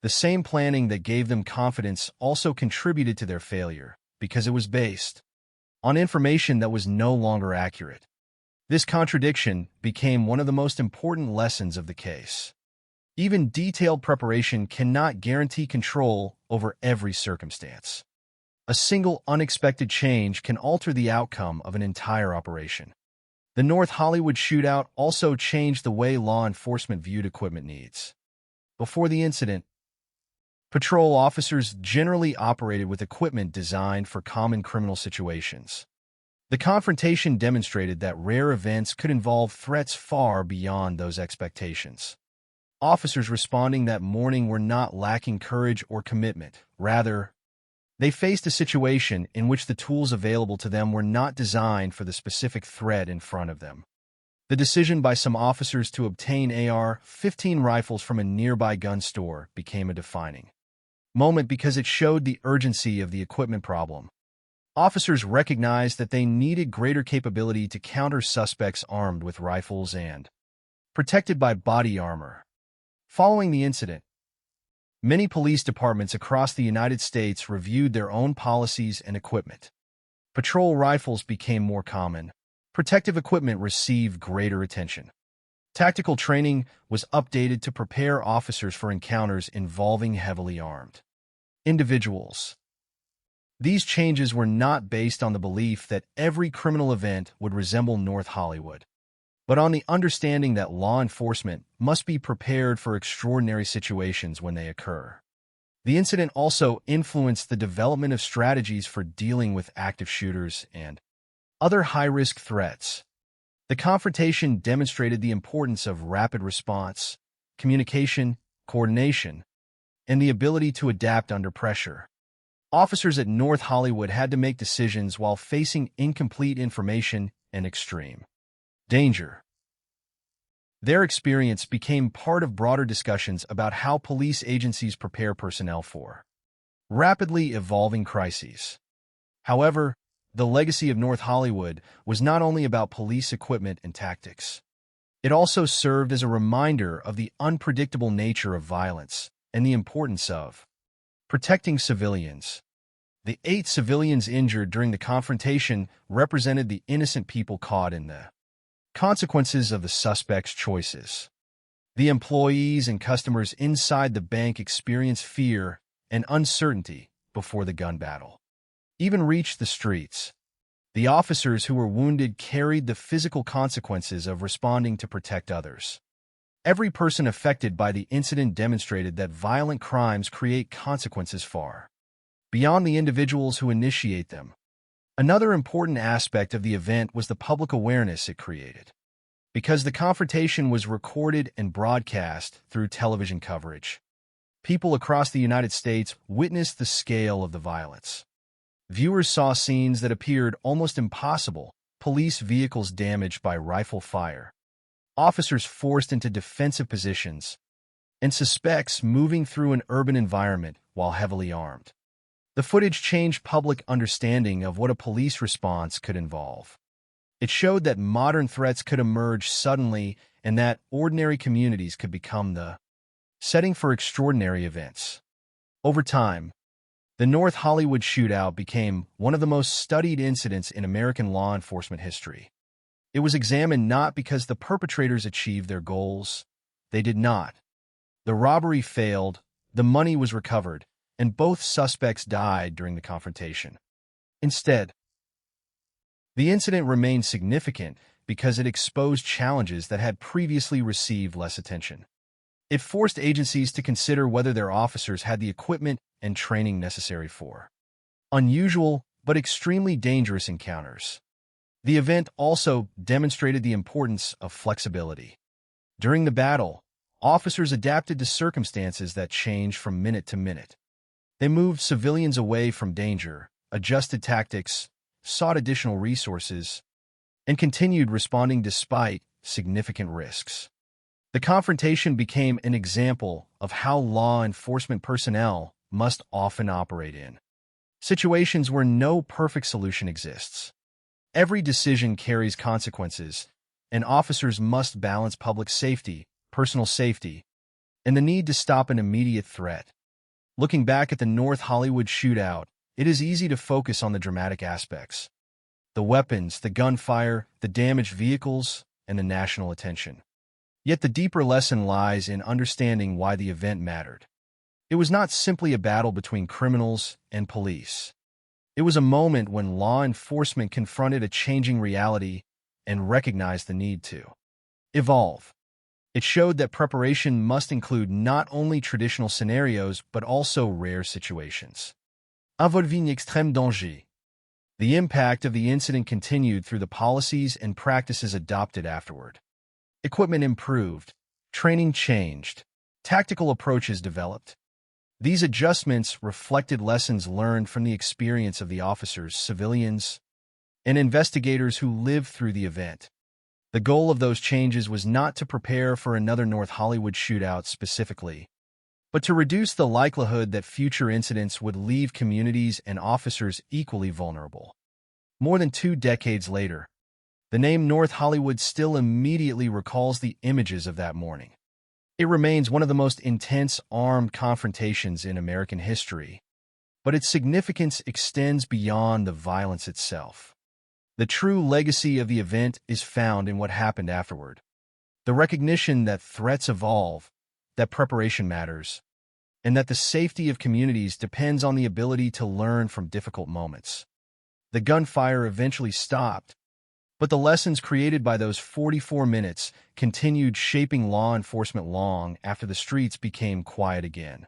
The same planning that gave them confidence also contributed to their failure, because it was based on information that was no longer accurate. This contradiction became one of the most important lessons of the case. Even detailed preparation cannot guarantee control over every circumstance. A single unexpected change can alter the outcome of an entire operation. The North Hollywood shootout also changed the way law enforcement viewed equipment needs. Before the incident, patrol officers generally operated with equipment designed for common criminal situations. The confrontation demonstrated that rare events could involve threats far beyond those expectations. Officers responding that morning were not lacking courage or commitment. Rather, they faced a situation in which the tools available to them were not designed for the specific threat in front of them. The decision by some officers to obtain AR-15 rifles from a nearby gun store became a defining moment because it showed the urgency of the equipment problem. Officers recognized that they needed greater capability to counter suspects armed with rifles and protected by body armor. Following the incident, many police departments across the United States reviewed their own policies and equipment. Patrol rifles became more common. Protective equipment received greater attention. Tactical training was updated to prepare officers for encounters involving heavily armed individuals. These changes were not based on the belief that every criminal event would resemble North Hollywood, but on the understanding that law enforcement must be prepared for extraordinary situations when they occur. The incident also influenced the development of strategies for dealing with active shooters and other high-risk threats. The confrontation demonstrated the importance of rapid response, communication, coordination, and the ability to adapt under pressure. Officers at North Hollywood had to make decisions while facing incomplete information and extreme danger. Their experience became part of broader discussions about how police agencies prepare personnel for rapidly evolving crises. However, the legacy of North Hollywood was not only about police equipment and tactics. It also served as a reminder of the unpredictable nature of violence and the importance of protecting civilians. The 8 civilians injured during the confrontation represented the innocent people caught in the consequences of the suspects' choices. The employees and customers inside the bank experienced fear and uncertainty before the gun battle even reached the streets. The officers who were wounded carried the physical consequences of responding to protect others. Every person affected by the incident demonstrated that violent crimes create consequences far beyond the individuals who initiate them. Another important aspect of the event was the public awareness it created. Because the confrontation was recorded and broadcast through television coverage, people across the United States witnessed the scale of the violence. Viewers saw scenes that appeared almost impossible: police vehicles damaged by rifle fire, officers forced into defensive positions, and suspects moving through an urban environment while heavily armed. The footage changed public understanding of what a police response could involve. It showed that modern threats could emerge suddenly and that ordinary communities could become the setting for extraordinary events. Over time, the North Hollywood shootout became one of the most studied incidents in American law enforcement history. It was examined not because the perpetrators achieved their goals. They did not. The robbery failed, the money was recovered, and both suspects died during the confrontation. Instead, the incident remained significant because it exposed challenges that had previously received less attention. It forced agencies to consider whether their officers had the equipment and training necessary for unusual but extremely dangerous encounters. The event also demonstrated the importance of flexibility. During the battle, officers adapted to circumstances that changed from minute to minute. They moved civilians away from danger, adjusted tactics, sought additional resources, and continued responding despite significant risks. The confrontation became an example of how law enforcement personnel must often operate in situations where no perfect solution exists. Every decision carries consequences, and officers must balance public safety, personal safety, and the need to stop an immediate threat. Looking back at the North Hollywood shootout, it is easy to focus on the dramatic aspects. the weapons, the gunfire, the damaged vehicles, and the national attention. Yet the deeper lesson lies in understanding why the event mattered. It was not simply a battle between criminals and police. It was a moment when law enforcement confronted a changing reality and recognized the need to evolve. It showed that preparation must include not only traditional scenarios, but also rare situations. À votre vie extrême danger. The impact of the incident continued through the policies and practices adopted afterward. Equipment improved, training changed, tactical approaches developed. These adjustments reflected lessons learned from the experience of the officers, civilians, and investigators who lived through the event. The goal of those changes was not to prepare for another North Hollywood shootout specifically, but to reduce the likelihood that future incidents would leave communities and officers equally vulnerable. More than 2 decades later, the name North Hollywood still immediately recalls the images of that morning. It remains one of the most intense armed confrontations in American history, but its significance extends beyond the violence itself. The true legacy of the event is found in what happened afterward. The recognition that threats evolve, that preparation matters, and that the safety of communities depends on the ability to learn from difficult moments. The gunfire eventually stopped, but the lessons created by those 44 minutes continued shaping law enforcement long after the streets became quiet again.